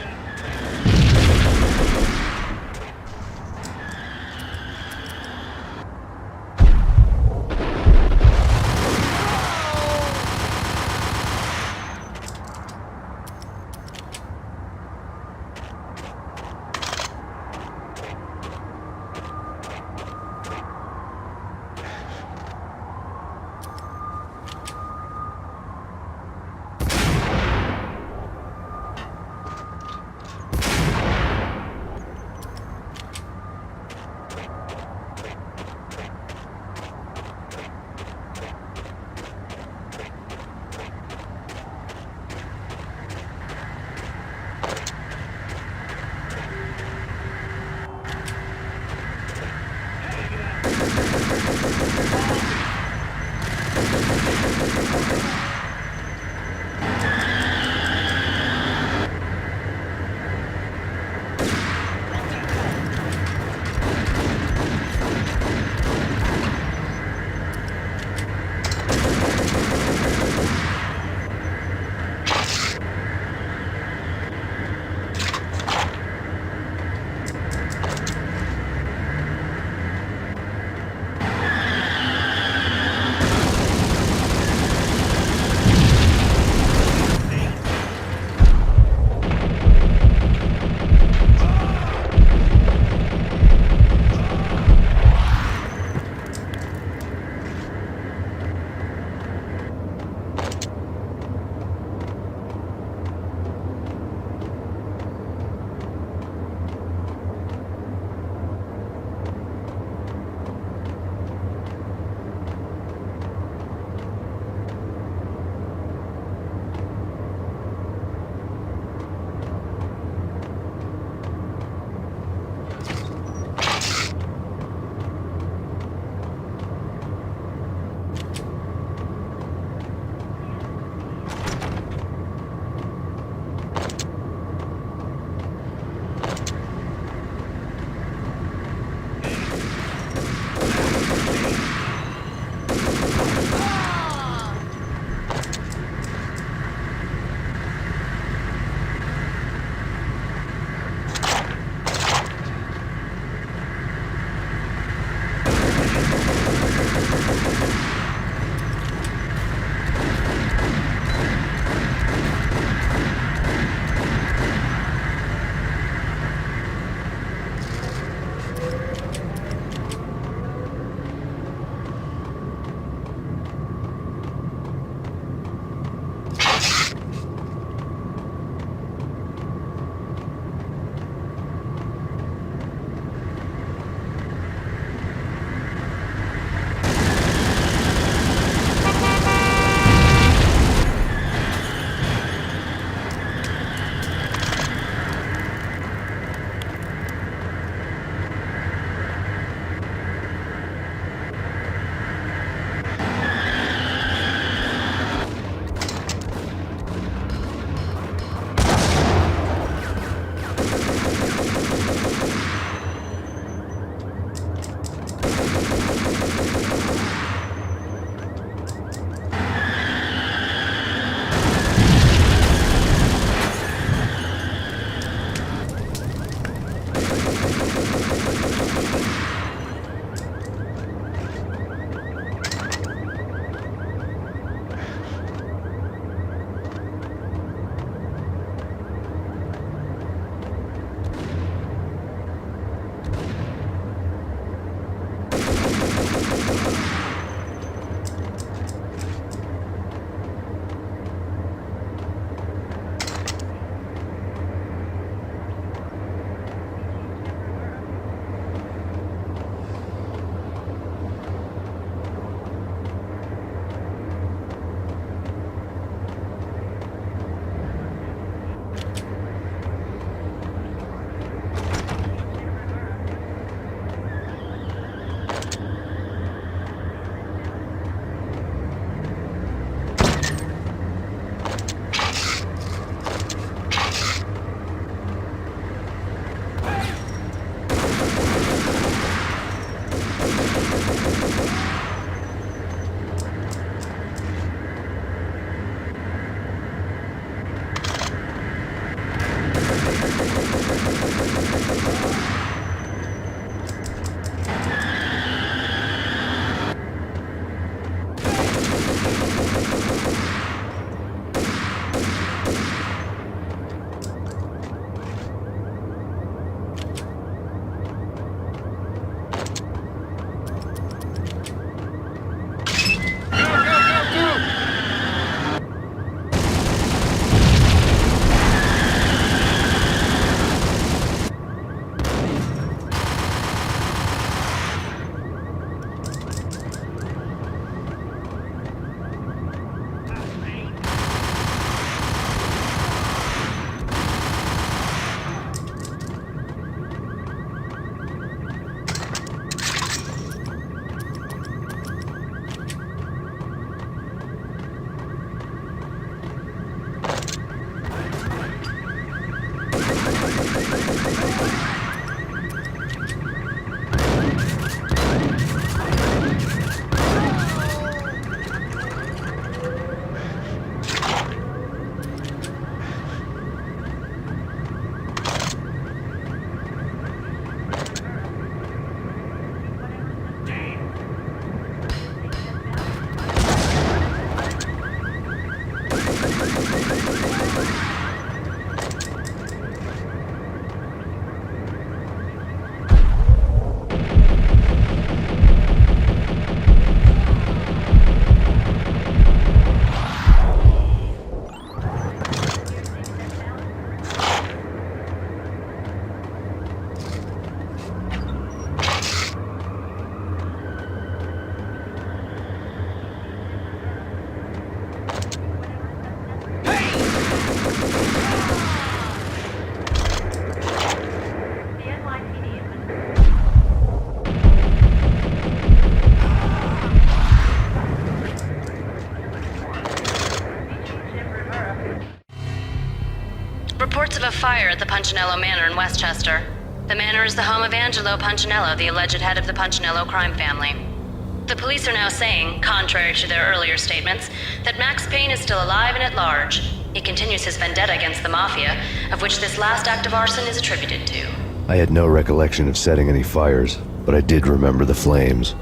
fire at the Punchinello Manor in Westchester. The manor is the home of Angelo Punchinello, the alleged head of the Punchinello crime family. The police are now saying, contrary to their earlier statements, that Max Payne is still alive and at large. He continues his vendetta against the Mafia, of which this last act of arson is attributed to.
I had no recollection of setting any fires, but I did remember the flames.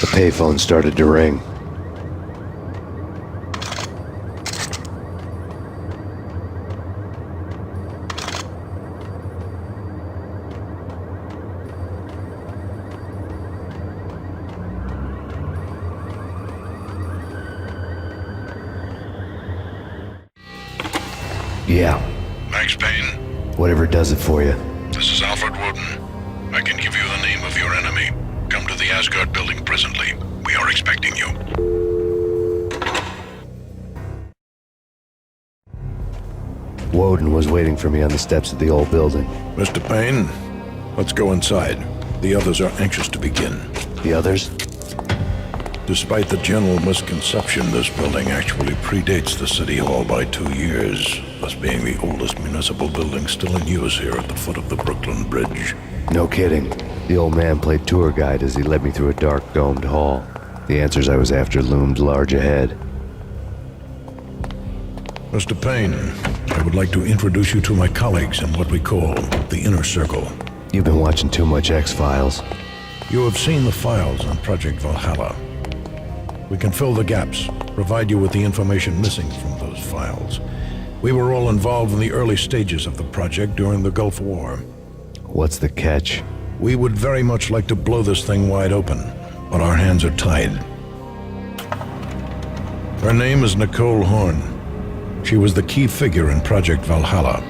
The payphone started to ring. Yeah.
Max Payne?
Whatever does it for you.
This is Alfred Woden. I can give you the name of your enemy. Come to the Asgard building presently. We are expecting you.
Woden was waiting for me on the steps of the old building.
Mr. Payne, let's go inside. The others are anxious to begin.
The others?
Despite the general misconception, this building actually predates the City Hall by 2 years, thus being the oldest municipal building still in use here at the foot of the Brooklyn Bridge.
No kidding. The old man played tour guide as he led me through a dark, domed hall. The answers I was after loomed large ahead.
Mr. Payne, I would like to introduce you to my colleagues in what we call the Inner Circle.
You've been watching too much X-Files.
You have seen the files on Project Valhalla. We can fill the gaps, provide you with the information missing from those files. We were all involved in the early stages of the project during the Gulf War.
What's the catch?
We would very much like to blow this thing wide open, but our hands are tied. Her name is Nicole Horn. She was the key figure in Project Valhalla.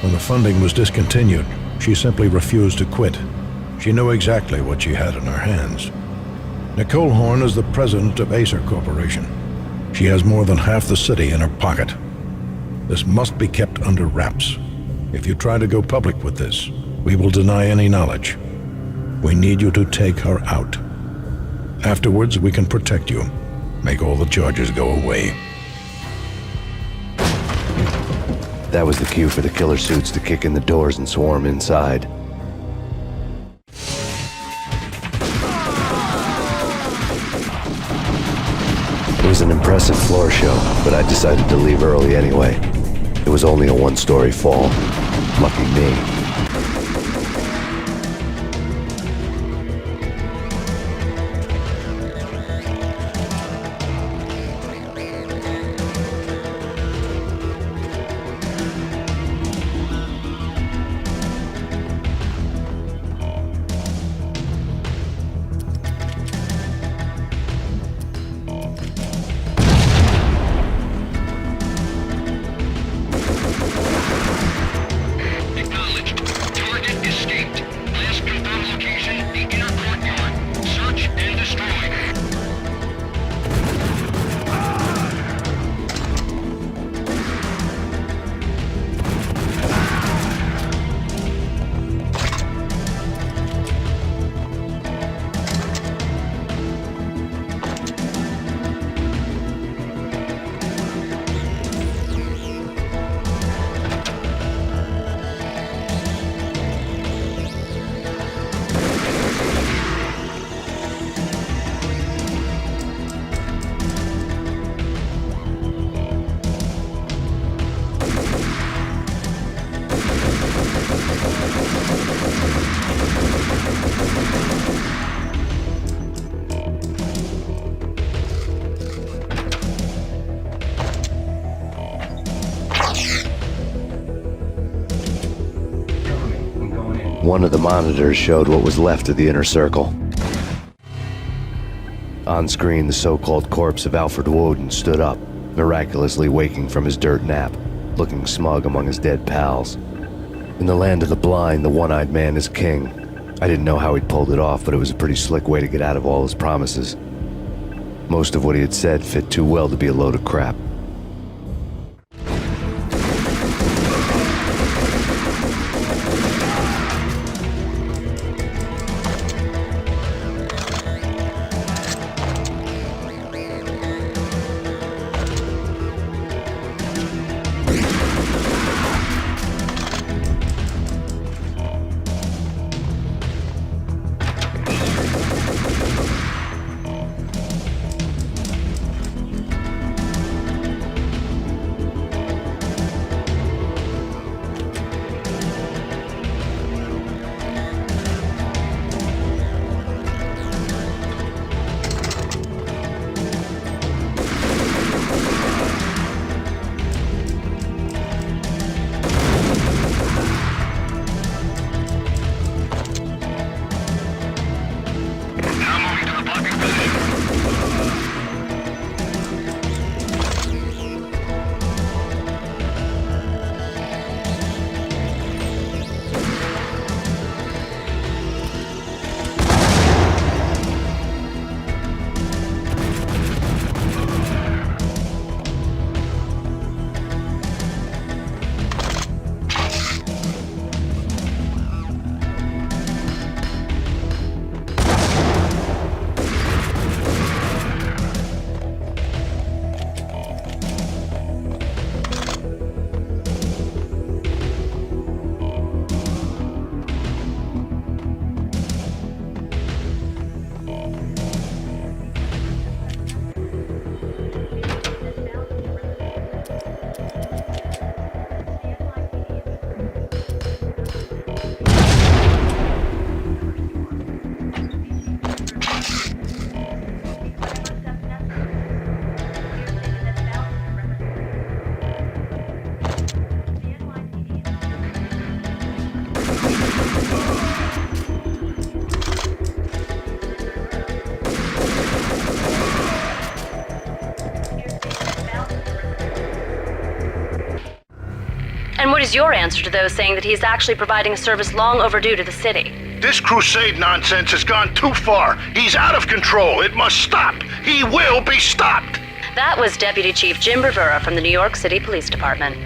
When the funding was discontinued, she simply refused to quit. She knew exactly what she had in her hands. Nicole Horn is the president of Acer Corporation. She has more than half the city in her pocket. This must be kept under wraps. If you try to go public with this, we will deny any knowledge. We need you to take her out. Afterwards, we can protect you. Make all the charges go away.
That was the cue for the killer suits to kick in the doors and swarm inside. It was an impressive floor show, but I decided to leave early anyway. It was only a one-story fall. Lucky me. One of the monitors showed what was left of the Inner Circle. On screen, the so-called corpse of Alfred Woden stood up, miraculously waking from his dirt nap, looking smug among his dead pals. In the land of the blind, the one-eyed man is king. I didn't know how he'd pulled it off, but it was a pretty slick way to get out of all his promises. Most of what he had said fit too well to be a load of crap.
is your answer to those saying that he is actually providing a service long overdue to the city?
This crusade nonsense has gone too far. He's out of control. It must stop. He will be stopped.
That was Deputy Chief Jim Rivera from the New York City Police Department.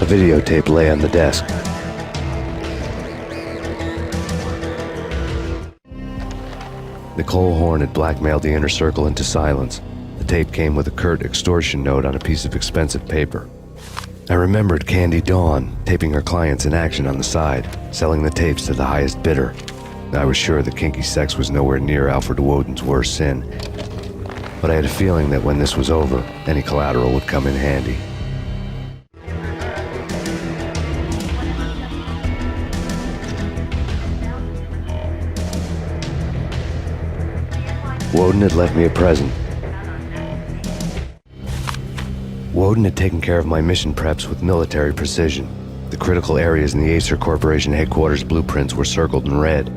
A videotape lay on the desk. Nicole Horn had blackmailed the inner circle into silence. The tape came with a curt extortion note on a piece of expensive paper. I remembered Candy Dawn taping her clients in action on the side, selling the tapes to the highest bidder. I was sure that kinky sex was nowhere near Alfred Woden's worst sin, but I had a feeling that when this was over, any collateral would come in handy. Woden had left me a present. Woden had taken care of my mission preps with military precision. The critical areas in the Acer Corporation headquarters blueprints were circled in red.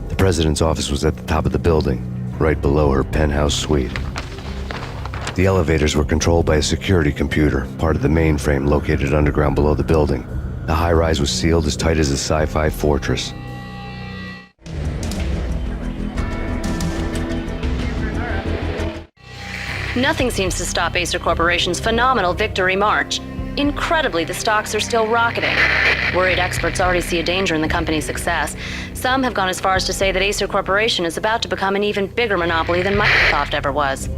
The president's office was at the top of the building, right below her penthouse suite. The elevators were controlled by a security computer, part of the mainframe located underground below the building. The high-rise was sealed as tight as a sci-fi fortress.
Nothing seems to stop Acer Corporation's phenomenal victory march. Incredibly, the stocks are still rocketing. Worried experts already see a danger in the company's success. Some have gone as far as to say that Acer Corporation is about to become an even bigger monopoly than Microsoft ever was.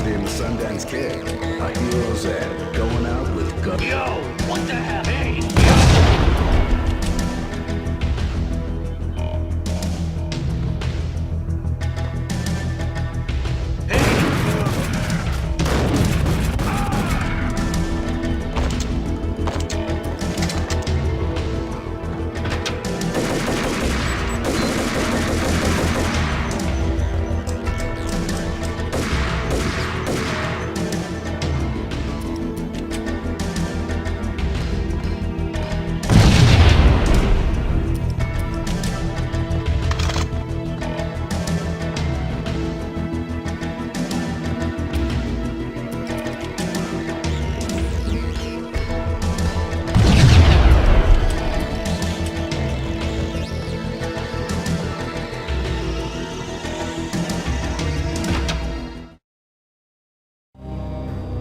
And the Sundance Kid. A hero's ad. Going out with guns. Yo, what the hell? Hey!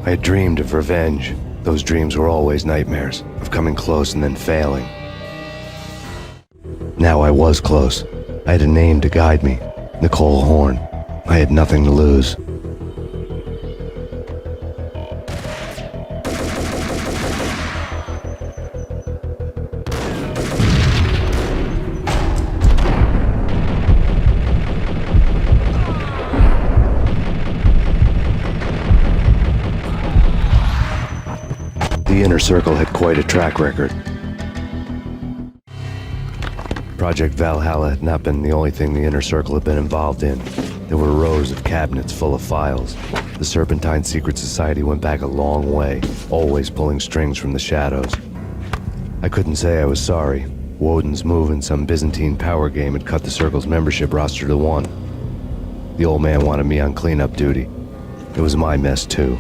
I had dreamed of revenge. Those dreams were always nightmares, of coming close and then failing. Now I was close. I had a name to guide me, Nicole Horn. I had nothing to lose. The Inner Circle had quite a track record. Project Valhalla had not been the only thing the Inner Circle had been involved in. There were rows of cabinets full of files. The Serpentine Secret Society went back a long way, always pulling strings from the shadows. I couldn't say I was sorry. Woden's move in some Byzantine power game had cut the Circle's membership roster to 1. The old man wanted me on cleanup duty. It was my mess too.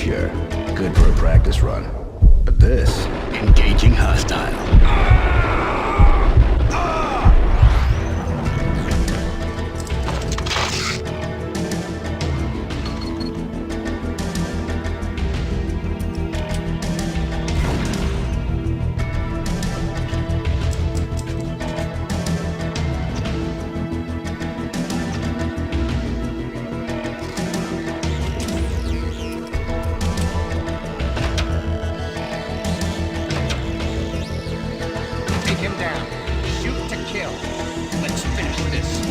Sure, good for a practice run. But this, engaging hostile.
Take him down. Shoot to kill. Let's finish this.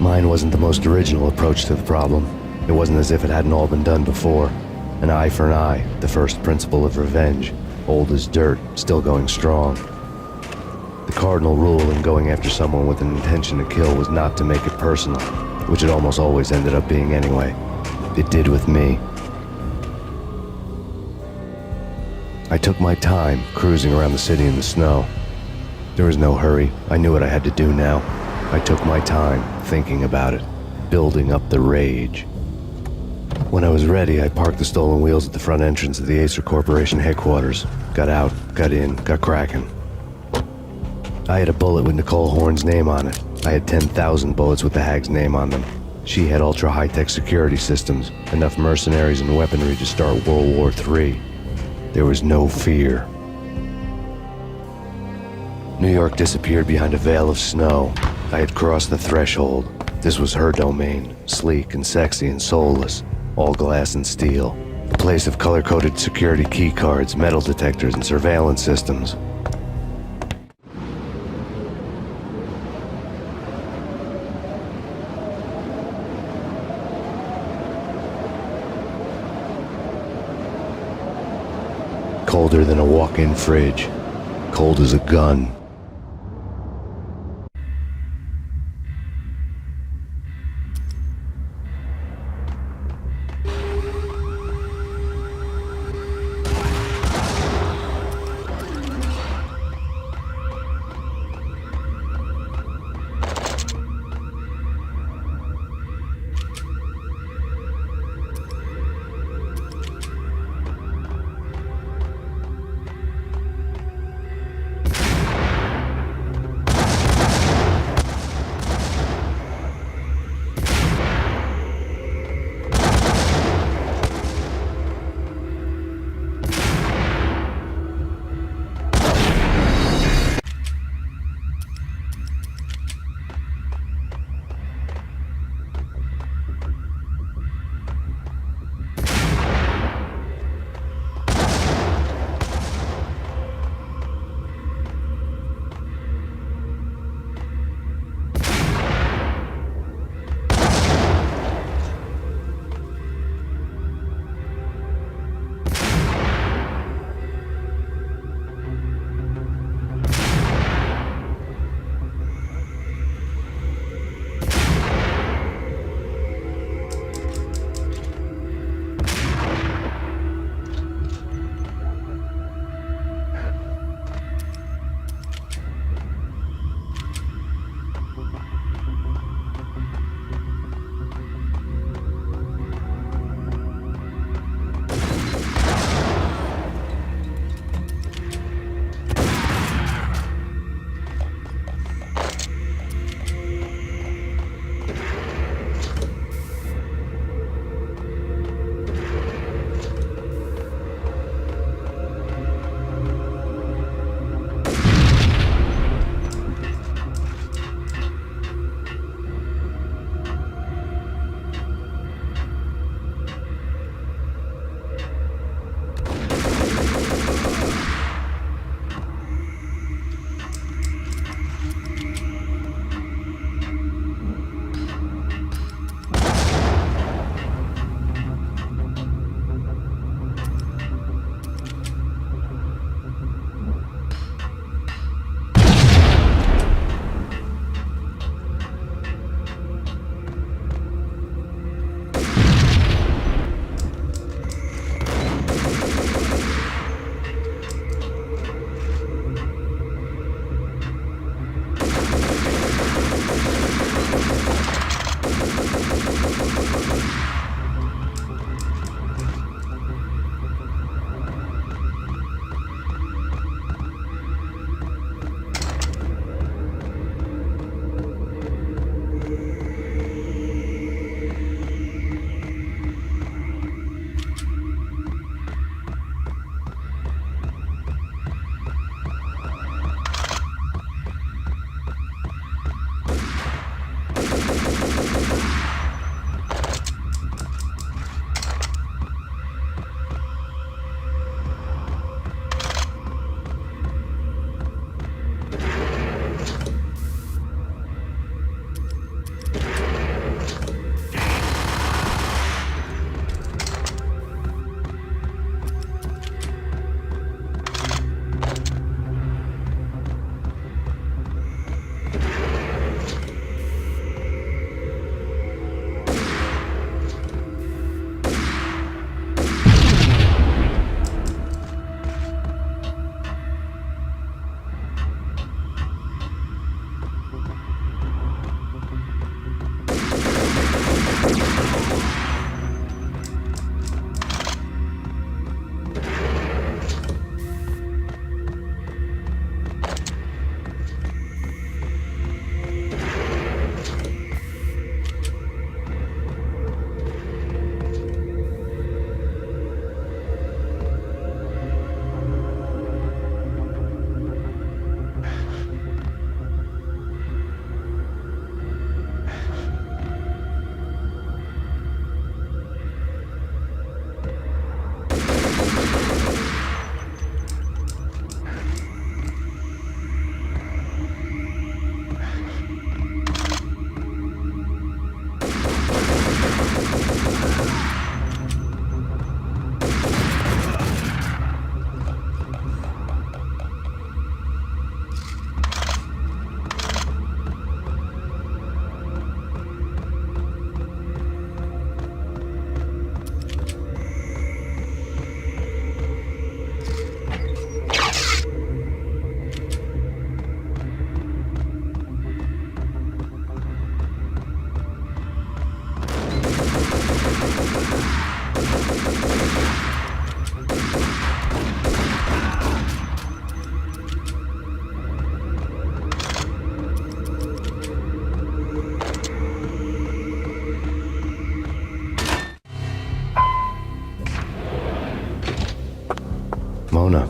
Mine wasn't the most original approach to the problem. It wasn't as if it hadn't all been done before. An eye for an eye, the first principle of revenge. Old as dirt, still going strong. The cardinal rule in going after someone with an intention to kill was not to make it personal, which it almost always ended up being anyway. It did with me. I took my time, cruising around the city in the snow. There was no hurry. I knew what I had to do now. I took my time, thinking about it, building up the rage. When I was ready, I parked the stolen wheels at the front entrance of the Acer Corporation headquarters. Got out, got in, got cracking. I had a bullet with Nicole Horn's name on it. I had 10,000 bullets with the Hag's name on them. She had ultra-high-tech security systems, enough mercenaries and weaponry to start World War III. There was no fear. New York disappeared behind a veil of snow. I had crossed the threshold. This was her domain, sleek and sexy and soulless, all glass and steel. A place of color-coded security key cards, metal detectors, and surveillance systems. Colder than a walk-in fridge. Cold as a gun. Mona.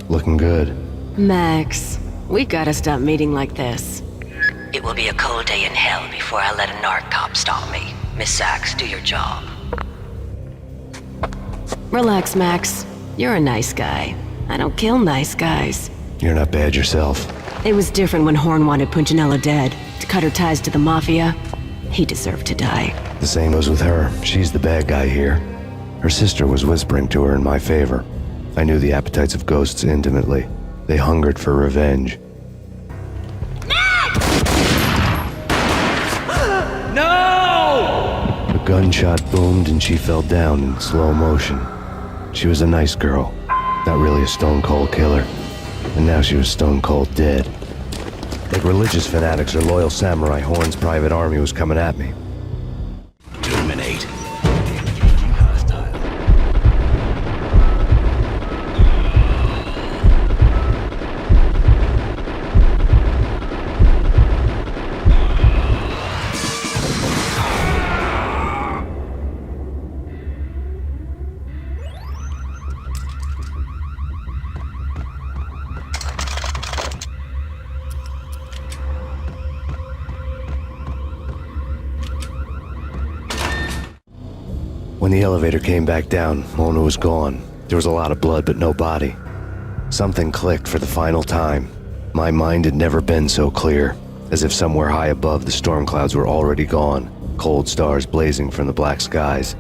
Looking good.
Max, we gotta stop meeting like this.
It will be a cold day in hell before I let a narc cop stop me. Miss Sachs, do your job.
Relax, Max. You're a nice guy. I don't kill nice guys.
You're not bad yourself.
It was different when Horn wanted Punchinella dead, to cut her ties to the Mafia. He deserved to die.
The same goes with her. She's the bad guy here. Her sister was whispering to her in my favor. I knew the appetites of ghosts intimately. They hungered for revenge.
No!
A gunshot boomed and she fell down in slow motion. She was a nice girl, not really a stone-cold killer. And now she was stone-cold dead. Like religious fanatics or loyal samurai, Horn's private army was coming at me.
Terminate.
When the elevator came back down, Mona was gone. There was a lot of blood, but no body. Something clicked for the final time. My mind had never been so clear, as if somewhere high above the storm clouds were already gone, cold stars blazing from the black skies.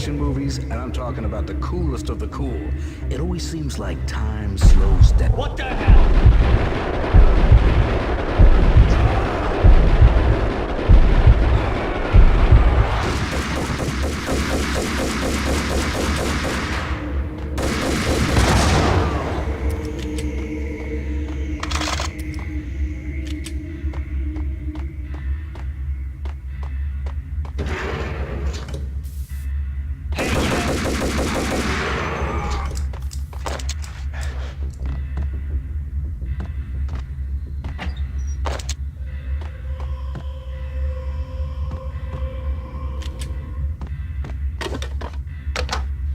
Movies, and I'm talking about the coolest of the cool. It always seems like time slows down. What the hell?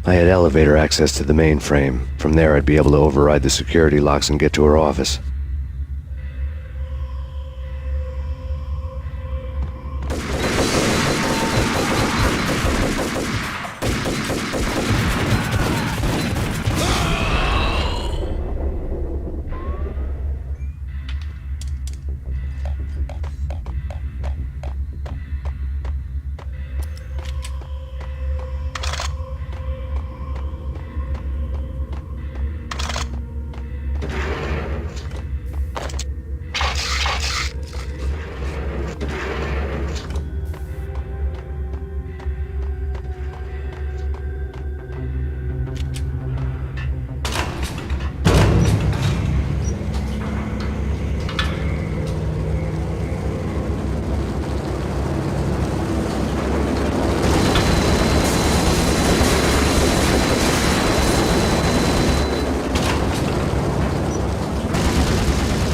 I had elevator access to the mainframe. From there, I'd be able to override the security locks and get to her office.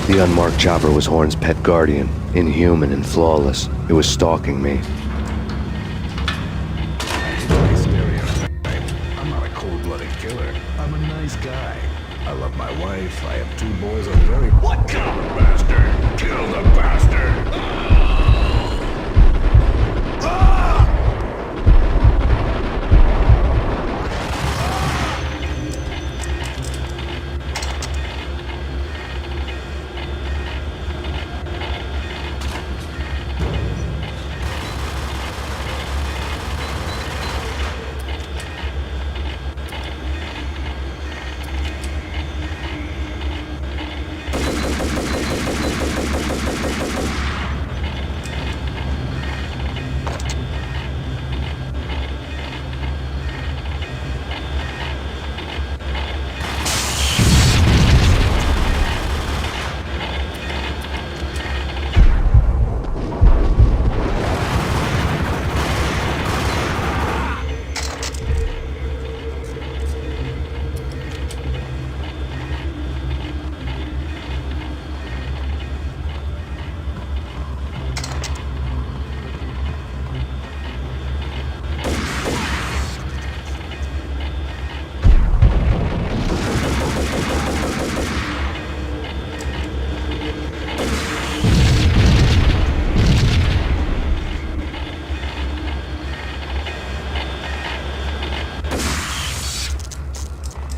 The unmarked chopper was Horn's pet guardian, inhuman and flawless. It was stalking me.
I'm not a cold-blooded killer. I'm a nice guy. I love my wife. I have 2 boys. I'm very... What? Kill the bastard! Kill the bastard!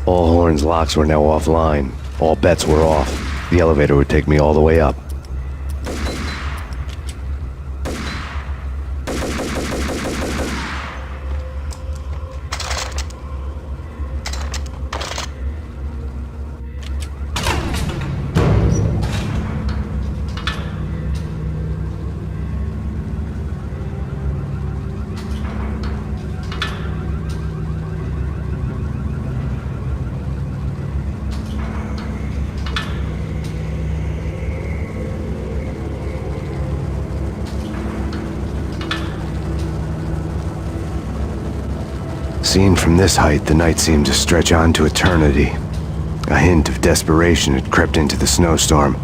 All Horn's locks were now offline. All bets were off. The elevator would take me all the way up. Seen from this height, the night seemed to stretch on to eternity. A hint of desperation had crept into the snowstorm,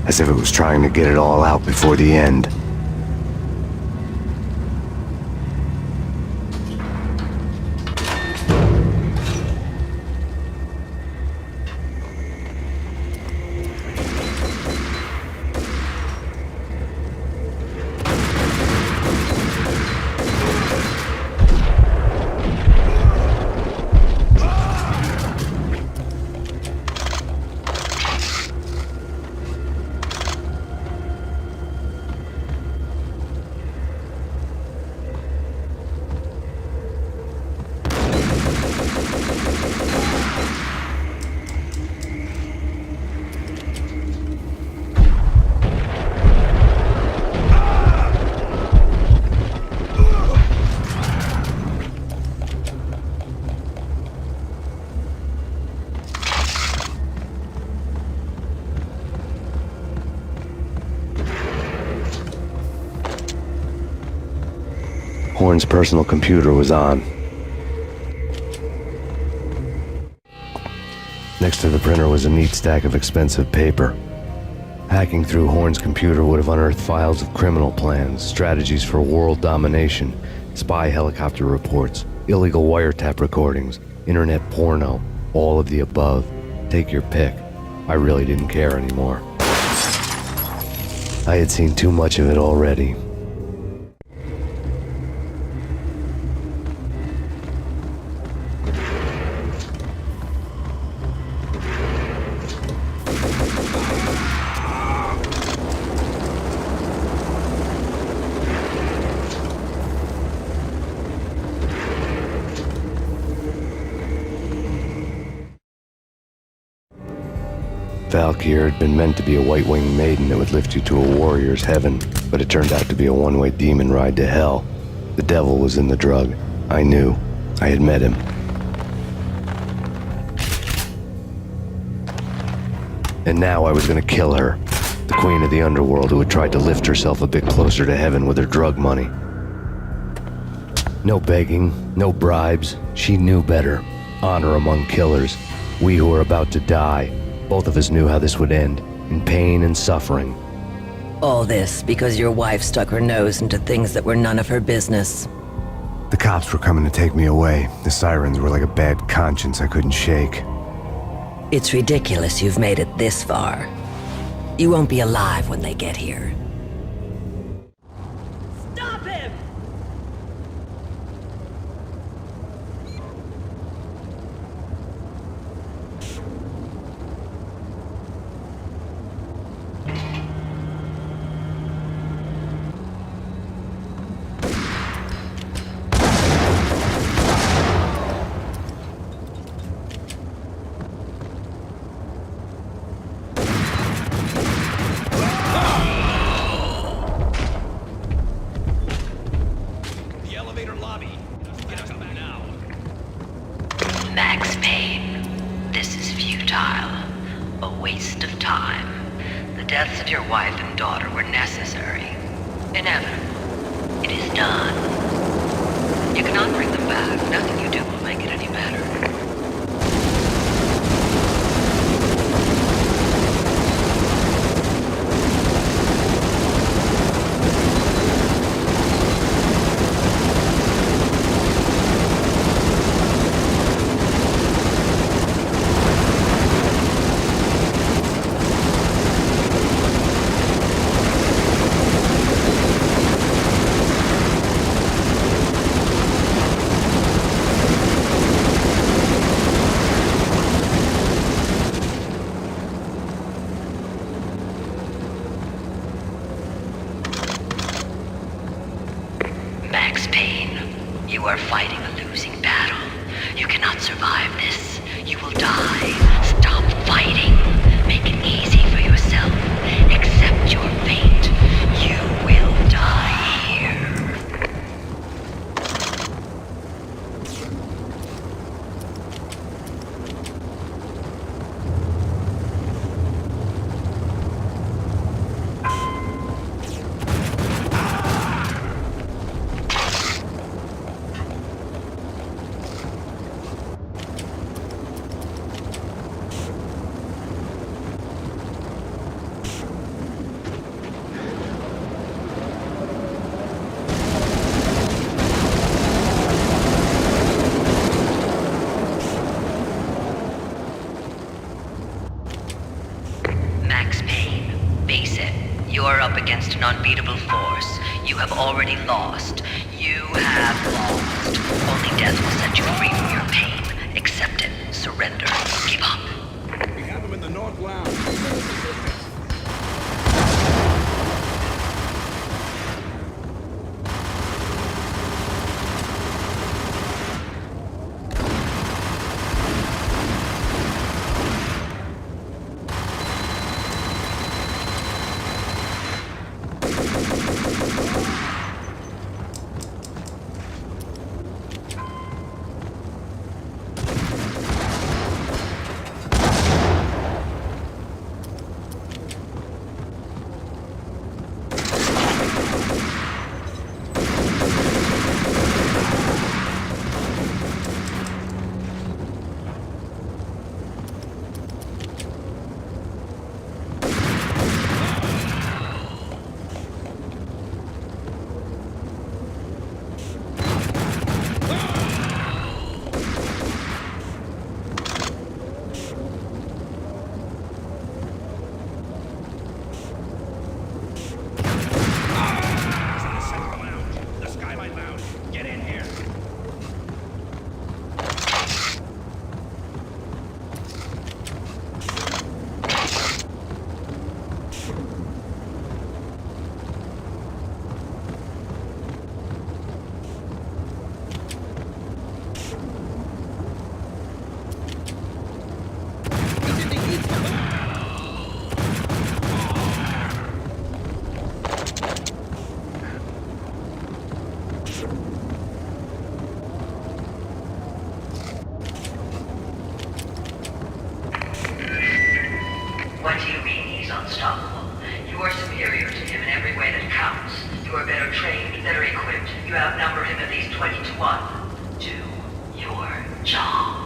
as if it was trying to get it all out before the end. Horn's personal computer was on. Next to the printer was a neat stack of expensive paper. Hacking through Horn's computer would have unearthed files of criminal plans, strategies for world domination, spy helicopter reports, illegal wiretap recordings, internet porno, all of the above. Take your pick. I really didn't care anymore. I had seen too much of it already. Valkyr had been meant to be a white-winged maiden that would lift you to a warrior's heaven, but it turned out to be a one-way demon ride to hell. The devil was in the drug. I knew. I had met him. And now I was gonna kill her, the queen of the underworld who had tried to lift herself a bit closer to heaven with her drug money. No begging, no bribes. She knew better. Honor among killers. We who were about to die. Both of us knew how this would end, in pain and suffering.
All this because your wife stuck her nose into things that were none of her business.
The cops were coming to take me away. The sirens were like a bad conscience I couldn't shake.
It's ridiculous you've made it this far. You won't be alive when they get here.
Stop him!
Max Payne, this is futile. A waste of time. The deaths of your wife and daughter were necessary. Inevitable. It is done. You cannot bring them back. Nothing you do will make it any better. are fighting a losing battle. You cannot survive this. You will die. Stop fighting. Make it easy for yourself. Accept your fate. You will die here. Max Payne, face it. You are up against an unbeatable force. You have already lost. You have lost. Only death will set you free from your pain. Accept it. Surrender. Give up.
We have him in the North Lounge.
What do you mean he's unstoppable? You are superior to him in every way that counts. You are better trained, better equipped. You outnumber him at least 20 to 1. Do your job.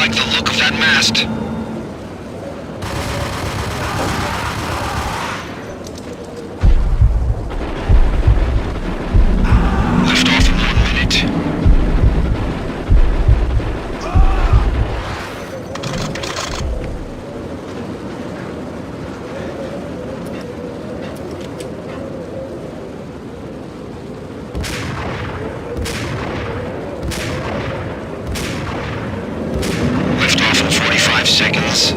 like the look of that mast. Lift off in 1 minute. Lift off in 45 seconds.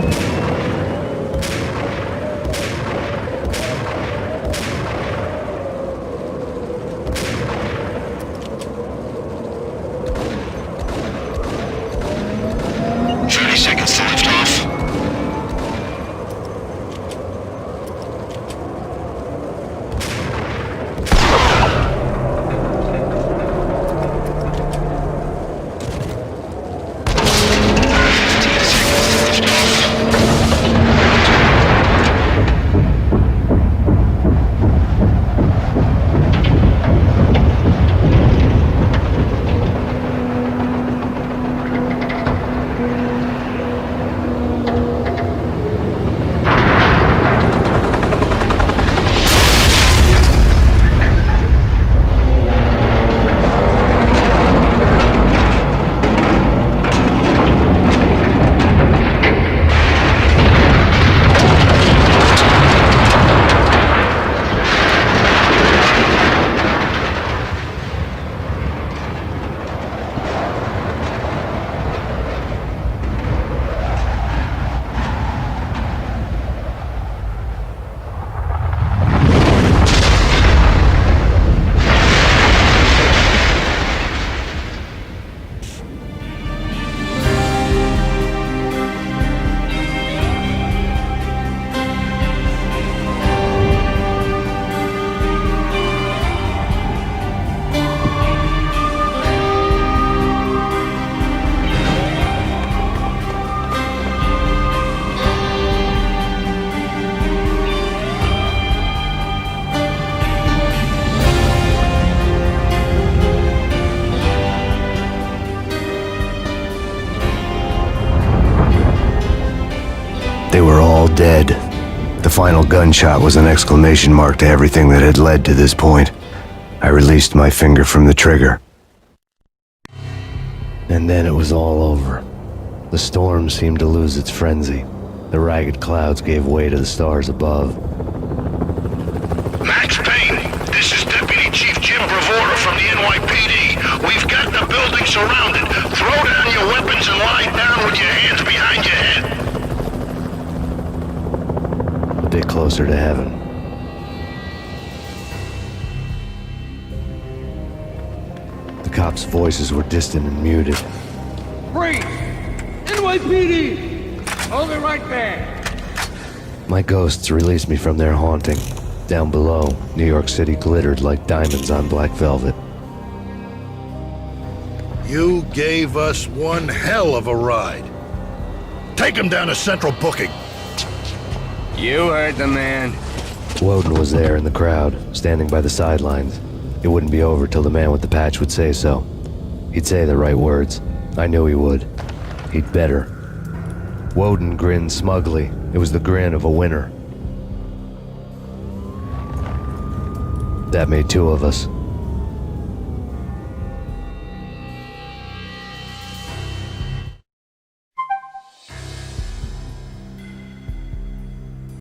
30 seconds to lift off. 15 seconds to lift off.
They were all dead. The final gunshot was an exclamation mark to everything that had led to this point. I released my finger from the trigger. And then it was all over. The storm seemed to lose its frenzy. The ragged clouds gave way to the stars above.
Max Payne, this is Deputy Chief Jim Bravura from the NYPD. We've got the building surrounded. Throw down your weapons and lie down with your hands behind your head.
A bit closer to heaven. The cops' voices were distant and muted.
Freeze! NYPD! Hold it right there!
My ghosts released me from their haunting. Down below, New York City glittered like diamonds on black velvet.
You gave us one hell of a ride. Take him down to Central Booking.
You heard the man.
Woden was there in the crowd, standing by the sidelines. It wouldn't be over till the man with the patch would say so. He'd say the right words. I knew he would. He'd better. Woden grinned smugly. It was the grin of a winner. That made two of us.